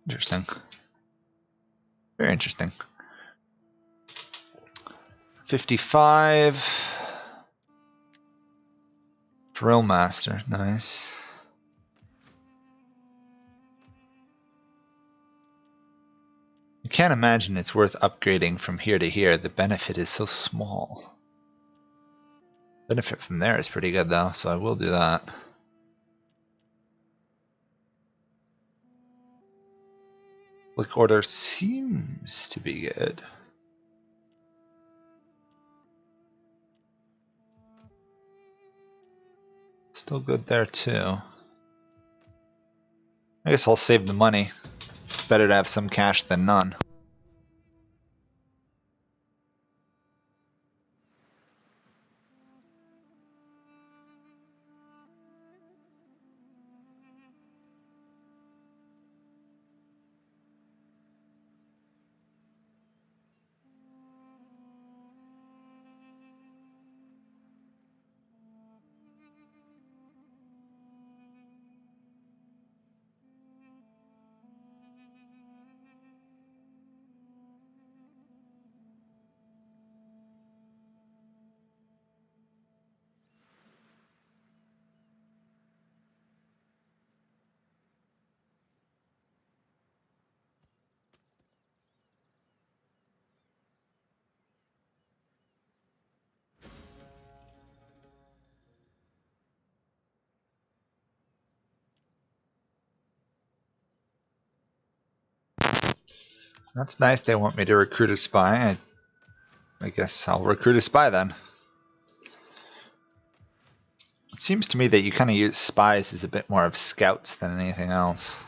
Interesting. Very interesting. 55. Drill Master, nice. I can't imagine it's worth upgrading from here to here. The benefit is so small. Benefit from there is pretty good though, so I will do that. Public order seems to be good. Still good there too. I guess I'll save the money. It's better to have some cash than none. That's nice. They want me to recruit a spy. I guess I'll recruit a spy then. It seems to me that you kind of use spies as a bit more of scouts than anything else.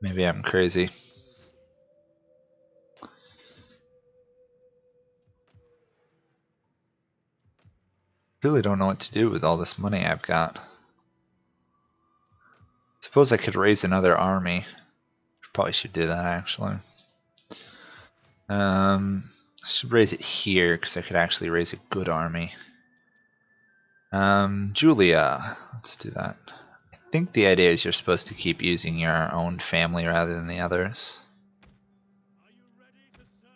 Maybe I'm crazy. Really don't know what to do with all this money I've got. Suppose I could raise another army. Probably should do that actually. I should raise it here because I could actually raise a good army. Julia, let's do that. I think the idea is you're supposed to keep using your own family rather than the others.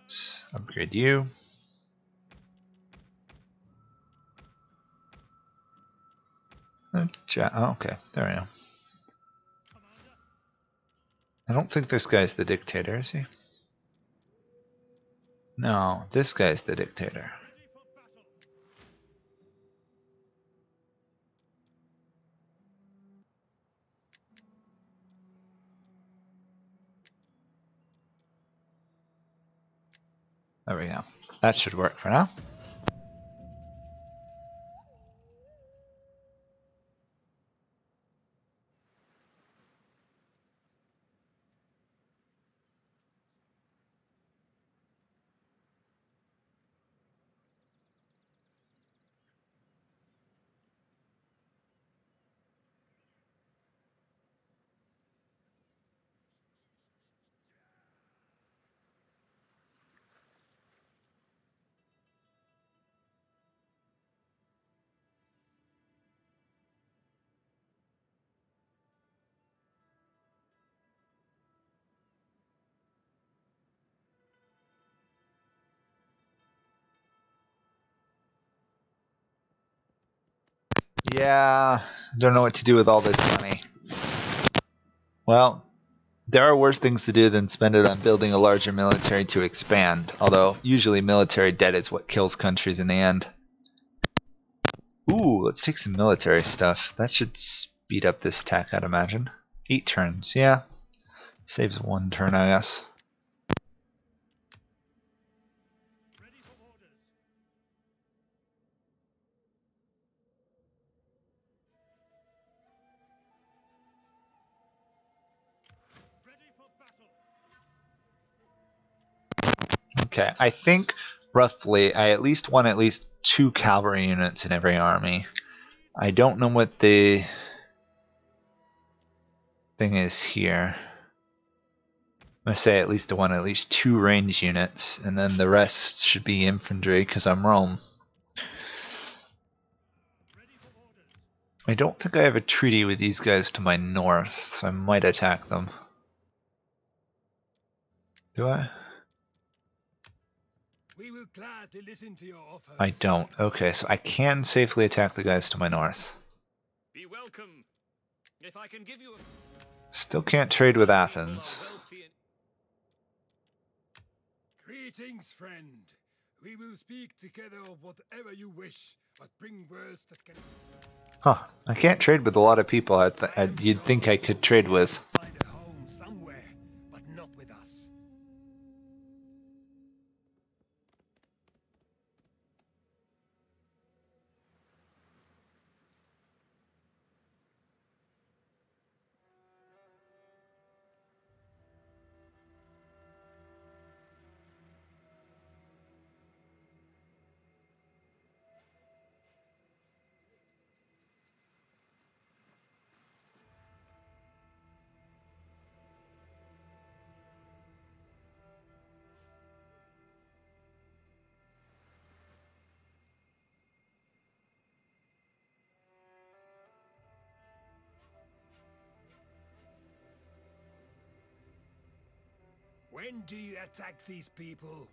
Let's upgrade you. Oh, okay, there we go. I don't think this guy's the dictator, is he? No, this guy's the dictator. There we go. That should work for now. Yeah, don't know what to do with all this money. Well, there are worse things to do than spend it on building a larger military to expand, although usually military debt is what kills countries in the end. Ooh, let's take some military stuff. That should speed up this tech, I'd imagine. 8 turns, yeah. Saves 1 turn, I guess. Ready for orders. Ready for battle. Okay, I think roughly I at least want at least 2 cavalry units in every army. I don't know what the thing is here. I'm going to say at least I want at least 2 range units, and then the rest should be infantry because I'm Rome. Ready for orders. I don't think I have a treaty with these guys to my north, so I might attack them. Do I? We will gladly listen to your offers. I don't. Okay, so I can safely attack the guys to my north. Be welcome. If I can give you a Still can't trade with Athens. wealthy and Greetings, friend. We will speak together of whatever you wish, but bring words that can. Huh. I can't trade with a lot of people you'd think I could trade with. Find a home somewhere, but not with us. When do you attack these people?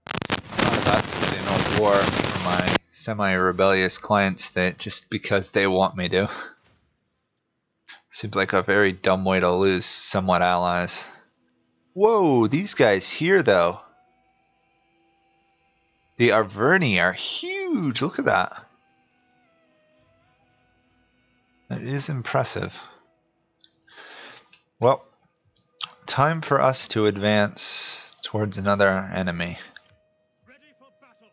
I'm about to get in a war for my semi-rebellious client state just because they want me to. Seems like a very dumb way to lose somewhat allies. Whoa, these guys here though. The Arverni are huge. Look at that. That is impressive. Well, time for us to advance towards another enemy. Ready for battle.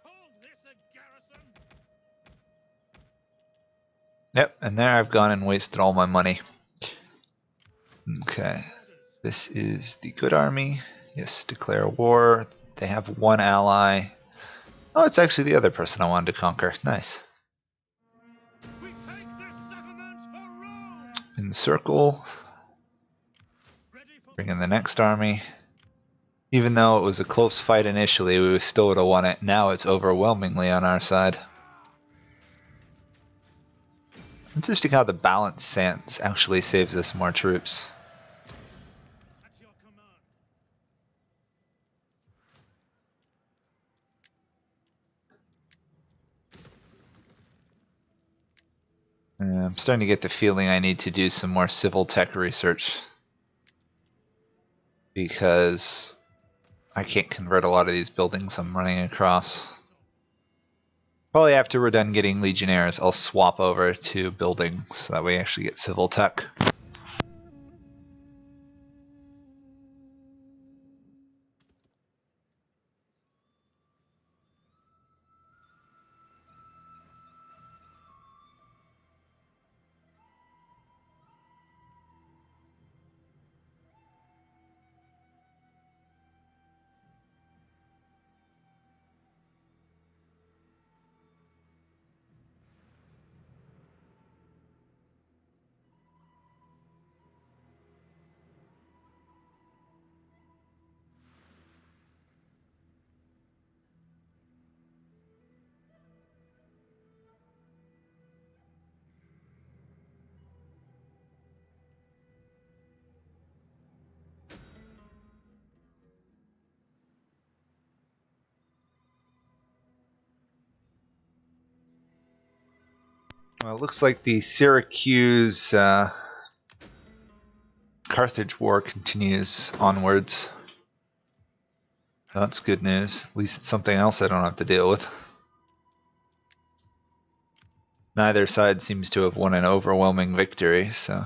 Call this a garrison. Yep, and there I've gone and wasted all my money. Okay, this is the good army. Yes, declare war. They have 1 ally. Oh, it's actually the other person I wanted to conquer. Nice. We take this settlement for Rome. Encircle. Ready for Bring in the next army. Even though it was a close fight initially, we still would have won it. Now it's overwhelmingly on our side. Interesting how the balance stance actually saves us more troops. at your command. I'm starting to get the feeling I need to do some more civil tech research. Because I can't convert a lot of these buildings I'm running across. Probably after we're done getting legionnaires, I'll swap over to buildings so that we actually get civil tech. Well, it looks like the Syracuse Carthage War continues onwards. That's good news. At least it's something else I don't have to deal with. Neither side seems to have won an overwhelming victory, so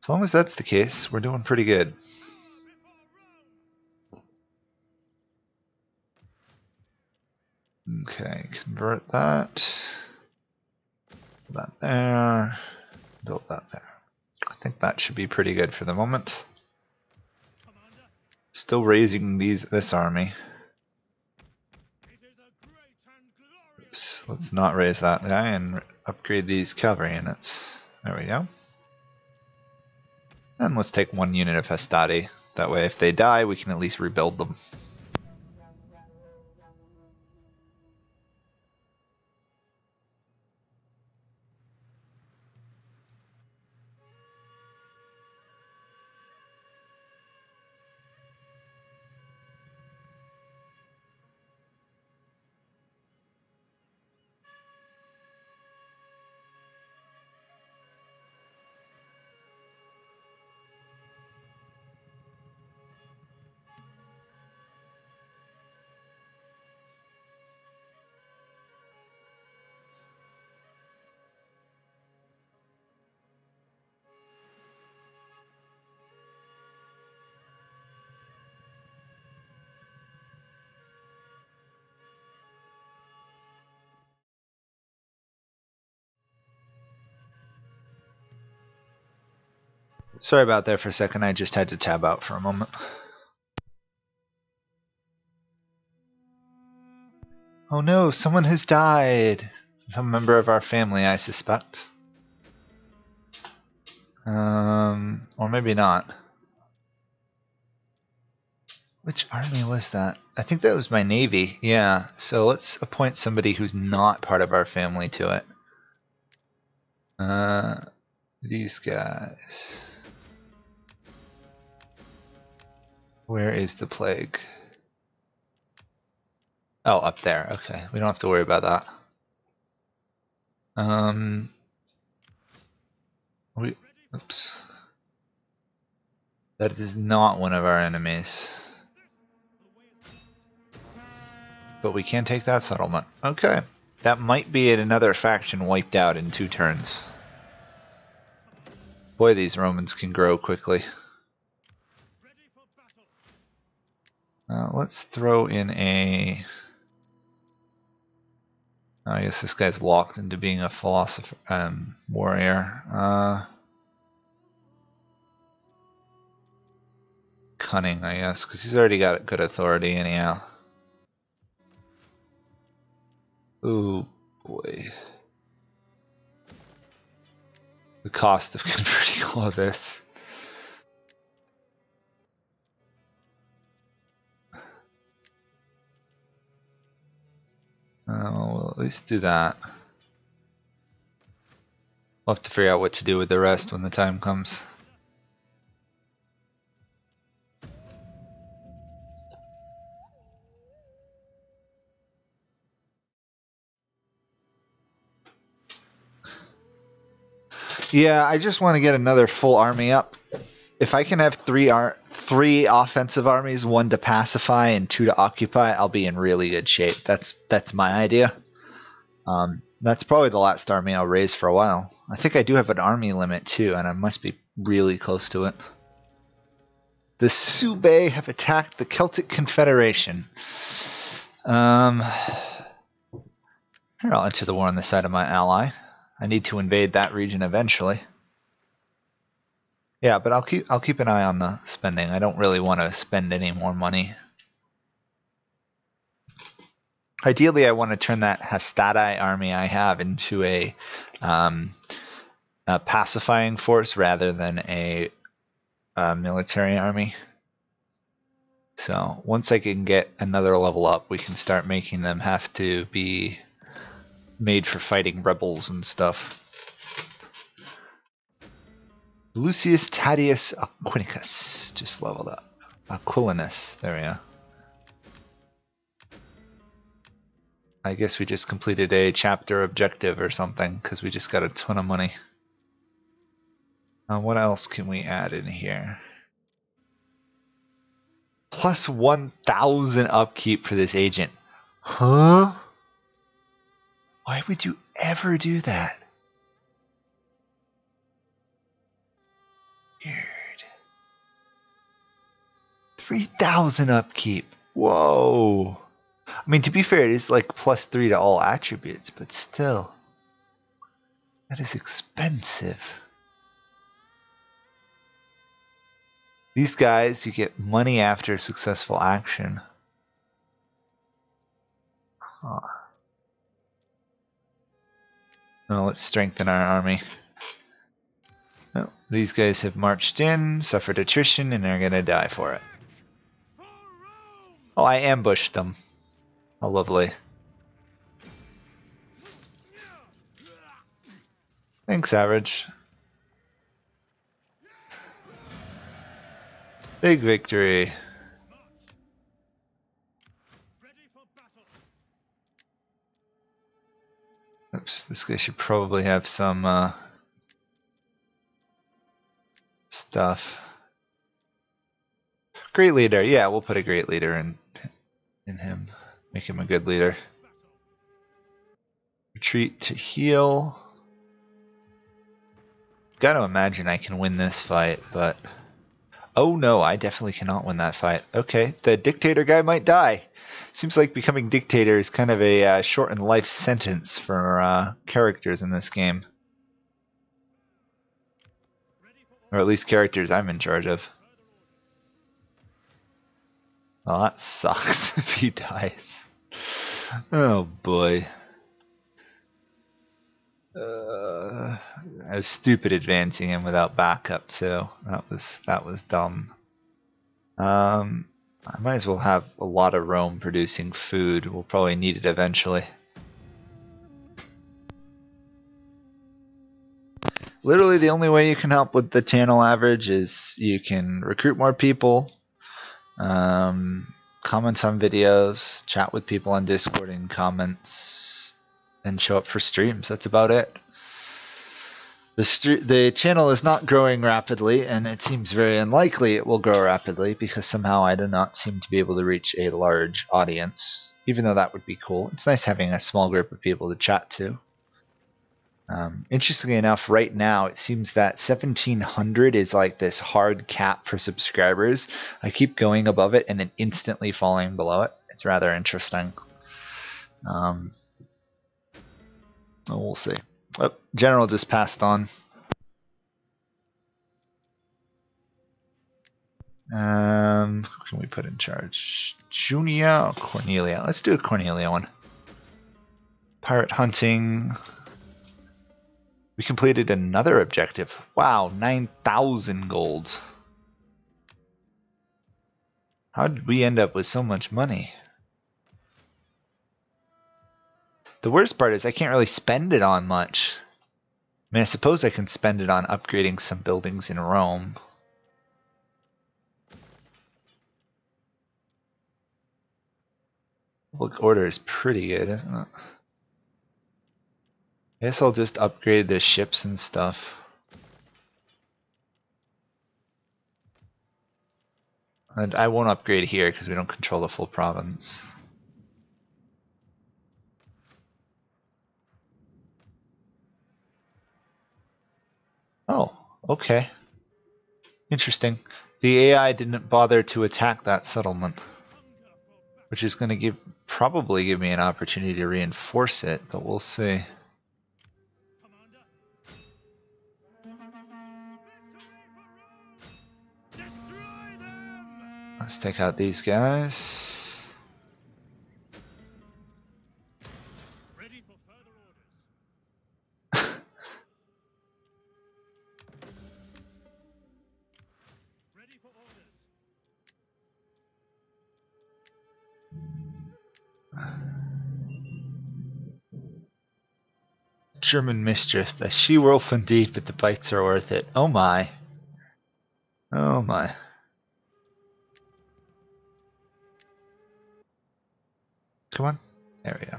as long as that's the case, we're doing pretty good. Okay, convert that. Build that there. Build that there. I think that should be pretty good for the moment. Still raising this army. Oops, let's not raise that guy and upgrade these cavalry units. There we go. And let's take 1 unit of Hastati. That way if they die, we can at least rebuild them. Sorry about that for a second, I just had to tab out for a moment. Oh no, someone has died! Some member of our family, I suspect. Or maybe not. Which army was that? I think that was my navy, yeah. So let's appoint somebody who's not part of our family to it. These guys. Where is the plague? Oh, up there. Okay, we don't have to worry about that. Oops. That is not one of our enemies. But we can take that settlement. Okay. That might be another faction wiped out in 2 turns. Boy, these Romans can grow quickly. Let's throw in a... I guess this guy's locked into being a philosopher, warrior. Cunning, I guess, because he's already got good authority anyhow. Ooh, boy. The cost of converting all of this. We'll at least do that. We'll have to figure out what to do with the rest when the time comes. Yeah, I just want to get another full army up. If I can have three offensive armies, 1 to pacify and 2 to occupy, I'll be in really good shape. That's my idea. That's probably the last army I'll raise for a while. I think I do have an army limit too, and I must be really close to it. The Sube have attacked the Celtic Confederation. Here, I'll enter the war on the side of my ally. I need to invade that region eventually. Yeah, but I'll keep an eye on the spending. I don't really want to spend any more money. Ideally, I want to turn that Hastati army I have into a pacifying force rather than a military army. So once I can get another level up, we can start making them have to be made for fighting rebels and stuff. Lucius Tadius Aquinicus just leveled up. Aquilinus, there we go. I guess we just completed a chapter objective or something because we just got a ton of money. What else can we add in here? Plus 1,000 upkeep for this agent. Huh? Why would you ever do that? Weird. 3,000 upkeep. Whoa. I mean, to be fair, it is like +3 to all attributes, but still. That is expensive. These guys, you get money after successful action. Huh. Well, let's strengthen our army. Oh, these guys have marched in, suffered attrition, and are going to die for it. Oh, I ambushed them. How lovely. Thanks, Average. Big victory. Oops, this guy should probably have some stuff. Great leader. Yeah, we'll put a great leader in him. Make him a good leader. Retreat to heal. Gotta imagine I can win this fight, but... Oh no, I definitely cannot win that fight. Okay, the dictator guy might die. Seems like becoming dictator is kind of a shortened life sentence for characters in this game. Or at least characters I'm in charge of. Oh, that sucks if he dies. Oh boy. I was stupid advancing him without backup too. That was dumb. I might as well have a lot of Rome producing food. We'll probably need it eventually. Literally the only way you can help with the channel average is you can recruit more people, comment on videos, chat with people on Discord in comments, and show up for streams. That's about it. The channel is not growing rapidly, and it seems very unlikely it will grow rapidly because somehow I do not seem to be able to reach a large audience, even though that would be cool. It's nice having a small group of people to chat to. Interestingly enough, right now it seems that 1,700 is like this hard cap for subscribers. I keep going above it and then instantly falling below it. It's rather interesting. We'll see. Oh, General just passed on. Who can we put in charge? Junia or Cornelia? Let's do a Cornelia one. Pirate hunting. We completed another objective. Wow, 9,000 gold. How did we end up with so much money? The worst part is I can't really spend it on much. I mean, I suppose I can spend it on upgrading some buildings in Rome. Public order is pretty good, isn't it? I guess I'll just upgrade the ships and stuff. And I won't upgrade here because we don't control the full province. Oh, okay. Interesting. The AI didn't bother to attack that settlement, which is going to probably give me an opportunity to reinforce it, but we'll see. Let's take out these guys. Ready for further orders. Ready for orders. German mischief. The she-wolf indeed, but the bites are worth it. Oh my. Oh my. Come on. There we go.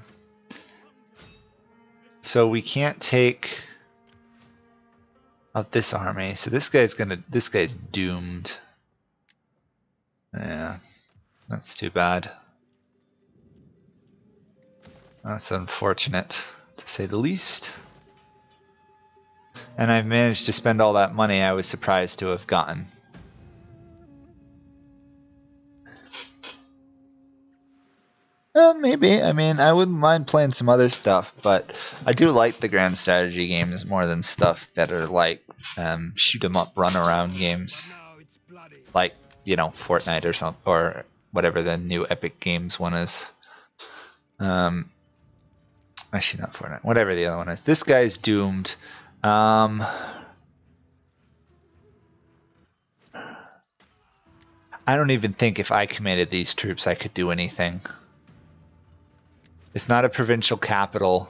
So we can't take out this army. So this guy's doomed. Yeah, that's too bad. That's unfortunate, to say the least. And I've managed to spend all that money I was surprised to have gotten. Maybe. I mean, I wouldn't mind playing some other stuff, but I do like the grand strategy games more than stuff that are like shoot 'em up, run around games, like, you know, Fortnite or something, or whatever the new Epic Games one is. Actually, not Fortnite. Whatever the other one is. This guy's doomed. I don't even think if I commanded these troops I could do anything. It's not a provincial capital.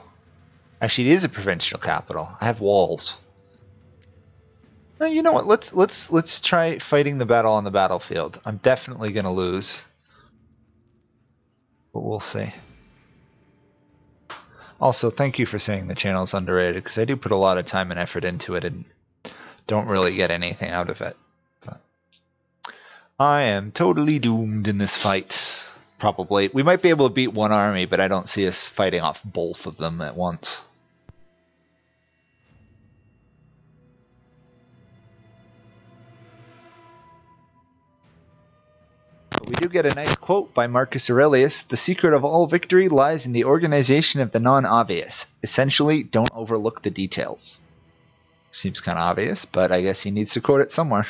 Actually, it is a provincial capital. I have walls. No, you know what? Let's try fighting the battle on the battlefield. I'm definitely gonna lose, but we'll see. Also, thank you for saying the channel is underrated, because I do put a lot of time and effort into it and don't really get anything out of it. But I am totally doomed in this fight. Probably. We might be able to beat one army, but I don't see us fighting off both of them at once. But we do get a nice quote by Marcus Aurelius. The secret of all victory lies in the organization of the non-obvious. Essentially, don't overlook the details. Seems kind of obvious, but I guess he needs to quote it somewhere.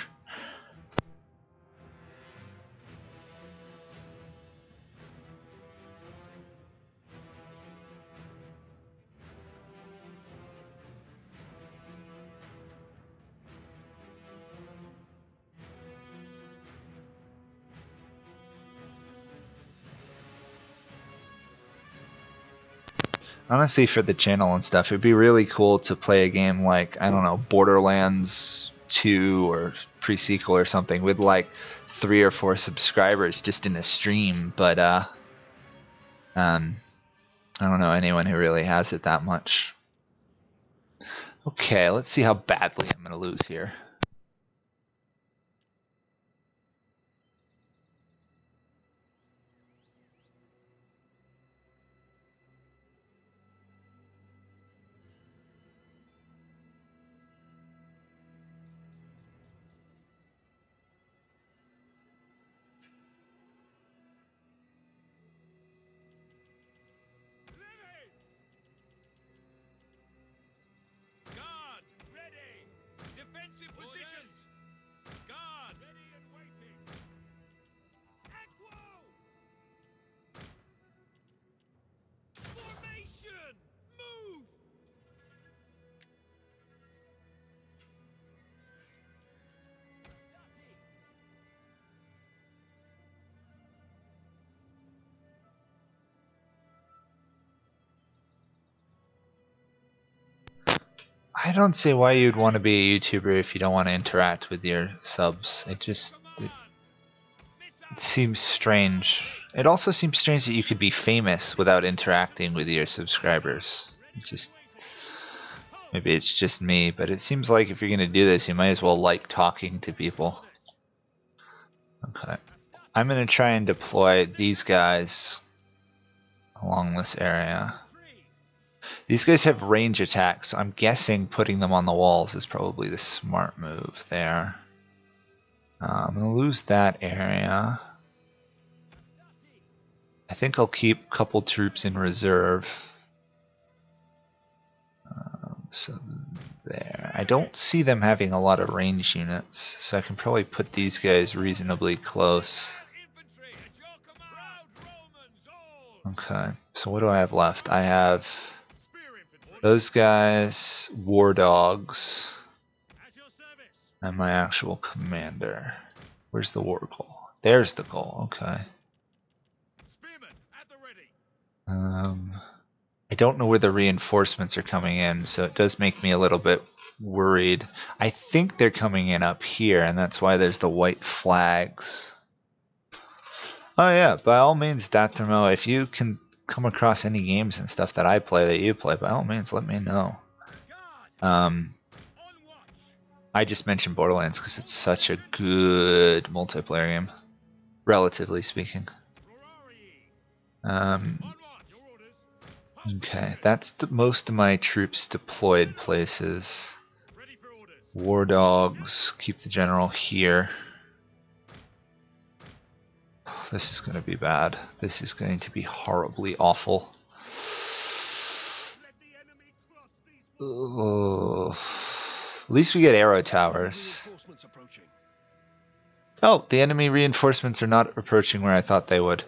Honestly, for the channel and stuff, it'd be really cool to play a game like, I don't know, Borderlands 2 or pre-sequel or something with like 3 or 4 subscribers just in a stream, but I don't know anyone who really has it that much. Okay, let's see how badly I'm going to lose here. Positions! Guard! Ready and waiting! Equo! Formation! Move! I don't see why you'd want to be a YouTuber if you don't want to interact with your subs. It seems strange. It also seems strange that you could be famous without interacting with your subscribers. Maybe it's just me, but it seems like if you're going to do this, you might as well like talking to people. Okay. I'm going to try and deploy these guys along this area. These guys have range attacks, so I'm guessing putting them on the walls is probably the smart move there. I'm going to lose that area. I think I'll keep a couple troops in reserve. So there. I don't see them having a lot of range units, so I can probably put these guys reasonably close. Okay, so what do I have left? I have those guys, war dogs, and my actual commander. Where's the war goal? There's the goal, okay. I don't know where the reinforcements are coming in, so it does make me a little bit worried. I think they're coming in up here, and that's why there's the white flags. Oh yeah, by all means, Datramo, if you can come across any games and stuff that I play that you play, by all means, let me know. I just mentioned Borderlands because it's such a good multiplayer game, relatively speaking. Okay, that's most of my troops deployed places. War dogs, keep the general here. This is going to be bad. This is going to be horribly awful. Ugh. At least we get arrow towers. Oh, the enemy reinforcements are not approaching where I thought they would.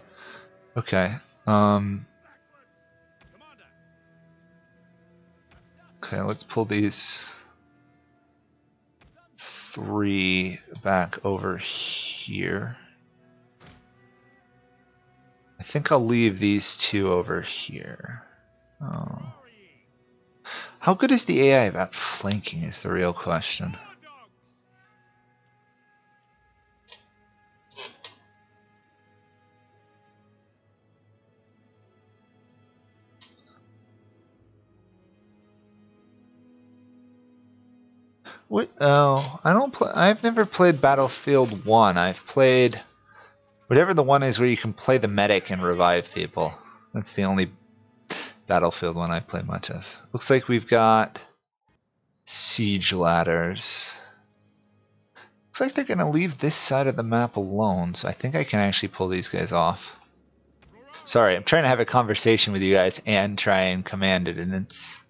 Okay. Okay, let's pull these 3 back over here. I think I'll leave these 2 over here. Oh. How good is the AI about flanking is the real question. What? Oh, I don't play. I've never played Battlefield 1. I've played whatever the one is where you can play the medic and revive people. That's the only Battlefield one I've played much of. Looks like we've got siege ladders. Looks like they're going to leave this side of the map alone, so I think I can actually pull these guys off. Sorry, I'm trying to have a conversation with you guys and try and command it, and it's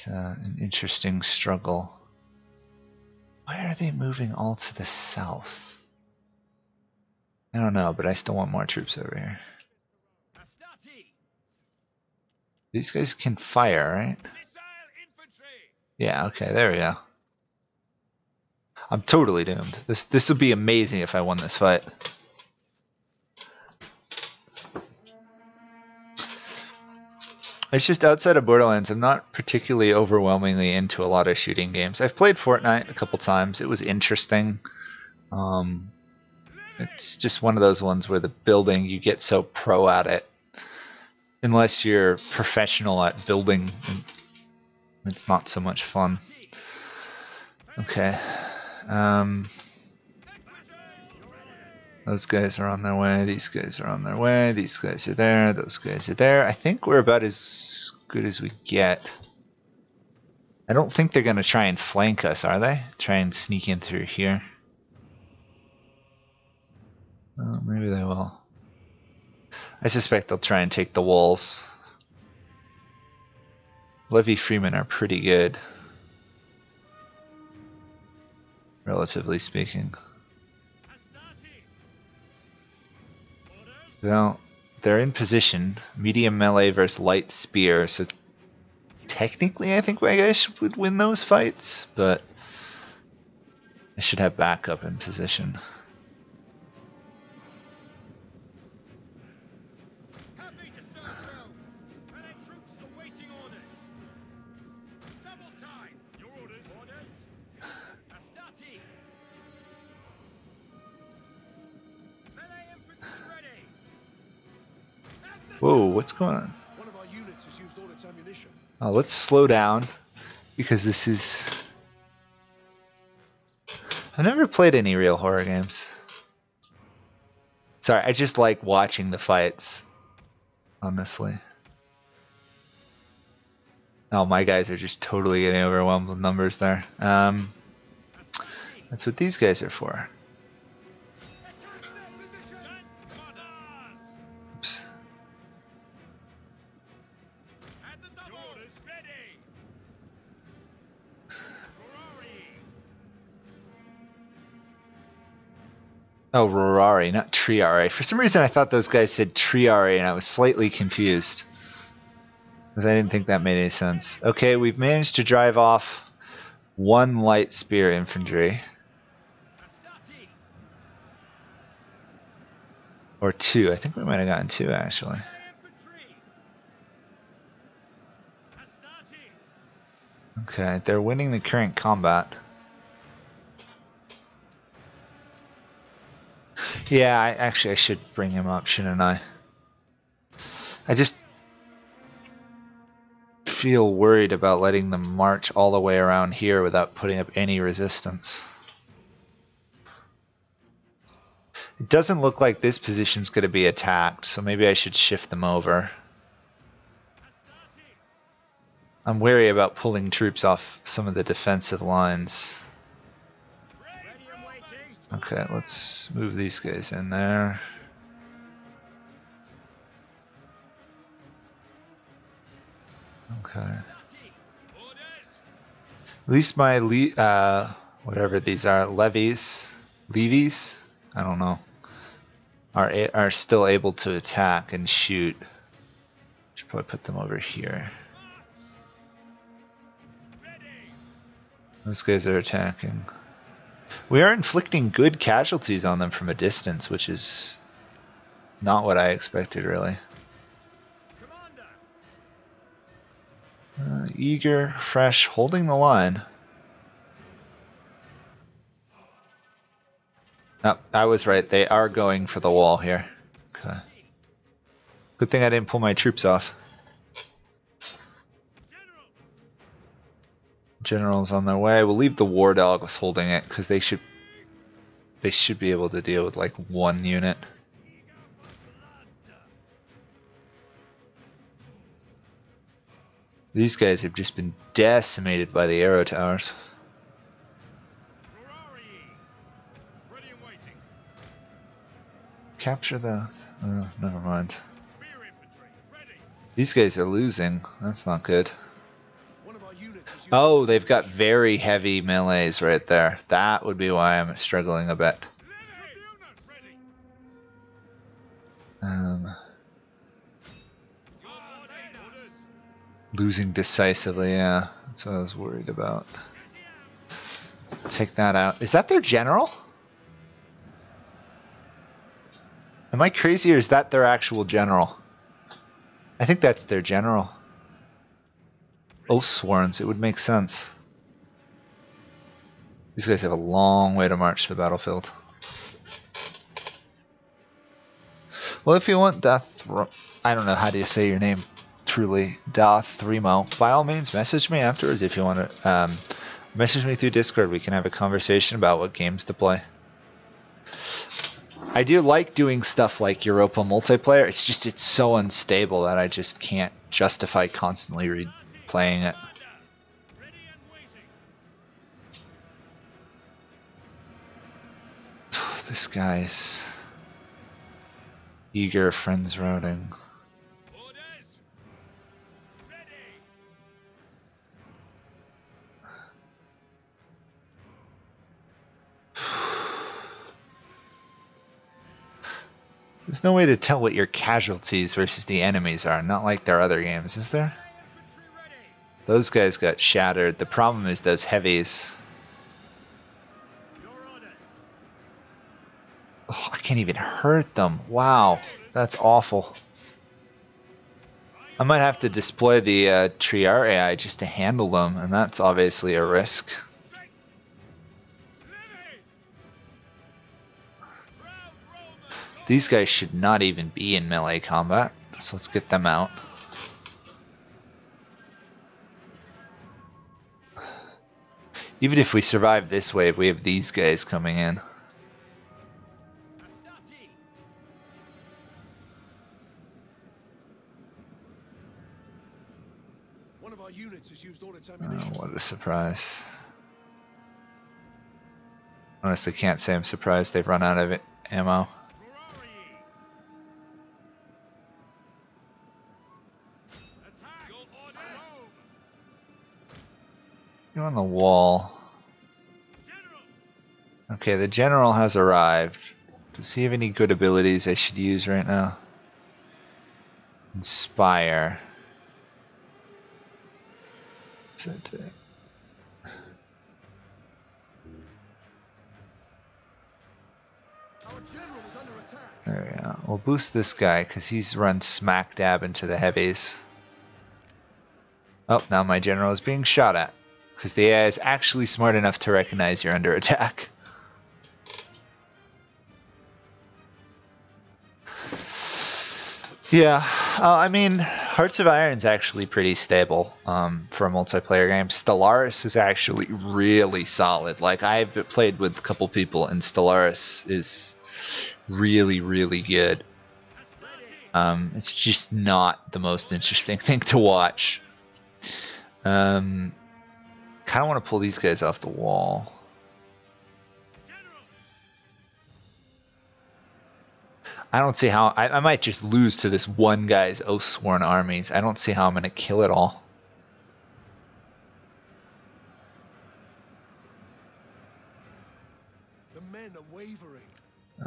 an interesting struggle. Why are they moving all to the south? I don't know, but I still want more troops over here. These guys can fire, right? Yeah, okay, there we go. I'm totally doomed. This would be amazing if I won this fight. It's just outside of Borderlands, I'm not particularly overwhelmingly into a lot of shooting games. I've played Fortnite a couple times. It was interesting. It's just one of those ones where the building, you get so pro at it. Unless you're professional at building, it's not so much fun. Okay. Those guys are on their way, these guys are on their way, these guys are there, those guys are there. I think we're about as good as we get. I don't think they're going to try and flank us, are they? Try and sneak in through here. Oh, maybe they will. I suspect they'll try and take the walls. Levy Freeman are pretty good, relatively speaking. Well, they're in position. Medium melee versus light spear, so technically I think my guys would win those fights, but I should have backup in position. Whoa, what's going on? One of our units has used all its ammunition. Oh, let's slow down because this is... I've never played any real horror games. Sorry, I just like watching the fights, honestly. Oh, my guys are just totally getting overwhelmed with numbers there. That's what these guys are for. Oops. Oh, Rorari, not Triari. For some reason I thought those guys said Triari and I was slightly confused. Because I didn't think that made any sense. Okay, we've managed to drive off 1 light spear infantry. Or 2. I think we might have gotten 2 actually. Okay, they're winning the current combat. Yeah, I should bring him up, shouldn't I? I just feel worried about letting them march all the way around here without putting up any resistance. It doesn't look like this position's going to be attacked, so maybe I should shift them over. I'm wary about pulling troops off some of the defensive lines. Okay, let's move these guys in there. Okay. At least my whatever these are, levies, I don't know, are still able to attack and shoot. Should probably put them over here. Those guys are attacking. We are inflicting good casualties on them from a distance, which is not what I expected, really. Eager, fresh, holding the line. Oh, I was right. They are going for the wall here. Okay. Good thing I didn't pull my troops off. General's on their way. We'll leave the war dogs holding it because they should be able to deal with like one unit. These guys have just been decimated by the arrow towers. Capture the... never mind. These guys are losing. That's not good. Oh, they've got very heavy melees right there. That would be why I'm struggling a bit. Losing decisively, yeah. That's what I was worried about. Take that out. Is that their general? Am I crazy or is that their actual general? I think that's their general. Oath sworns, it would make sense. These guys have a long way to march to the battlefield. Well, if you want I don't know how do you say your name truly, Dothremo, by all means message me afterwards if you want to message me through Discord. We can have a conversation about what games to play. I do like doing stuff like Europa multiplayer. It's just it's so unstable that I just can't justify constantly replaying it. This guy's eager, friends routing. There's no way to tell what your casualties versus the enemies are, not like their other games, is there? Those guys got shattered. The problem is those heavies. Oh, I can't even hurt them. Wow, that's awful. I might have to deploy the Triar AI just to handle them, and that's obviously a risk. These guys should not even be in melee combat, so let's get them out. Even if we survive this wave, we have these guys coming in. One of our units has used all its ammunition. Oh, what a surprise. Honestly, can't say I'm surprised they've run out of ammo. You're on the wall. Okay, the general has arrived. Does he have any good abilities I should use right now? Inspire. There we go. We'll boost this guy because he's run smack dab into the heavies. Oh, now my general is being shot at. Because the AI is actually smart enough to recognize you're under attack. Yeah, I mean, Hearts of Iron's actually pretty stable for a multiplayer game. Stellaris is actually really solid. Like, I've played with a couple people, and Stellaris is really, really good. It's just not the most interesting thing to watch. Kind of want to pull these guys off the wall. I don't see how. I might just lose to this one guy's Oathsworn armies. I don't see how I'm going to kill it all. The men are wavering.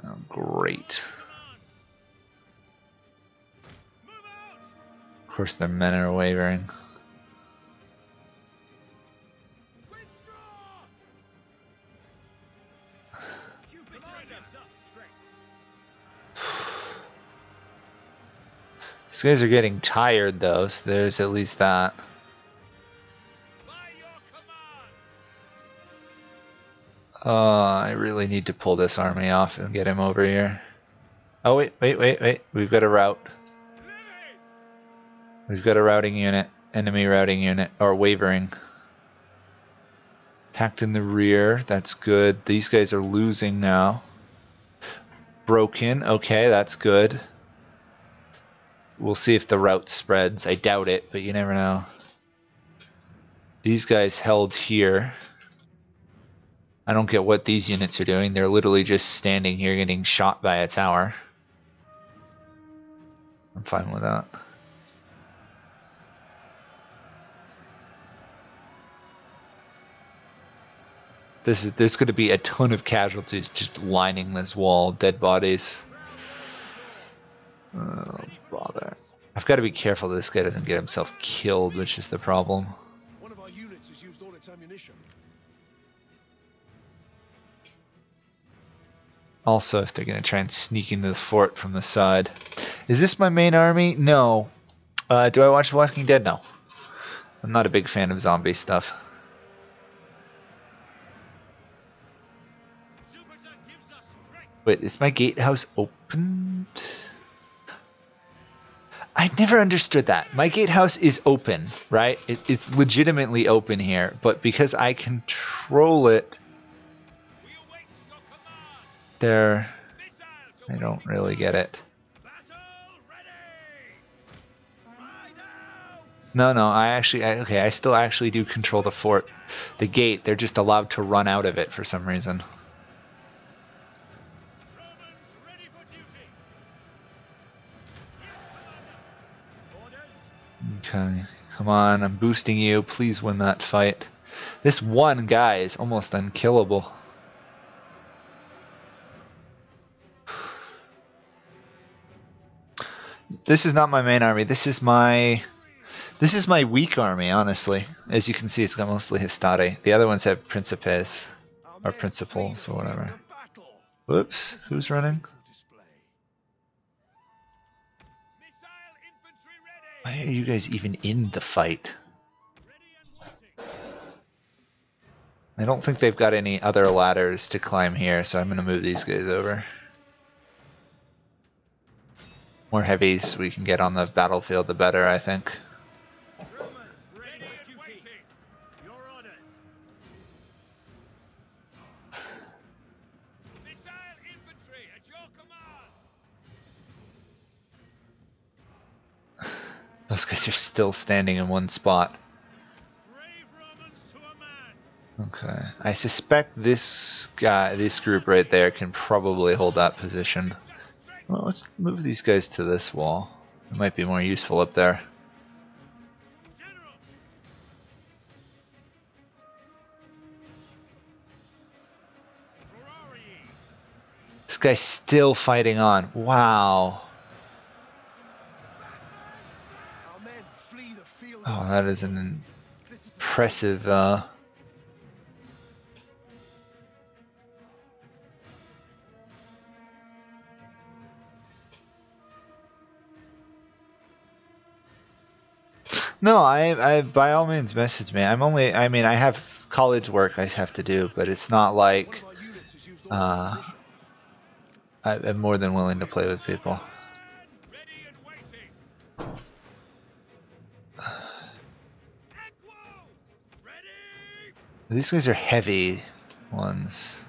Oh, great. Of course, the men are wavering. These guys are getting tired though, so there's at least that. I really need to pull this army off and get him over here. Oh wait. We've got a route. We've got a routing unit. Enemy routing unit. Or wavering. Attacked in the rear. That's good. These guys are losing now. Broken. Okay, that's good. We'll see if the route spreads. I doubt it, but you never know. These guys held here. I don't get what these units are doing. They're literally just standing here getting shot by a tower. I'm fine with that. There's going to be a ton of casualties just lining this wall. Dead bodies. Oh, bother. I've got to be careful this guy doesn't get himself killed, which is the problem. One of our units has used all its ammunition. Also, if they're going to try and sneak into the fort from the side. Is this my main army? No. Do I watch Walking Dead? No. I'm not a big fan of zombie stuff. Wait, is my gatehouse opened? I never understood that. My gatehouse is open, right? It's legitimately open here, but because I control it there, I don't really get it. No, I still actually do control the fort. The gate, they're just allowed to run out of it for some reason. Okay, come on, I'm boosting you. Please win that fight. This one guy is almost unkillable. This is not my main army. This is my weak army, honestly. As you can see, it's got mostly Hastati. The other ones have Principes or Principals or whatever. Whoops, who's running? Why are you guys even in the fight? I don't think they've got any other ladders to climb here, so I'm going to move these guys over. More heavies we can get on the battlefield, the better, I think. Those guys are still standing in one spot. Okay, I suspect this group right there can probably hold that position. Well, let's move these guys to this wall. It might be more useful up there. This guy's still fighting on. Wow. Oh, that is an impressive No, I by all means message me. I have college work I have to do, but it's not like I'm more than willing to play with people. These guys are heavy ones.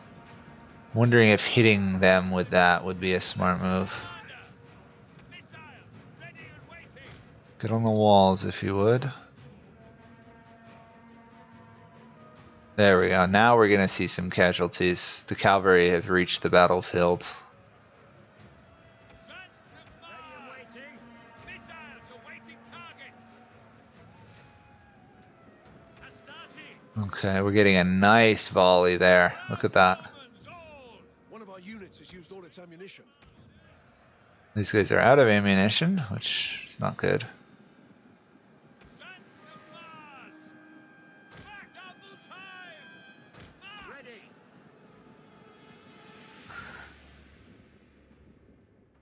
Wondering if hitting them with that would be a smart move. Get on the walls if you would. There we go. Now we're going to see some casualties. The cavalry have reached the battlefield. Okay, we're getting a nice volley there. Look at that. One of our units has used all its ammunition. These guys are out of ammunition, which is not good.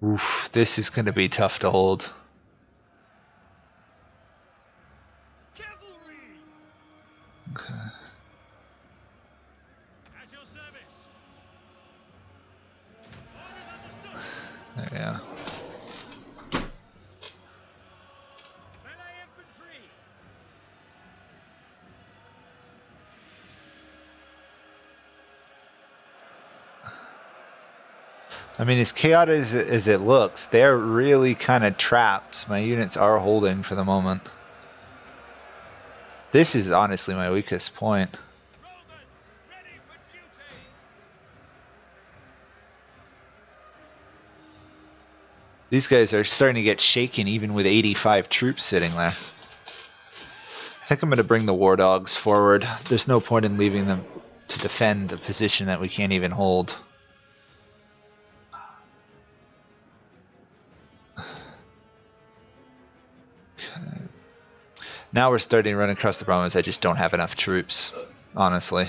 Oof, this is going to be tough to hold. Okay. There we go. I mean, as chaotic as it looks, they're really kind of trapped. My units are holding for the moment. This is honestly my weakest point. These guys are starting to get shaken even with 85 troops sitting there. I think I'm going to bring the war dogs forward. There's no point in leaving them to defend a position that we can't even hold. Now we're starting to run across the problem is I just don't have enough troops, honestly.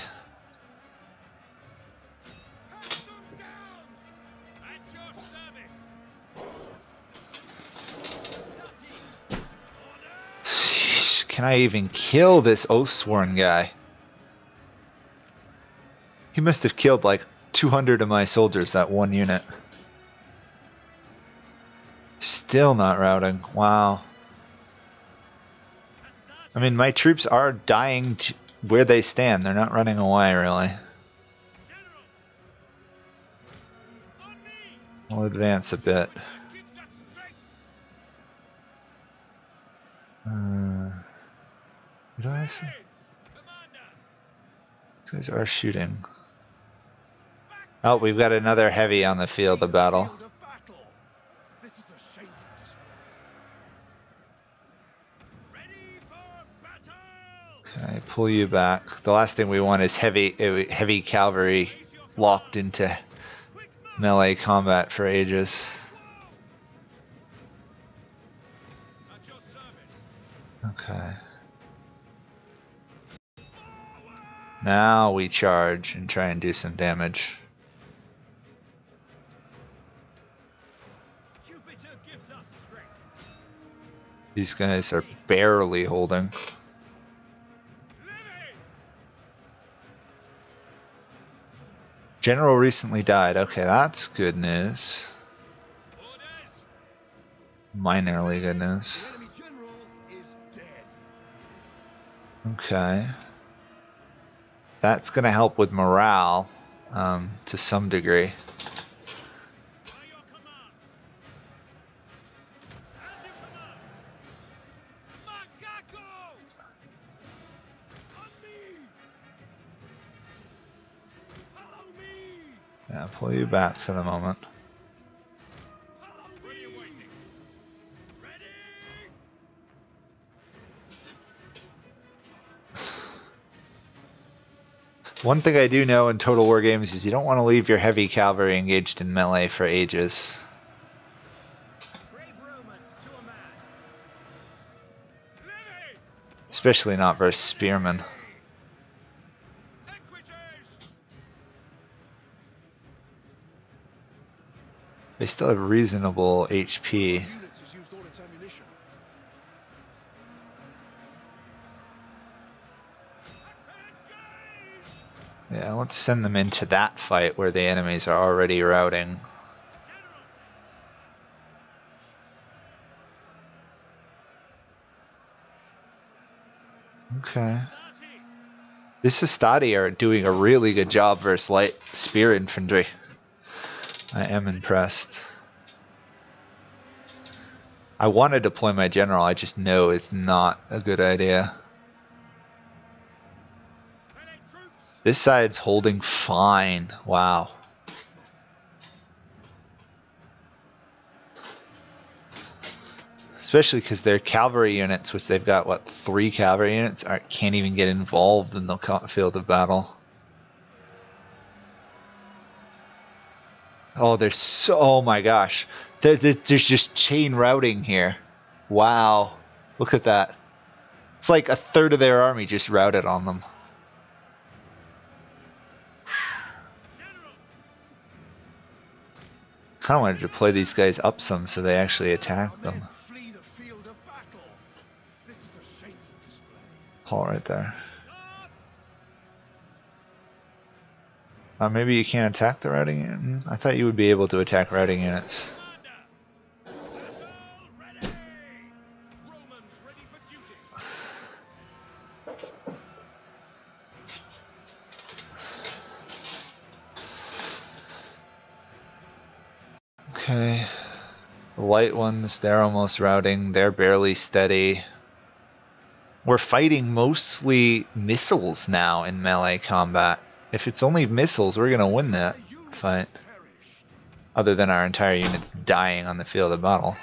Sheesh, can I even kill this Oathsworn guy? He must have killed like 200 of my soldiers, that one unit. Still not routing. Wow. I mean, my troops are dying where they stand. They're not running away, really. I'll advance a bit. What do I see? These guys are shooting. Oh, we've got another heavy on the field of battle. This is a shameful display. Ready for battle! Okay, pull you back. The last thing we want is heavy cavalry locked into melee combat for ages. Okay. Now we charge and try and do some damage. These guys are barely holding. General recently died. Okay, that's good news. Minorly good news. The enemy general is dead. Okay. That's going to help with morale to some degree. Yeah, pull you back for the moment. One thing I do know in Total War games is you don't want to leave your heavy cavalry engaged in melee for ages. Especially not versus spearmen. They still have reasonable HP. Units has used all its ammunition. Yeah, let's send them into that fight where the enemies are already routing. Okay. This Hastati are doing a really good job versus light spear infantry. I am impressed. I want to deploy my general, I just know it's not a good idea. This side's holding fine. Wow. Especially because their cavalry units, which they've got, what, 3 cavalry units, can't even get involved in the field of battle. Oh, there's so... Oh my gosh. There's just chain routing here. Wow. Look at that. It's like a third of their army just routed on them. Kind of wanted to play these guys up some so they actually attack them. Paul right there. Maybe you can't attack the routing unit? I thought you would be able to attack routing units. Okay. The light ones, they're almost routing. They're barely steady. We're fighting mostly missiles now in melee combat. If it's only missiles, we're gonna win that fight. Other than our entire units dying on the field of battle.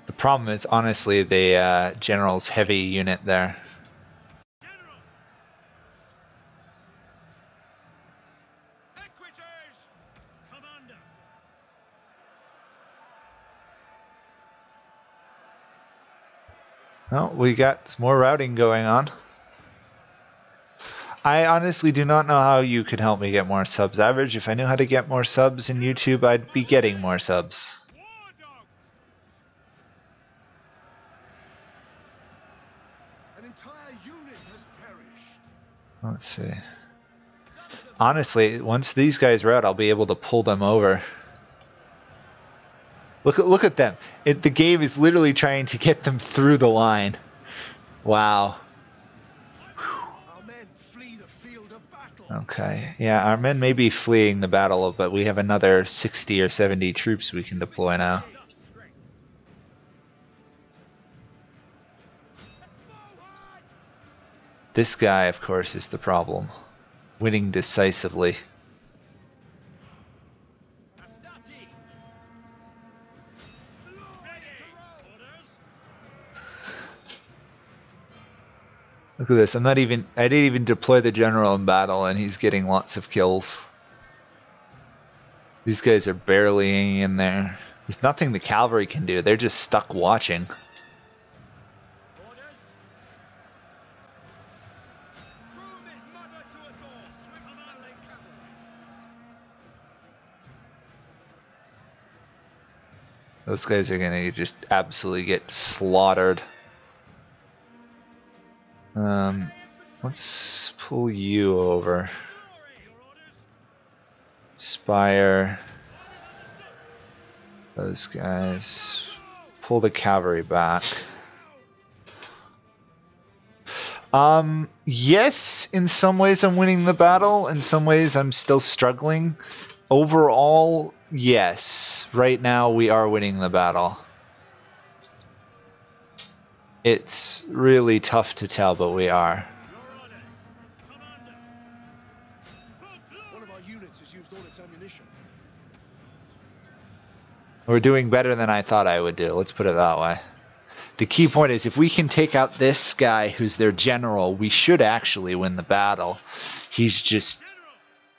The problem is, honestly, the general's heavy unit there. Well, we got more routing going on. I honestly do not know how you could help me get more subs. Average, if I knew how to get more subs in YouTube, I'd be getting more subs. Let's see. Honestly, once these guys rout, I'll be able to pull them over. Look at them. The game is literally trying to get them through the line. Wow. Okay. Yeah, our men may be fleeing the battle, but we have another 60 or 70 troops we can deploy now. This guy, of course, is the problem. Winning decisively. Look at this. I didn't even deploy the general in battle and he's getting lots of kills. These guys are barely hanging in there. There's nothing the cavalry can do. They're just stuck watching. Those guys are gonna just absolutely get slaughtered. Let's pull you over. Spire. Those guys. Pull the cavalry back. Yes, in some ways I'm winning the battle. In some ways I'm still struggling. Overall, yes. Right now we are winning the battle. It's really tough to tell, but we are. One of our units has used all its ammunition. We're doing better than I thought I would do. Let's put it that way. The key point is if we can take out this guy who's their general, we should actually win the battle. He's just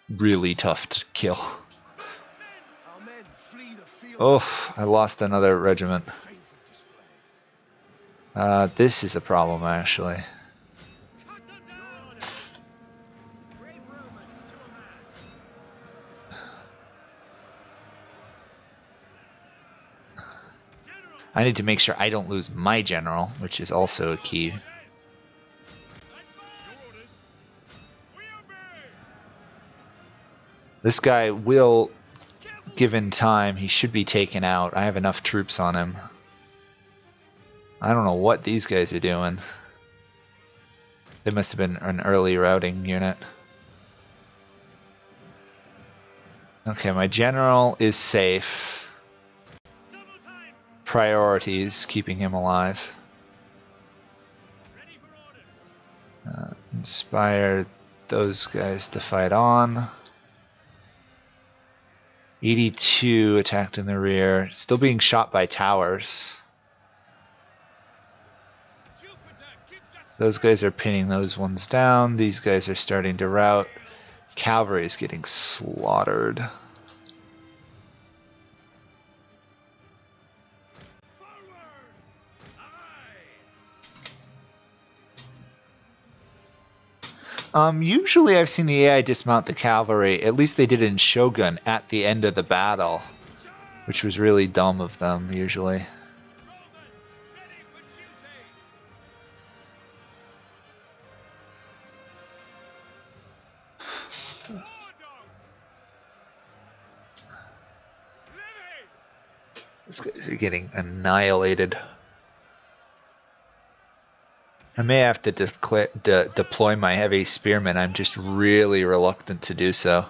really tough to kill. Oh, I lost another regiment. This is a problem, actually. I need to make sure I don't lose my general, which is also a key. This guy will, given time, he should be taken out. I have enough troops on him. I don't know what these guys are doing. They must have been an early routing unit. Okay, my general is safe. Priorities, keeping him alive. Inspire those guys to fight on. 82 attacked in the rear. Still being shot by towers. Those guys are pinning those ones down. These guys are starting to rout. Cavalry is getting slaughtered. Usually I've seen the AI dismount the cavalry, at least they did it in Shogun, at the end of the battle, which was really dumb of them, usually. These guys are getting annihilated. I may have to deploy my heavy spearmen. I'm just really reluctant to do so.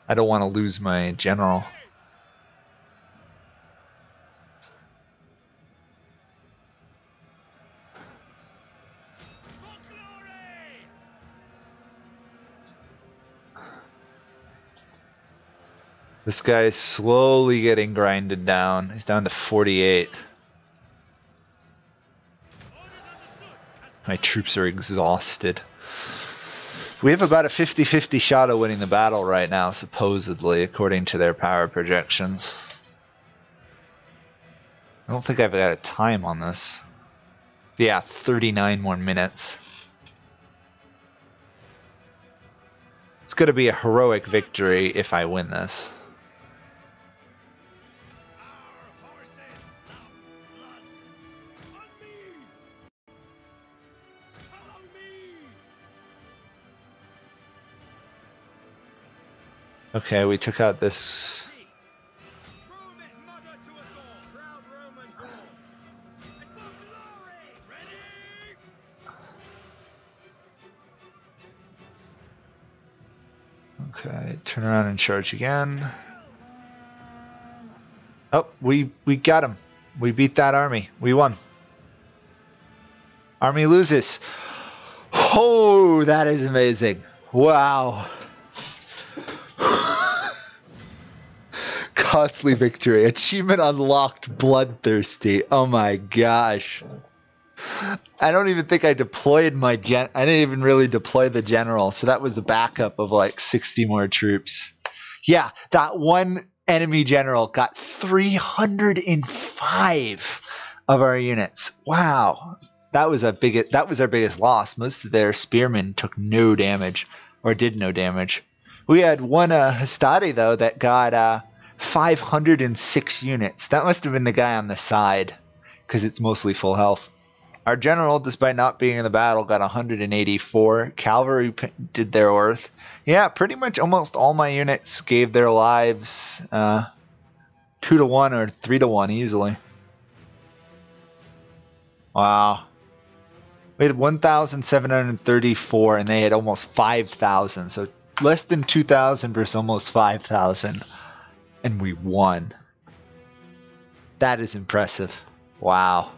I don't want to lose my general. This guy is slowly getting grinded down. He's down to 48. My troops are exhausted. We have about a 50-50 shot of winning the battle right now, supposedly, according to their power projections. I don't think I've got a time on this. Yeah, 39 more minutes. It's going to be a heroic victory if I win this. Okay, we took out this. Okay, turn around and charge again. Oh, we got him. We beat that army. We won. Army loses. Oh, that is amazing. Wow. Costly victory. Achievement unlocked. Bloodthirsty. Oh my gosh. I don't even think I deployed my I didn't even really deploy the general, so that was a backup of like 60 more troops. Yeah, that one enemy general got 305 of our units. Wow. That was our biggest loss. Most of their spearmen took no damage, or did no damage. We had one Hastati though that got 506 units. That must have been the guy on the side, because it's mostly full health. Our general, despite not being in the battle, got 184. Cavalry did their worth. Yeah, pretty much almost all my units gave their lives 2-to-1 or 3-to-1 easily. Wow. We had 1,734 and they had almost 5,000. So less than 2,000 versus almost 5,000. And we won. That is impressive. Wow.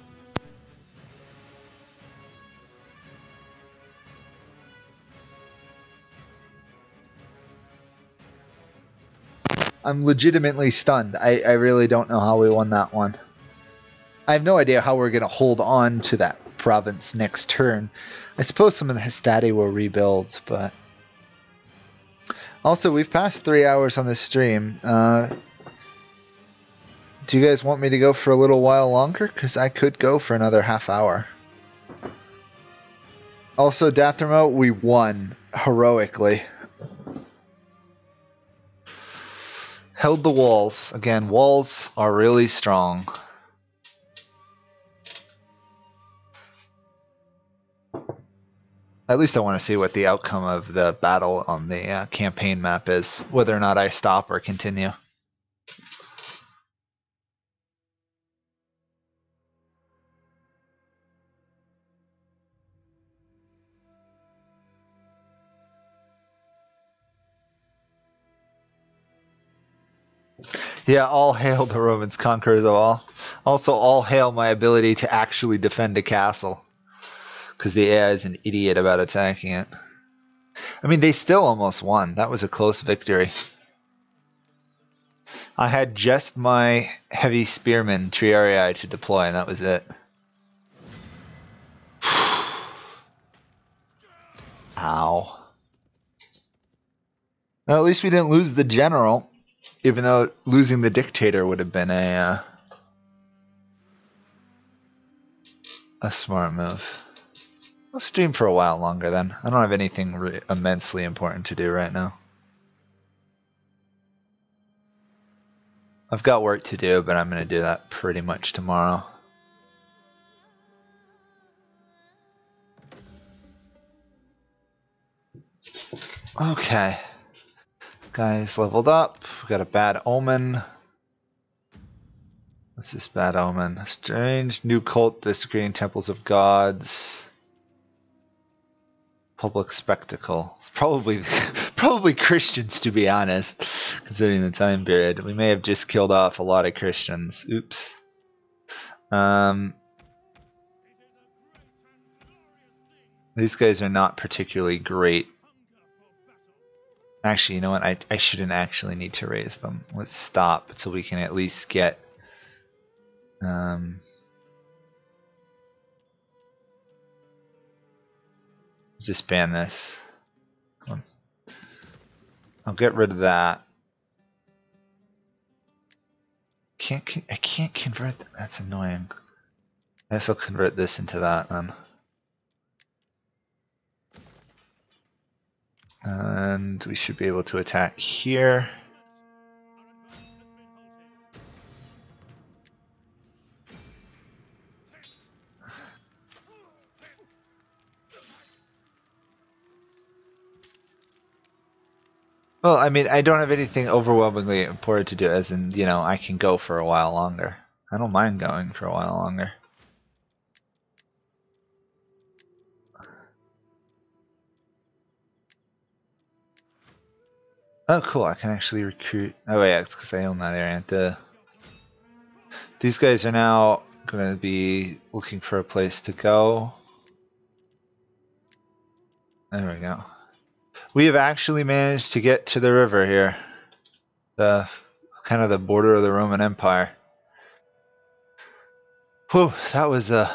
I'm legitimately stunned. I really don't know how we won that one. I have no idea how we're going to hold on to that province next turn. I suppose some of the Hastati will rebuild, but... Also, we've passed 3 hours on this stream. Do you guys want me to go for a little while longer? Because I could go for another half hour. Also, Dathramo, we won heroically. Held the walls. Again, walls are really strong. At least I want to see what the outcome of the battle on the campaign map is, whether or not I stop or continue. Yeah, all hail the Romans conquerors of all. Also, all hail my ability to actually defend a castle. Because the AI is an idiot about attacking it. I mean, they still almost won. That was a close victory. I had just my heavy spearmen Triarii to deploy, and that was it. Ow. Well, at least we didn't lose the general. Even though losing the dictator would have been a smart move. I'll stream for a while longer then. I don't have anything immensely important to do right now. I've got work to do, but I'm going to do that pretty much tomorrow. Okay. Guys leveled up. We got a bad omen. What's this bad omen? Strange new cult desecrating temples of gods. Public spectacle. It's probably Christians, to be honest, considering the time period. We may have just killed off a lot of Christians. Oops. These guys are not particularly great. Actually, you know what? I shouldn't actually need to raise them. Let's stop until we can at least get... just ban this. Come on. I'll get rid of that. I can't convert... That's annoying. I guess I'll convert this into that then. And we should be able to attack here. Well, I mean, I don't have anything overwhelmingly important to do, as in, you know, I can go for a while longer. I don't mind going for a while longer. Oh, cool, I can actually recruit... Oh, yeah, it's because I own that area. These guys are now going to be looking for a place to go. There we go. We have actually managed to get to the river here. The kind of the border of the Roman Empire. Whew, that was a...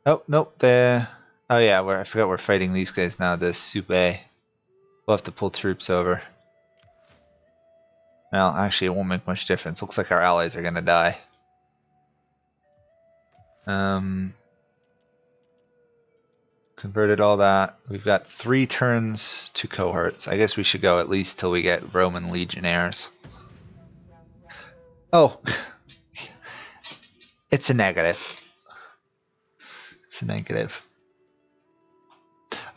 Oh, nope, there... Oh yeah, I forgot we're fighting these guys now, the Supe. We'll have to pull troops over. Well, actually, it won't make much difference. Looks like our allies are going to die. Converted all that. We've got 3 turns to cohorts. I guess we should go at least till we get Roman legionnaires. Oh, it's a negative. It's a negative.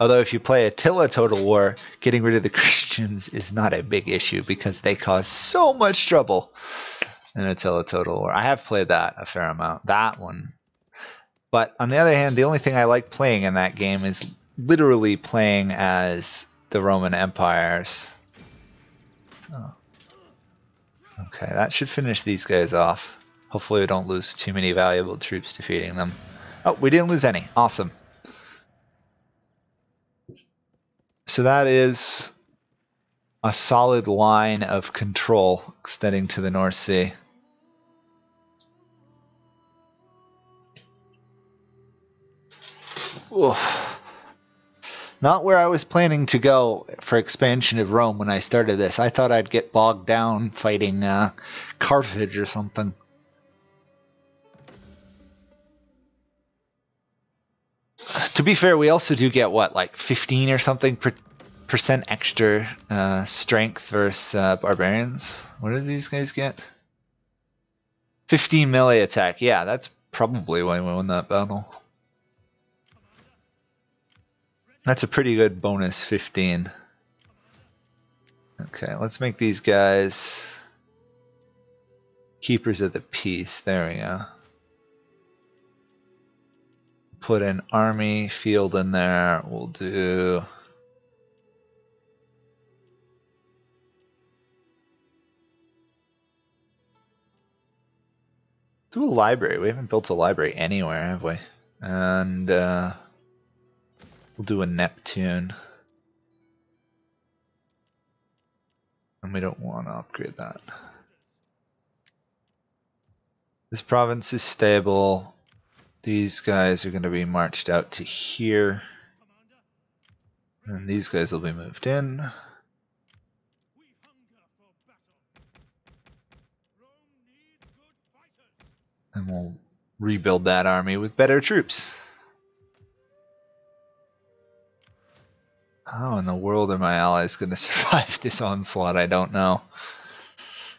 Although if you play Attila Total War, getting rid of the Christians is not a big issue because they cause so much trouble in Attila Total War. I have played that a fair amount, that one. But on the other hand, the only thing I like playing in that game is literally playing as the Roman empires. Oh. Okay, that should finish these guys off. Hopefully we don't lose too many valuable troops defeating them. Oh, we didn't lose any. Awesome. So that is a solid line of control extending to the North Sea. Oof. Not where I was planning to go for expansion of Rome when I started this. I thought I'd get bogged down fighting Carthage or something. To be fair, we also do get, what, like 15 or something percent extra strength versus barbarians? What do these guys get? 15 melee attack. Yeah, that's probably why we won that battle. That's a pretty good bonus 15. Okay, let's make these guys keepers of the peace. There we go. Put an army field in there. We'll do a library. We haven't built a library anywhere, have we? And we'll do a Neptune. And we don't want to upgrade that. This province is stable. These guys are going to be marched out to here. And these guys will be moved in. And we'll rebuild that army with better troops. How in the world are my allies going to survive this onslaught? I don't know.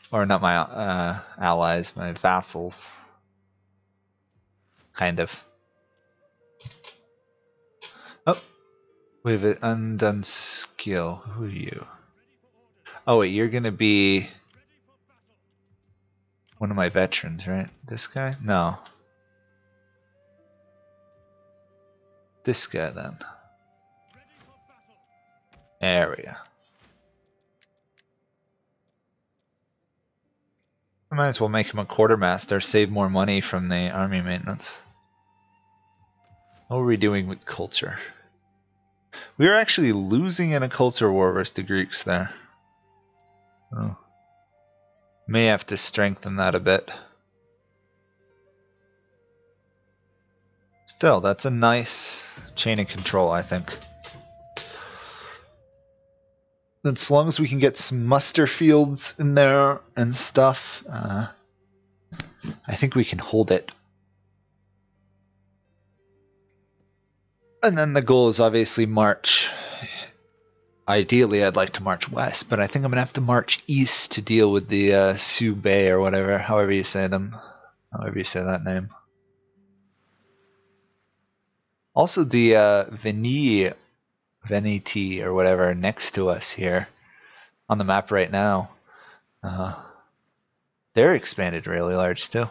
Or not my allies, my vassals. Kind of. Oh, we have an undone skill. Who are you? Oh wait, you're going to be one of my veterans, right? This guy? No. This guy then. There we go. I might as well make him a quartermaster, save more money from the army maintenance. What are we doing with culture? We are actually losing in a culture war versus the Greeks there. Oh. May have to strengthen that a bit. Still, that's a nice chain of control, I think. As long as we can get some muster fields in there and stuff, I think we can hold it. And then the goal is obviously march. Ideally, I'd like to march west, but I think I'm going to have to march east to deal with the Sioux Bay or whatever, however you say them. However you say that name. Also, the Veneti or whatever next to us here on the map right now, they're expanded really large too.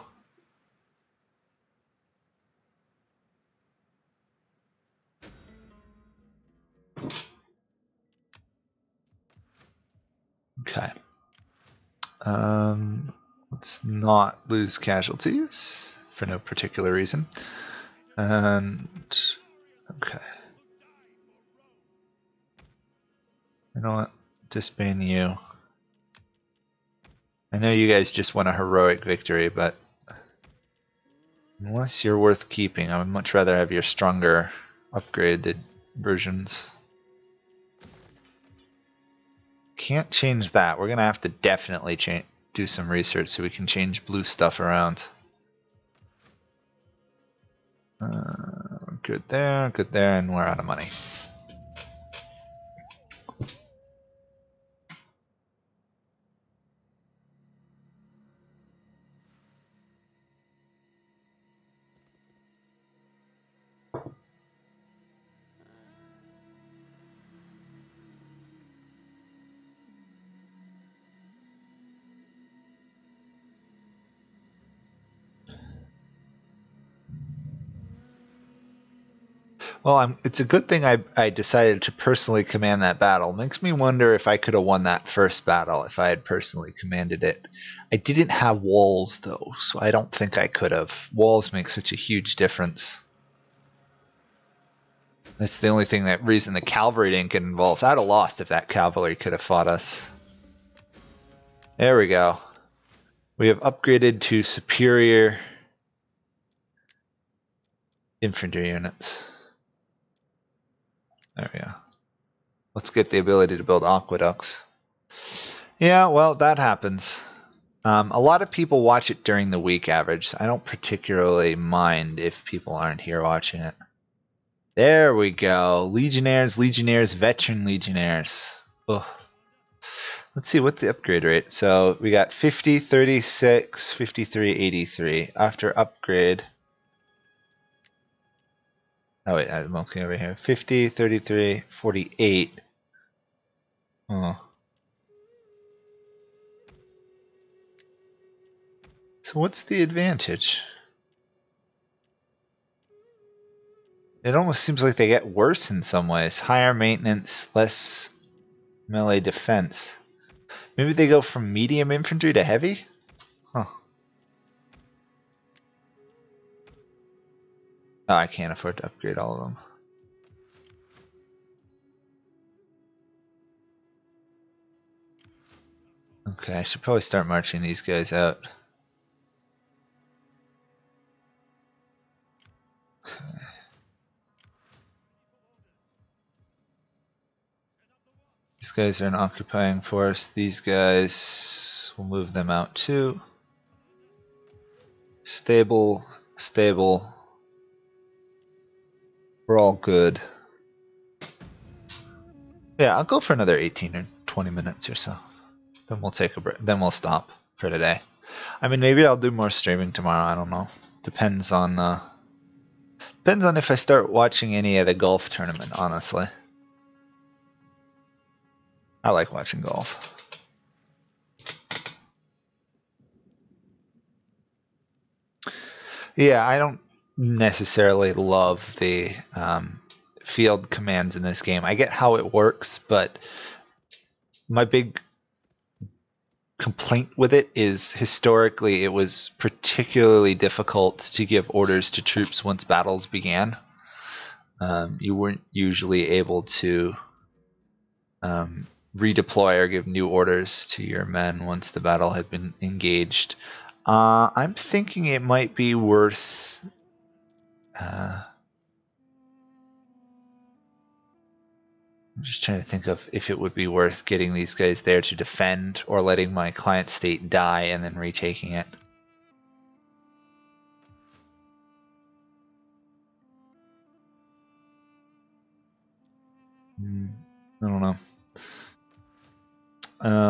Okay. Let's not lose casualties for no particular reason. And okay. You know what? Disband you. I know you guys just want a heroic victory, but unless you're worth keeping, I would much rather have your stronger upgraded versions. Can't change that. We're gonna have to definitely do some research so we can change blue stuff around. Good there, and we're out of money. Well, it's a good thing I decided to personally command that battle. Makes me wonder if I could have won that first battle if I had personally commanded it. I didn't have walls, though, so I don't think I could have. Walls make such a huge difference. That's the only reason the cavalry didn't get involved. I'd have lost if that cavalry could have fought us. There we go. We have upgraded to superior infantry units. There we go. Let's get the ability to build aqueducts. Yeah, well, that happens. A lot of people watch it during the week average. I don't particularly mind if people aren't here watching it. There we go. Legionnaires, veteran legionnaires. Ugh. Let's see what the upgrade rate. So we got 50, 36, 53, 83. After upgrade, Oh wait, I'm looking over here. 50, 33, 48. Oh. So what's the advantage? It almost seems like they get worse in some ways. Higher maintenance, less melee defense. Maybe they go from medium infantry to heavy? Huh. Oh, I can't afford to upgrade all of them. Okay, I should probably start marching these guys out. Okay. These guys are an occupying force. These guys, we'll move them out too. Stable, stable. We're all good. Yeah, I'll go for another 18 or 20 minutes or so. Then we'll take a break. Then we'll stop for today. I mean, maybe I'll do more streaming tomorrow. I don't know. Depends on if I start watching any of the golf tournament. Honestly, I like watching golf. Yeah, I don't necessarily love the field commands in this game. I get how it works, but my big complaint with it is historically it was particularly difficult to give orders to troops once battles began. You weren't usually able to redeploy or give new orders to your men once the battle had been engaged. I'm thinking it might be worth I'm just trying to think of if it would be worth getting these guys there to defend or letting my client state die and then retaking it. I don't know.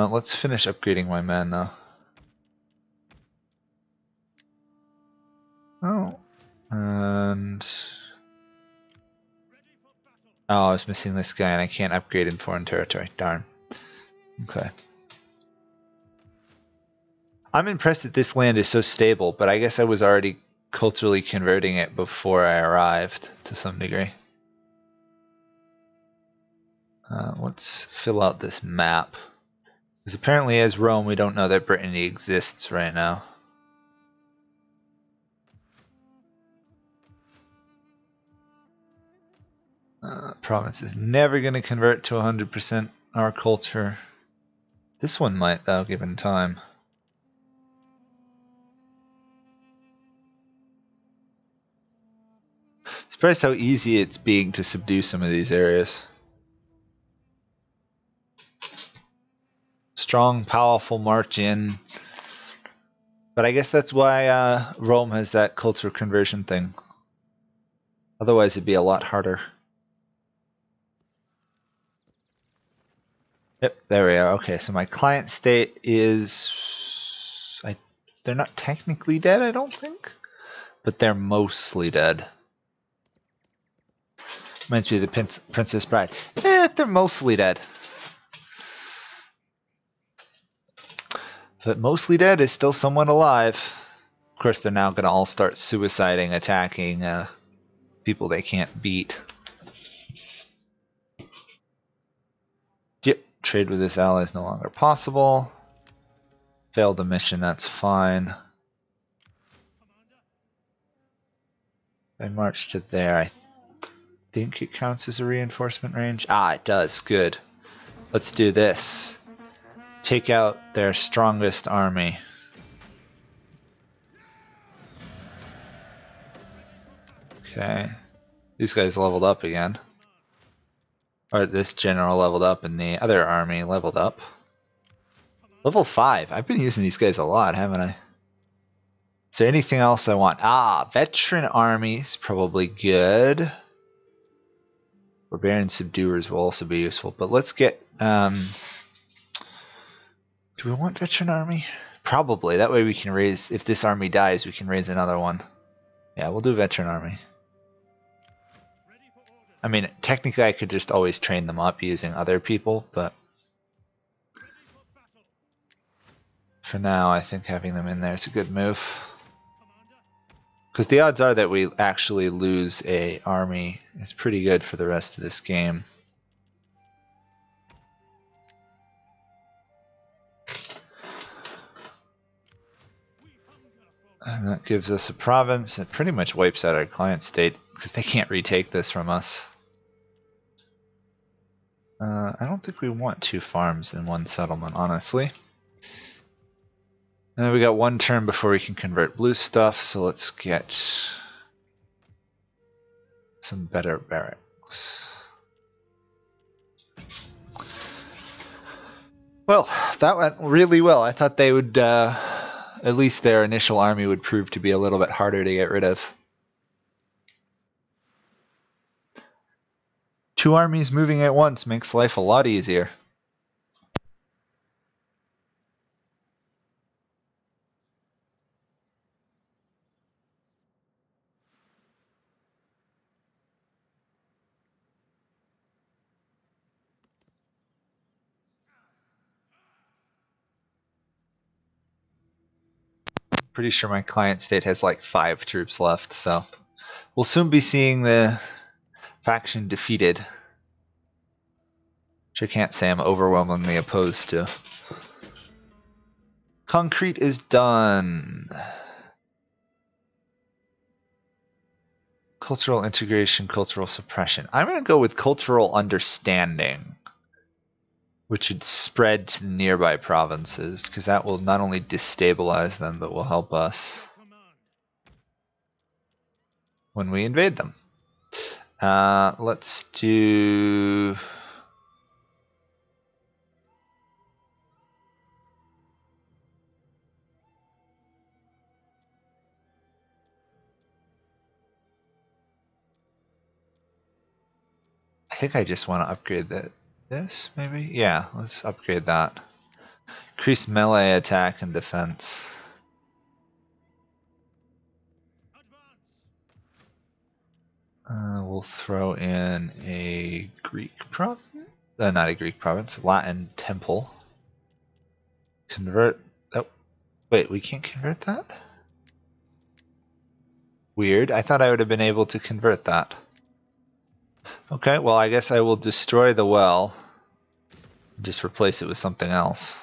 Let's finish upgrading my men though. Oh, and oh, I was missing this guy and I can't upgrade in foreign territory. Darn. Okay. I'm impressed that this land is so stable, but I guess I was already culturally converting it before I arrived to some degree. Let's fill out this map. Because apparently as Rome, we don't know that Brittany exists right now. Province is never going to convert to 100% our culture. This one might, though, given time. Surprised how easy it's being to subdue some of these areas. Strong, powerful march in. But I guess that's why Rome has that culture conversion thing. Otherwise it'd be a lot harder. Yep, there we are. Okay, so my client state is... they're not technically dead, I don't think. But they're mostly dead. Reminds me of the Princess Bride. They're mostly dead. But mostly dead is still somewhat alive. Of course, they're now going to all start suiciding, attacking people they can't beat. Yep, trade with this ally is no longer possible. Failed the mission, that's fine. I march to there. I think it counts as a reinforcement range. Ah, it does. Good. Let's do this. Take out their strongest army. Okay. These guys leveled up again. Or this general leveled up and the other army leveled up. Level 5. I've been using these guys a lot, haven't I? Is there anything else I want? Ah, veteran army is probably good. Barbarian subduers will also be useful. But let's get... do we want veteran army? Probably. That way we can raise... if this army dies, we can raise another one. Yeah, we'll do veteran army. I mean, technically I could just always train them up using other people, but for now I think having them in there is a good move. Because the odds are that we actually lose a army is pretty good for the rest of this game. And that gives us a province. It pretty much wipes out our client state because they can't retake this from us. I don't think we want 2 farms in 1 settlement, honestly. And then we got 1 turn before we can convert blue stuff, so let's get some better barracks. Well, that went really well. I thought they would, at least their initial army would prove to be a little bit harder to get rid of. 2 armies moving at once makes life a lot easier. Pretty sure my client state has like 5 troops left, so we'll soon be seeing the faction defeated, which I can't say I'm overwhelmingly opposed to. Concrete is done. Cultural integration, cultural suppression. I'm going to go with cultural understanding, which should spread to nearby provinces, because that will not only destabilize them, but will help us when we invade them. Let's do... I think I just want to upgrade this, maybe? Yeah, let's upgrade that. Increase melee attack and defense. We'll throw in a Greek province? Not a Greek province, Latin temple. Convert. Oh, wait, we can't convert that? Weird. I thought I would have been able to convert that. Okay, well, I guess I will destroy the well. Just replace it with something else.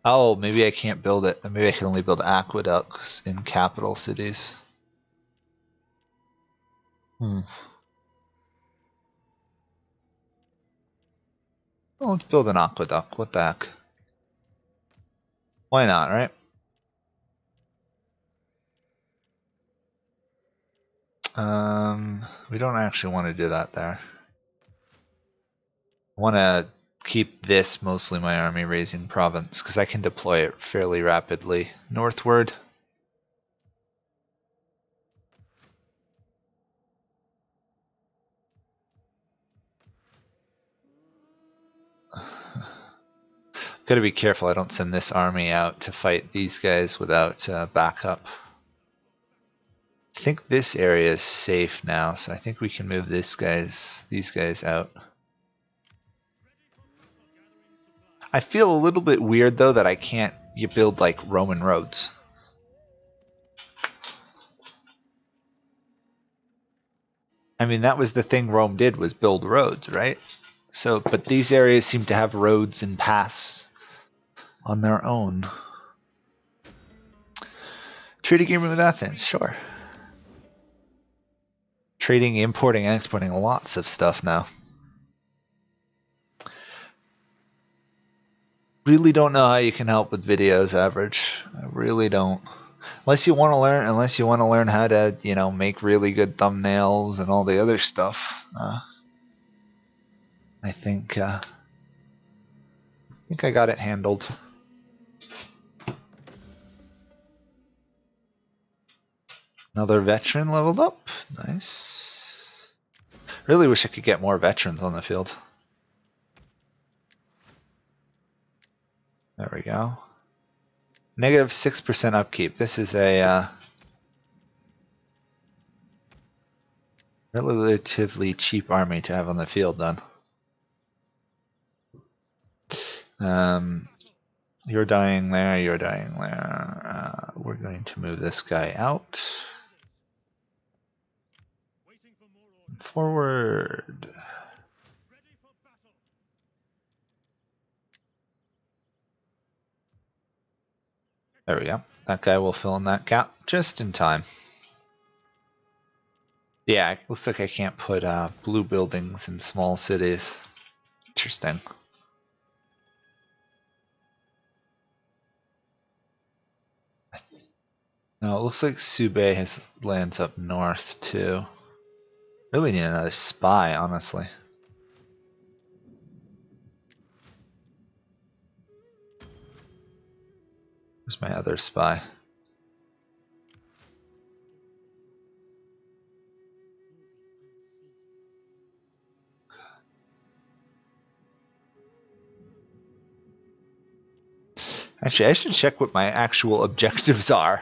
Oh, maybe I can't build it. Maybe I can only build aqueducts in capital cities. Well, let's build an aqueduct. What the heck? Why not, right? We don't actually want to do that there. I want to keep this mostly my army raising province because I can deploy it fairly rapidly northward. Got to be careful I don't send this army out to fight these guys without backup. I think this area is safe now, so I think we can move these guys out. I feel a little bit weird though that I can't build like Roman roads. I mean, that was the thing Rome did, was build roads, right? So, but these areas seem to have roads and paths on their own. Trade agreement with Athens, sure. Trading, importing, and exporting lots of stuff now. Really don't know how you can help with videos, Average. I really don't. Unless you want to learn how to, you know, make really good thumbnails and all the other stuff. I think I got it handled. Another veteran leveled up. Nice. Really wish I could get more veterans on the field. There we go. Negative 6% upkeep. This is a Relatively cheap army to have on the field then. You're dying there, you're dying there. We're going to move this guy out. Forward. There we go. That guy will fill in that gap just in time. Yeah, it looks like I can't put blue buildings in small cities. Interesting. No, it looks like Subei has lands up north too. Really need another spy, honestly. Where's my other spy? Actually, I should check what my actual objectives are.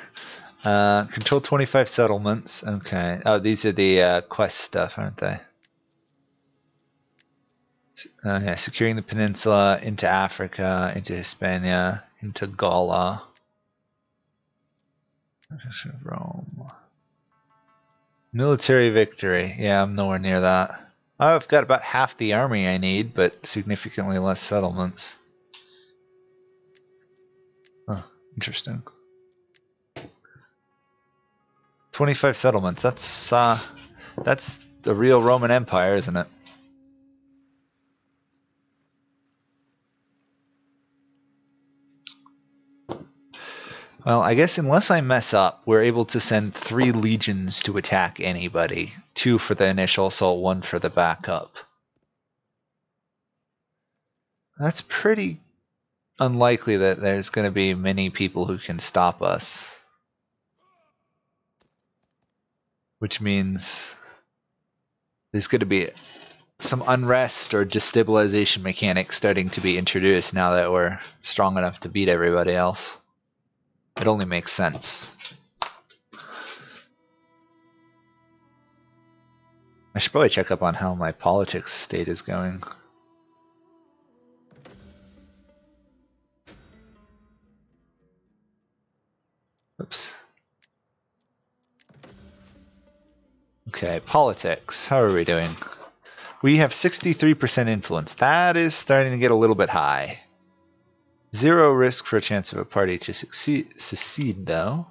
Control 25 settlements. Okay. Oh, these are the quest stuff, aren't they? Yeah, securing the peninsula into Africa, into Hispania, into Gaula. Rome. Military victory. Yeah, I'm nowhere near that. Oh, I've got about half the army I need, but significantly less settlements. Huh, interesting. 25 settlements. That's the real Roman Empire, isn't it? Well, I guess unless I mess up, we're able to send 3 legions to attack anybody. 2 for the initial assault, 1 for the backup. That's pretty unlikely that there's going to be many people who can stop us. Which means there's going to be some unrest or destabilization mechanics starting to be introduced now that we're strong enough to beat everybody else. It only makes sense. I should probably check up on how my politics state is going. Oops. Okay, politics. How are we doing? We have 63% influence. That is starting to get a little bit high. 0 risk for a chance of a party to secede, though.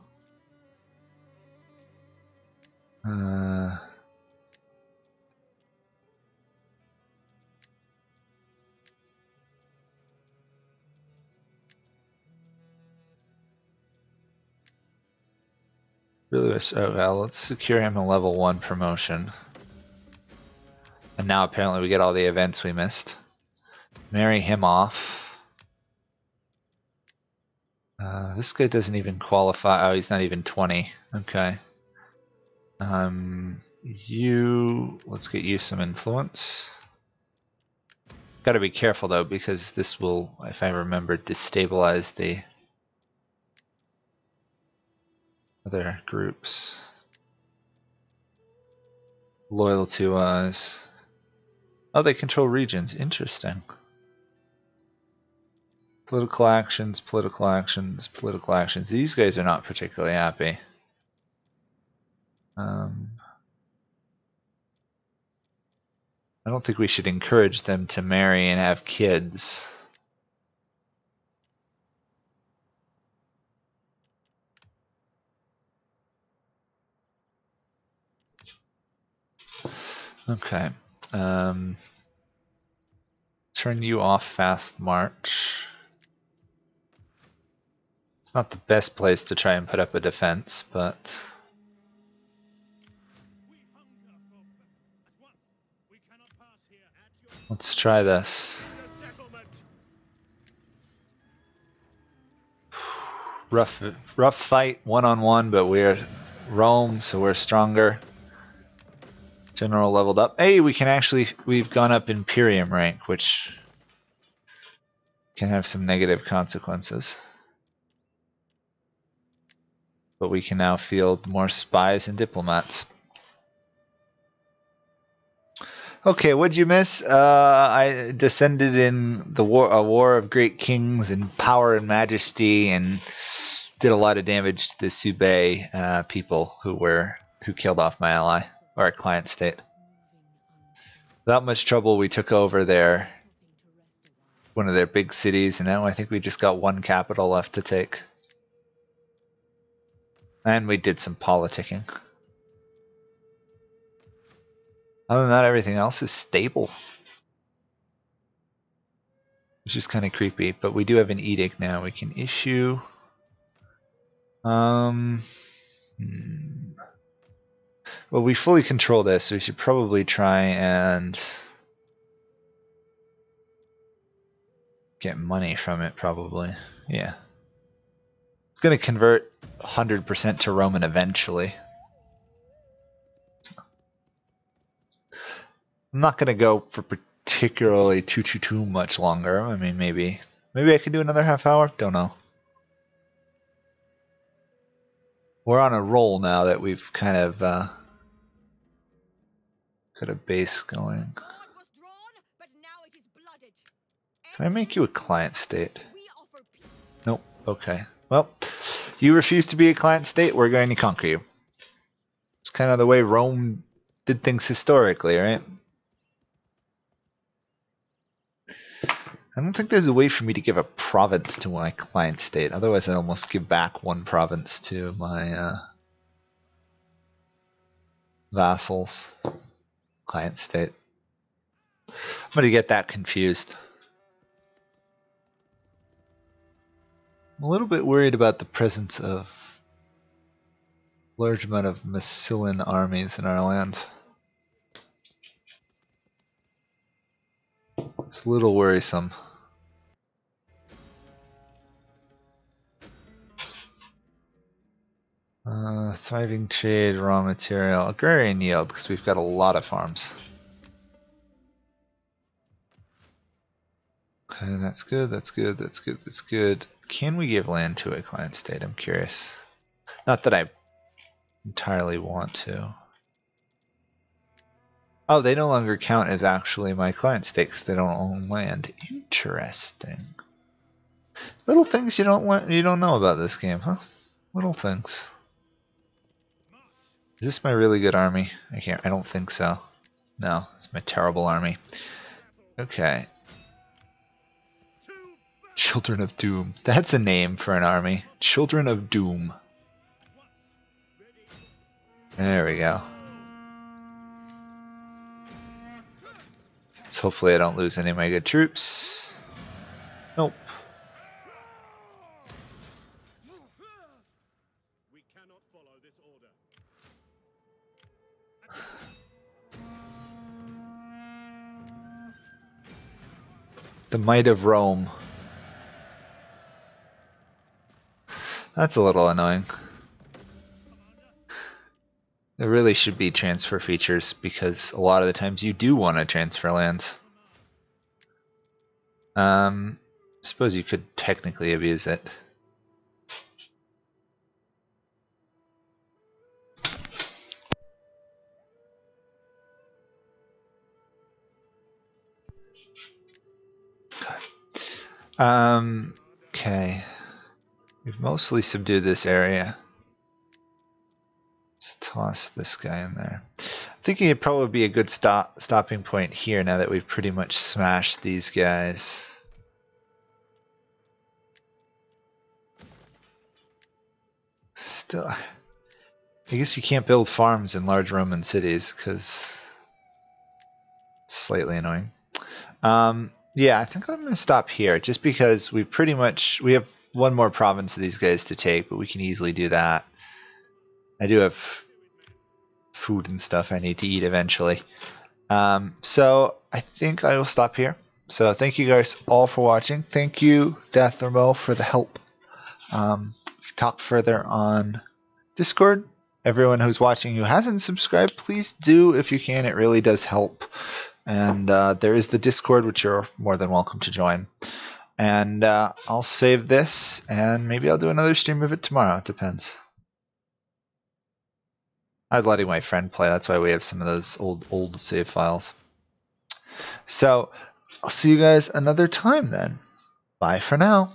Really wish. Oh well, let's secure him a level 1 promotion. And now apparently we get all the events we missed. Marry him off. This guy doesn't even qualify. Oh, he's not even 20. Okay. Let's get you some influence. Gotta be careful though, because this will, if I remember, destabilize the other groups. Loyal to us. Oh, they control regions. Interesting. Political actions, political actions, political actions. These guys are not particularly happy. I don't think we should encourage them to marry and have kids. Okay. Turn you off fast march. It's not the best place to try and put up a defense, but let's try this. Rough fight, one-on-one, but we're Rome, so we're stronger. General leveled up. Hey, we've gone up Imperium rank, which can have some negative consequences. But we can now field more spies and diplomats. Okay, what'd you miss? I descended in a war of great kings in power and majesty, and did a lot of damage to the Subei people who killed off my ally or our client state. Without much trouble, we took over one of their big cities, and now I think we just got one capital left to take. And we did some politicking. Other than that, everything else is stable. Which is kind of creepy, but we do have an edict now we can issue. Well, we fully control this, so we should probably try and get money from it, probably. Yeah. It's going to convert 100% to Roman eventually. I'm not going to go for particularly too much longer. I mean, maybe I could do another half hour. Don't know. We're on a roll now that we've kind of got a base going. Can I make you a client state? Nope. Okay. Well, you refuse to be a client state, we're going to conquer you. It's kind of the way Rome did things historically, right? I don't think there's a way for me to give a province to my client state. Otherwise, I almost give back one province to my vassals. Client state. I'm going to get that confused. I'm a little bit worried about the presence of a large amount of Massilian armies in our land. It's a little worrisome. Thriving trade, raw material, agrarian yield, because we've got a lot of farms. Okay, that's good, that's good, that's good, that's good. Can we give land to a client state? I'm curious. Not that I entirely want to. Oh, they no longer count as actually my client state because they don't own land. Interesting. Little things you don't know about this game, huh? Little things. Is this my really good army? I don't think so. No, it's my terrible army. Okay. Children of Doom. That's a name for an army. Children of Doom. There we go. So hopefully I don't lose any of my good troops. Nope. We cannot follow this order. The might of Rome. That's a little annoying. There really should be transfer features because a lot of the times you do want to transfer lands. I suppose you could technically abuse it. Okay. We've mostly subdued this area. Let's toss this guy in there. I'm thinking it'd probably be a good stopping point here now that we've pretty much smashed these guys. Still, I guess you can't build farms in large Roman cities because it's slightly annoying. Yeah, I think I'm going to stop here just because we have one more province of these guys to take, but we can easily do that. I do have food and stuff I need to eat eventually. So I think I will stop here. So thank you guys all for watching. Thank you, Dathermo, for the help. We can talk further on Discord. Everyone who's watching who hasn't subscribed, please do if you can. It really does help. And there is the Discord, which you're more than welcome to join. And I'll save this, and maybe I'll do another stream of it tomorrow. It depends. I was letting my friend play. That's why we have some of those old save files. So I'll see you guys another time then. Bye for now.